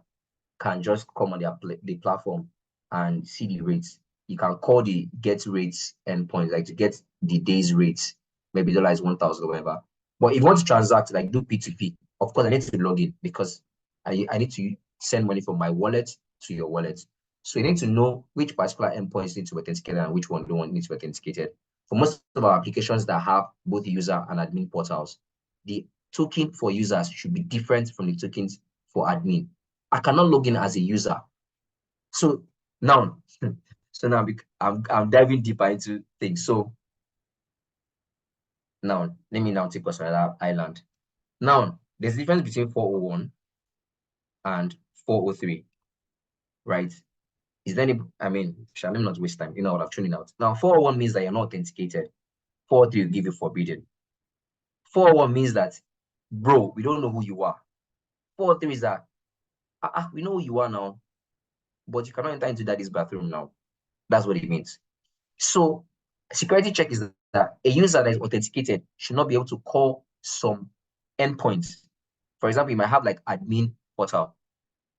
can just come on the platform and see the rates. You can call the get rates endpoint, like to get the day's rates, maybe dollar is 1,000 or whatever. But if you want to transact, like do P2P, of course, I need to log in because I need to send money from my wallet to your wallet. So you need to know which particular endpoints need to be authenticated and which one don't need to be authenticated. For most of our applications that have both user and admin portals, the token for users should be different from the tokens for admin. I cannot log in as a user. So now, I'm diving deeper into things. So now, let me now take us to another island. Now, there's a difference between 401 and 403, right? Is there any, I mean, shall I not waste time? You know what, I'm tuning out. Now, 401 means that you're not authenticated. 403 will give you forbidden. 401 means that, bro, we don't know who you are. 403 is that, we know who you are now, but you cannot enter into daddy's bathroom now. That's what it means. So security check is that a user that is authenticated should not be able to call some endpoints. For example, you might have like admin portal.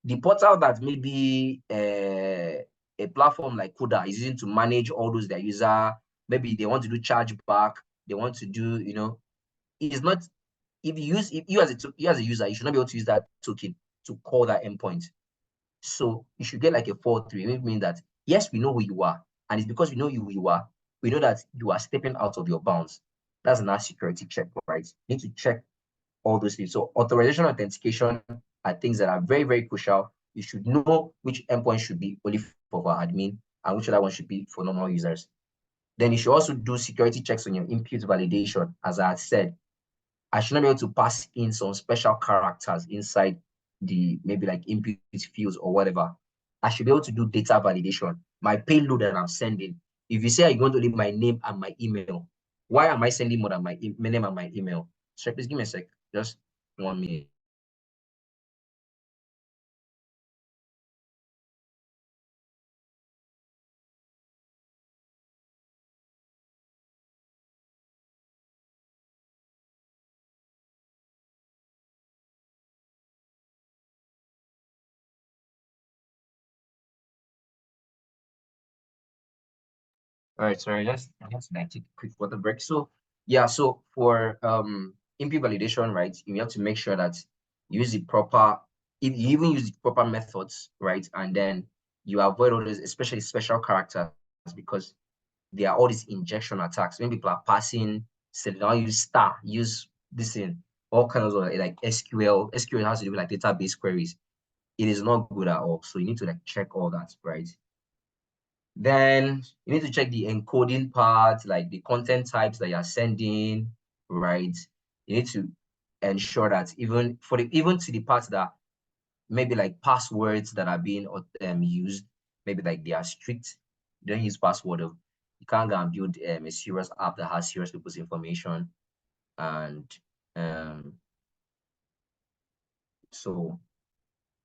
The portal that maybe a platform like Kuda is using to manage all those their user, maybe they want to do chargeback, they want to do, it is not, if you as a user, you should not be able to use that token to call that endpoint. So you should get like a 4-3, which means that yes, we know who you are, and it's because we know who you are, we know that you are stepping out of your bounds. That's another security check, right? You need to check all those things. So authorization, authentication are things that are very, very crucial. You should know which endpoint should be only for our admin and which other one should be for normal users. Then you should also do security checks on your input validation. As I had said, I should not be able to pass in some special characters inside the maybe like input fields or whatever. I should be able to do data validation. My payload that I'm sending. If you say I want to leave my name and my email, why am I sending more than my name and my email? So please give me a sec. Just 1 minute. All right, sorry, let's take a quick water break. So yeah, so for MP validation, right, you have to make sure that you use the proper, if you even use the proper methods, right, and then you avoid all those, especially special characters, because there are all these injection attacks. When people are passing, say now use star, use this in all kinds of like SQL. SQL has to do with like database queries. It is not good at all. So you need to like check all that, right? Then you need to check the encoding part, like the content types that you're sending, right? You need to ensure that even to the parts that maybe like passwords that are being used, maybe like they are strict. You don't use password. You can't go and build a serious app that has serious people's information. And so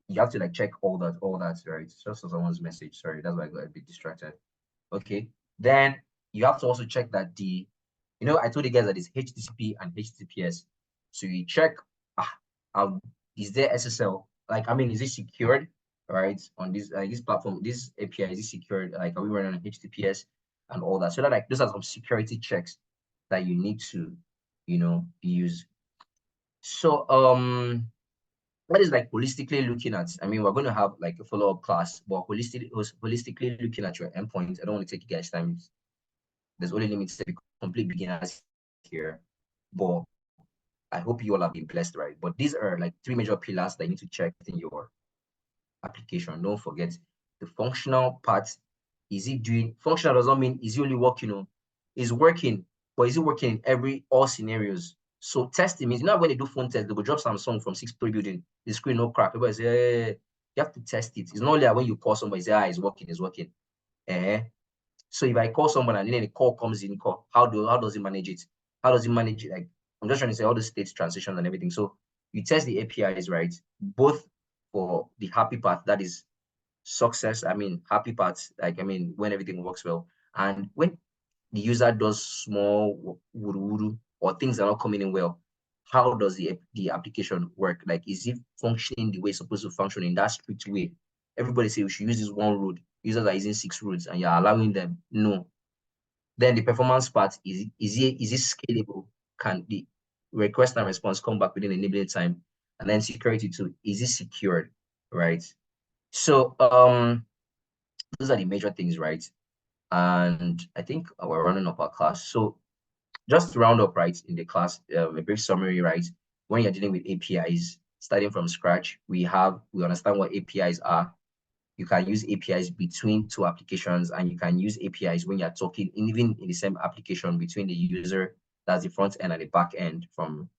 you have to like check all that, right? Just for someone's message. Sorry, that's why I got a bit distracted. Okay. Then you have to also check that I told you guys that it's HTTP and HTTPS. So you check, is there SSL? Like, I mean, is it secured, right? On this platform, this API, is it secured? Like, are we running on HTTPS and all that? So that like those are some security checks that you need to, use. So that is like holistically looking at, I mean, we're going to have like a follow-up class, but holistically looking at your endpoints. I don't want to take you guys' time. There's only limited complete beginners here, but I hope you all have been blessed, right? But these are like three major pillars that you need to check in your application. Don't forget the functional part. Is it doing functional? Does not mean is it only working, is working, but is it working in all scenarios? So testing means, when they do phone test, they go drop Samsung from 6-story building, the screen no crack. Everybody say, hey, you have to test it. It's not like when you call somebody, say, it's working, it's working. So if I call someone and then the call comes in, how does it manage it? How does it manage it? Like, I'm just trying to say all the state transitions and everything. So you test the APIs, right? Both for the happy part, that is success. I mean, happy parts, like, I mean, when everything works well. And when the user does small wuru or things are not coming in well, how does the application work? Like, is it functioning the way it's supposed to function in that strict way? Everybody say we should use this one road. Users are using 6 roads and you're allowing them. No. Then the performance part, is it scalable? Can the request and response come back within enabling time? And then security too, is it secured, right? So those are the major things, right? And I think we're running up our class. So just to round up, right, in the class, a brief summary, right? When you're dealing with APIs, starting from scratch, we understand what APIs are. You can use APIs between two applications, and you can use APIs when you're talking, even in the same application, between the user, that's the front end, and the back end, from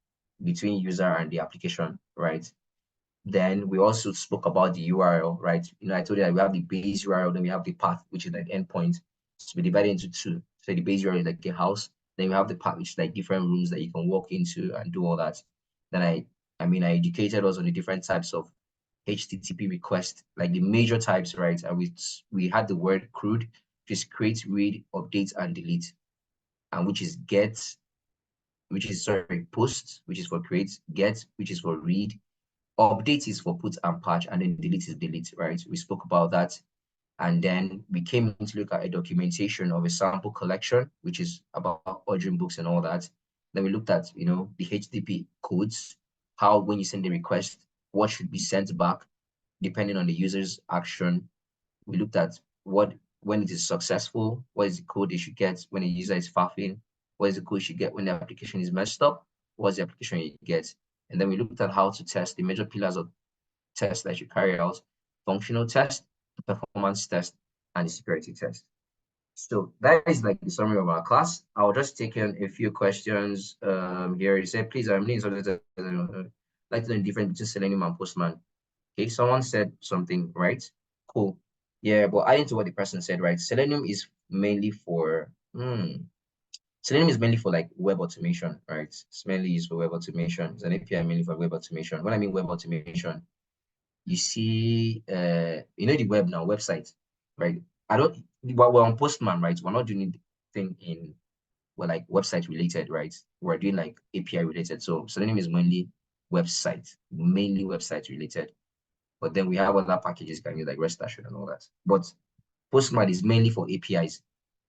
between user and the application, right? Then we also spoke about the URL, right? I told you that we have the base URL, then we have the path, which is like endpoint. So we divide it into two. So the base URL is like a house. Then we have the path, which is like different rooms that you can walk into and do all that. Then I educated us on the different types of HTTP request, like the major types, right? And we had the word CRUD, which is create, read, update, and delete, and which is post, which is for create, get, which is for read, update is for put and patch, and then delete is delete, right? We spoke about that. And then we came in to look at a documentation of a sample collection, which is about ordering books and all that. Then we looked at, the HTTP codes, how when you send a request, what should be sent back, depending on the user's action. We looked at when it is successful, what is the code they should get when a user is faffing, what is the code you should get when the application is messed up, what's the application you get. And then we looked at how to test the major pillars of tests that you carry out: functional test, the performance test, and the security test. So that is like the summary of our class. I'll just take in a few questions here. You say, please, I'm like to know the difference between Selenium and Postman. Okay, someone said something, right? Cool. Yeah, but adding to what the person said, right? Selenium is mainly for like web automation, right? It's mainly used for web automation. It's an API mainly for web automation. When I mean web automation, you see, the web now, website, right? We're on Postman, right? We're not doing anything like website related, right? We're doing like API related. So Selenium is mainly website related. But then we have other packages can use like REST Assured and all that. But Postman is mainly for APIs.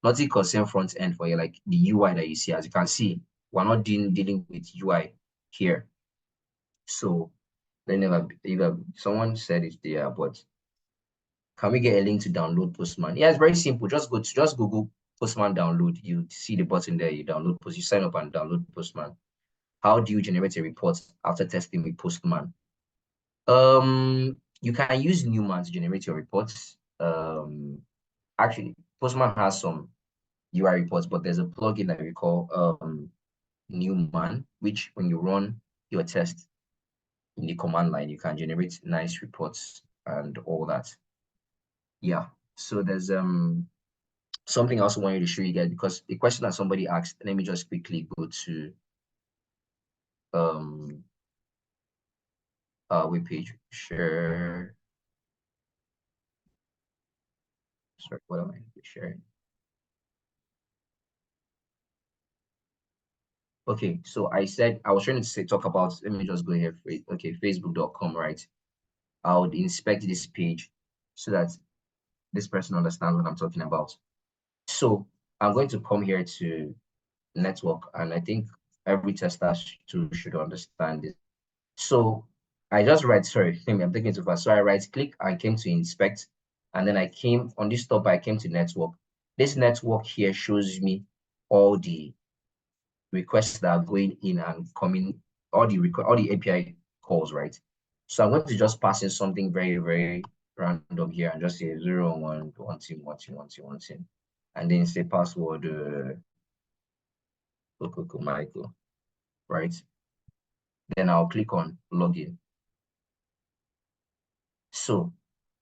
nothing concern front end for you, like the UI that you see. As you can see, we're not dealing with UI here. So someone said it there, but can we get a link to download Postman? Yeah, it's very simple. Just Google Postman download. You see the button there, you download Post, you sign up and download Postman. How do you generate a report after testing with Postman? You can use Newman to generate your reports. Actually, Postman has some UI reports, but there's a plugin that we call Newman, which when you run your test in the command line, you can generate nice reports and all that. Yeah. So there's something else I want you to show you guys, because the question that somebody asked, let me just quickly go to web page, share. Sorry, what am I sharing? Okay, so I said I was trying to talk about, let me just go here. Okay, facebook.com, right? I would inspect this page so that this person understands what I'm talking about. So I'm going to come here to network, and I think every tester should understand this. So I just write, sorry, I'm taking too fast. So I right click and came to inspect, and then I came on this top, I came to network. This network here shows me all the requests that are going in and coming, all the API calls, right? So I'm going to just pass in something very, very random here and just say 011 1 2 1 2 1 2 1 2, and then say password Michael, right? Then I'll click on login. So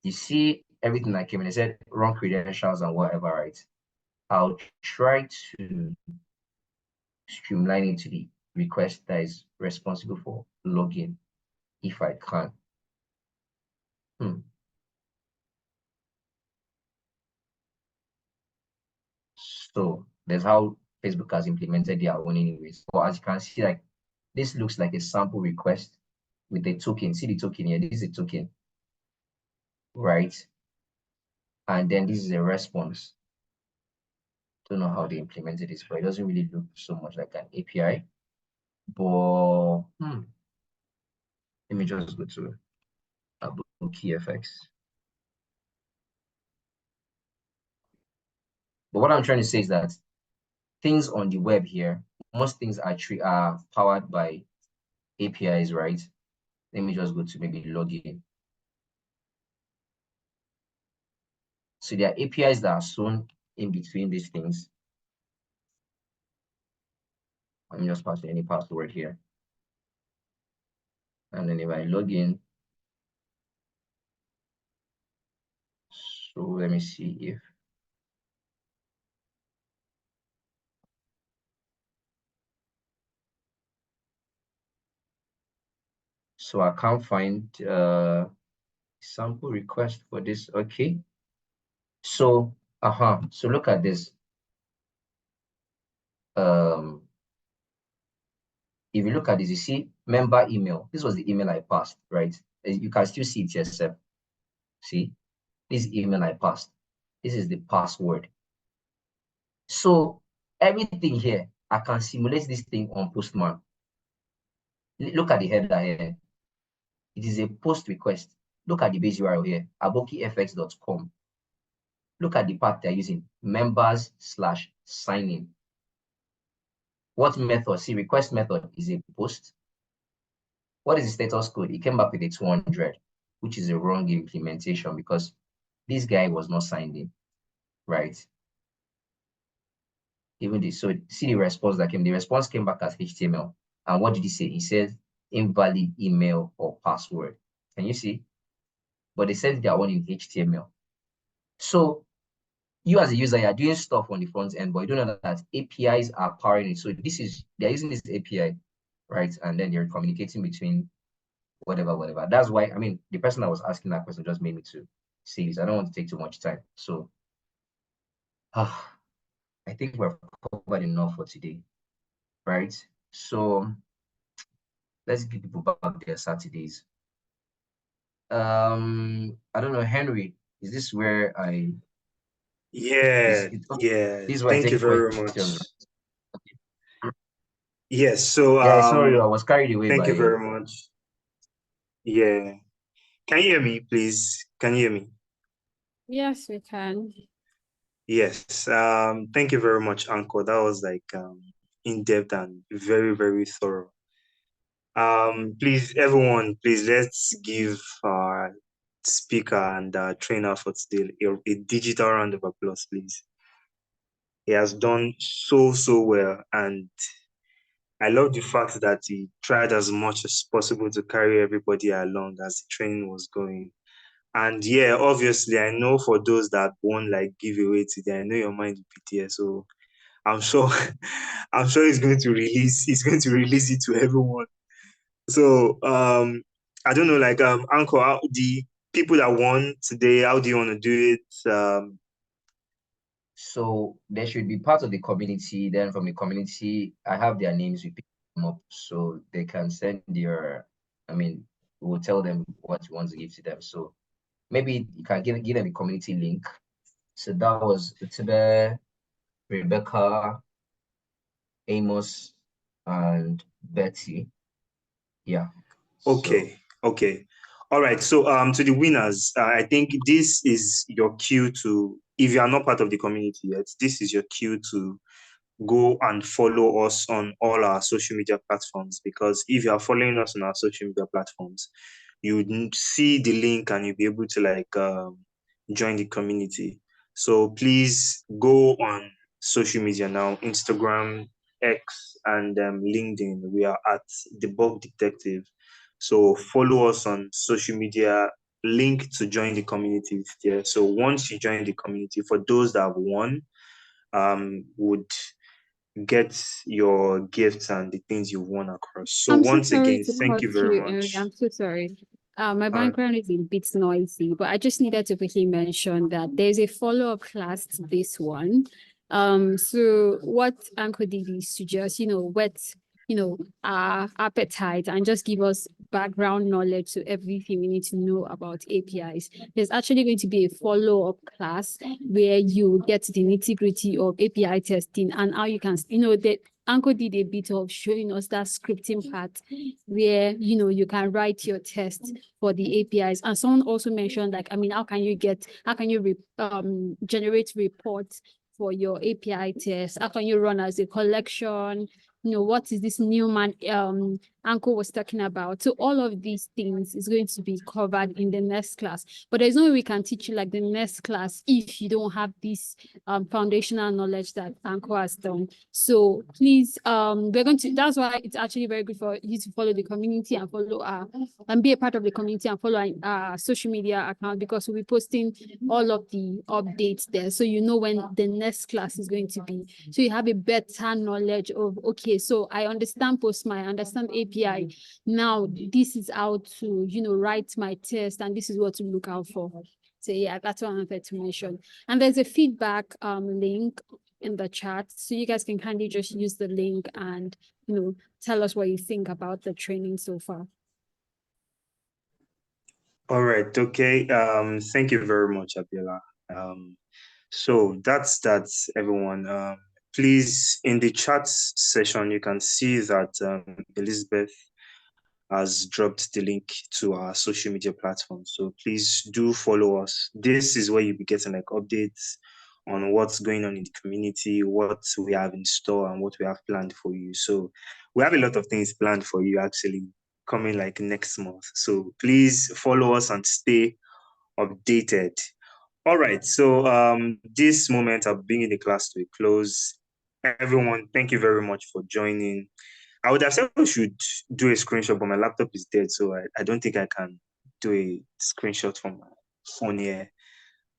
you see everything that came in. It said wrong credentials and whatever, right? I'll try to streamline it to the request that is responsible for login if I can. So that's how Facebook has implemented their own anyways. But as you can see, like this looks like a sample request with a token. See the token here, this is a token, right? And then this is a response. Don't know how they implemented this, but it doesn't really look so much like an API. But let me just go to KeyFX. But what I'm trying to say is that things on the web here, most things actually are powered by APIs, right? Let me just go to maybe login. So there are APIs that are shown in between these things. I'm just passing any password here. And then if I log in, so let me see if so I can't find sample request for this. Okay. So so look at this. If you look at this, you see member email. This was the email I passed, right? You can still see it yourself. See, this email I passed. This is the password. So everything here, I can simulate this thing on Postman. Look at the header here. It is a post request. Look at the base URL here, abokifx.com. Look at the path they're using, members/signing. What method? See, request method is a post. What is the status code? It came back with a 200, which is a wrong implementation because this guy was not signed in, right? Even this, so see the response that came. The response came back as HTML. And what did he say? He said invalid email or password. Can you see? But they sent their own in HTML. So you as a user, you're doing stuff on the front end, but you don't know that APIs are powering it. So they're using this API, right? And then they're communicating between whatever. That's why, I mean, the person that was asking that question just made me to say this. I don't want to take too much time. So I think we've covered enough for today, right? So let's give people back their Saturdays. I don't know, Henry, is this where I Yeah, yeah. This is why I Thank you take very much. questions. Yes, so Yeah, sorry, I was carried away thank by you very much. Yeah. Can you hear me, please? Can you hear me? Yes, we can. Yes. Thank you very much, Anko. That was like in-depth and very, very thorough. Please, everyone, please let's give our speaker and trainer for today a digital round of applause, please. He has done so well, and I love the fact that he tried as much as possible to carry everybody along as the training was going. And yeah, obviously, I know for those that won't like give away today, I know your mind will be there. So I'm sure, I'm sure he's going to release it to everyone. So I don't know, like Uncle, the people that won today, how do you want to do it? So they should be part of the community. Then from the community, I have their names. We pick them up so they can send we'll tell them what you want to give to them. So maybe you can give them a community link. So that was Utibe, Rebecca, Amos, and Betty. Yeah. Okay. All right. So to the winners, I think this is your cue to, if you are not part of the community yet, this is your cue to go and follow us on all our social media platforms, because if you are following us on our social media platforms, you would see the link and you'll be able to like join the community. So please go on social media now, Instagram, X, and LinkedIn. We are at The Bug Detective. So follow us on social media, link to join the community there. So once you join the community, for those that have won, would get your gifts and the things you won across. So I'm so once sorry again, to thank you cut very you, much. I'm so sorry. My All right. background is a bit noisy, but I just needed to quickly mention that there's a follow-up class to this one. So what Uncle did is to just, whet, our appetite and just give us background knowledge to everything we need to know about APIs. There's actually going to be a follow-up class where you get the nitty-gritty of API testing and how you can, that Uncle did a bit of showing us that scripting part where, you can write your test for the APIs. And someone also mentioned, like, how can you generate reports for your API test? How can you run as a collection? What is this Newman Uncle was talking about? So all of these things is going to be covered in the next class. But there's no way we can teach you like the next class if you don't have this foundational knowledge that Uncle has done. So please, that's why it's actually very good for you to follow the community and follow and be a part of the community and follow our social media account, because we'll be posting all of the updates there. So you know when the next class is going to be. So you have a better knowledge of, okay, so I understand Postman, I understand API. Now this is how to, write my test, and this is what to look out for. So yeah, that's what I wanted to mention. And there's a feedback link in the chat, so you guys can kindly just use the link and tell us what you think about the training so far. All right. Okay. Thank you very much, Abiola. So that's everyone. Please, in the chat session, you can see that Elizabeth has dropped the link to our social media platform. So please do follow us. This is where you'll be getting like updates on what's going on in the community, what we have in store, and what we have planned for you. So we have a lot of things planned for you actually coming like next month. So please follow us and stay updated. All right. So this moment I'm bringing the class to a close. Everyone, thank you very much for joining. I would have said we should do a screenshot, but my laptop is dead, so I don't think I can do a screenshot from my phone here.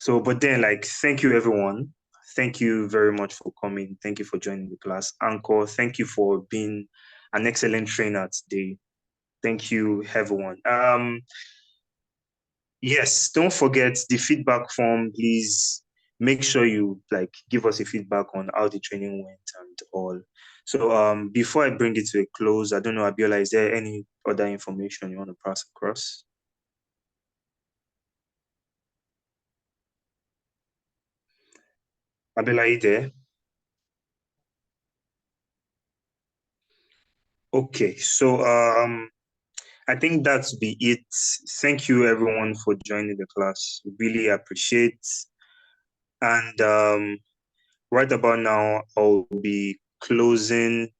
So, but then, like, thank you, everyone. Thank you very much for coming. Thank you for joining the class. Anchor, thank you for being an excellent trainer today. Thank you, everyone. Yes, don't forget the feedback form. Please make sure you like give us a feedback on how the training went and all. So before I bring it to a close, I don't know, Abiola, is there any other information you want to pass across? Abela, are you there? Okay, so I think that's be it. Thank you everyone for joining the class. Really appreciate. And right about now, I'll be closing